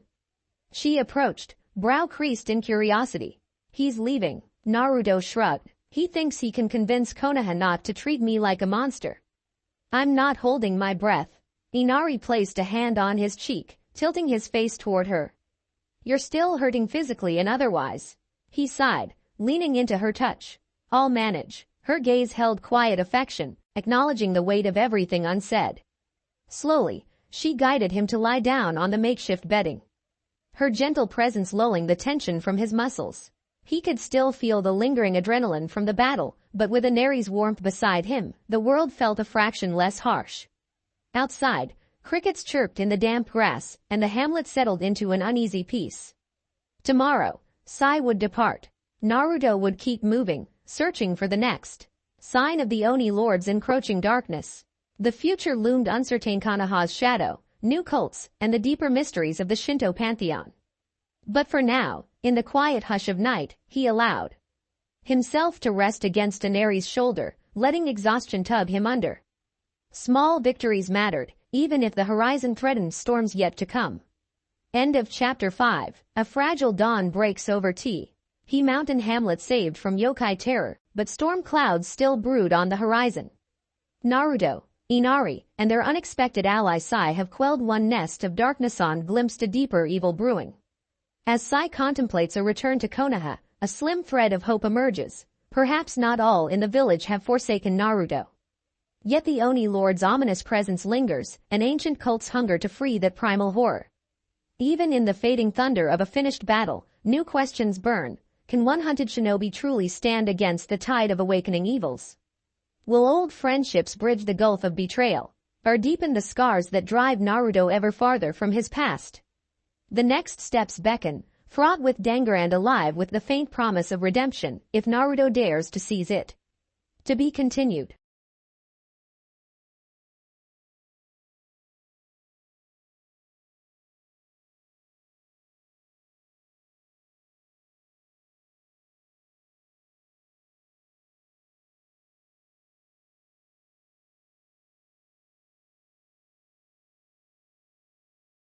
She approached, brow creased in curiosity. He's leaving, Naruto shrugged. He thinks he can convince Konoha not to treat me like a monster. I'm not holding my breath. Inari placed a hand on his cheek, tilting his face toward her. You're still hurting physically and otherwise. He sighed, leaning into her touch. I'll manage. Her gaze held quiet affection, acknowledging the weight of everything unsaid. Slowly, she guided him to lie down on the makeshift bedding. Her gentle presence lulling the tension from his muscles. He could still feel the lingering adrenaline from the battle, but with Inari's warmth beside him, the world felt a fraction less harsh. Outside, crickets chirped in the damp grass, and the hamlet settled into an uneasy peace. Tomorrow, Sai would depart. Naruto would keep moving, searching for the next sign of the Oni Lord's encroaching darkness. The future loomed uncertain. Konoha's shadow, new cults, and the deeper mysteries of the Shinto pantheon. But for now, in the quiet hush of night, he allowed himself to rest against Inari's shoulder, letting exhaustion tug him under. Small victories mattered, even if the horizon threatened storms yet to come. End of Chapter 5. A fragile dawn breaks over He Mountain hamlet saved from yokai terror, but storm clouds still brewed on the horizon. Naruto, Inari, and their unexpected ally Sai have quelled one nest of darkness on glimpsed a deeper evil brewing. As Sai contemplates a return to Konoha, a slim thread of hope emerges. Perhaps not all in the village have forsaken Naruto. Yet the Oni Lord's ominous presence lingers, an ancient cult's hunger to free that primal horror. Even in the fading thunder of a finished battle, new questions burn. Can one hunted shinobi truly stand against the tide of awakening evils? Will old friendships bridge the gulf of betrayal, or deepen the scars that drive Naruto ever farther from his past? The next steps beckon, fraught with danger and alive with the faint promise of redemption, if Naruto dares to seize it. To be continued.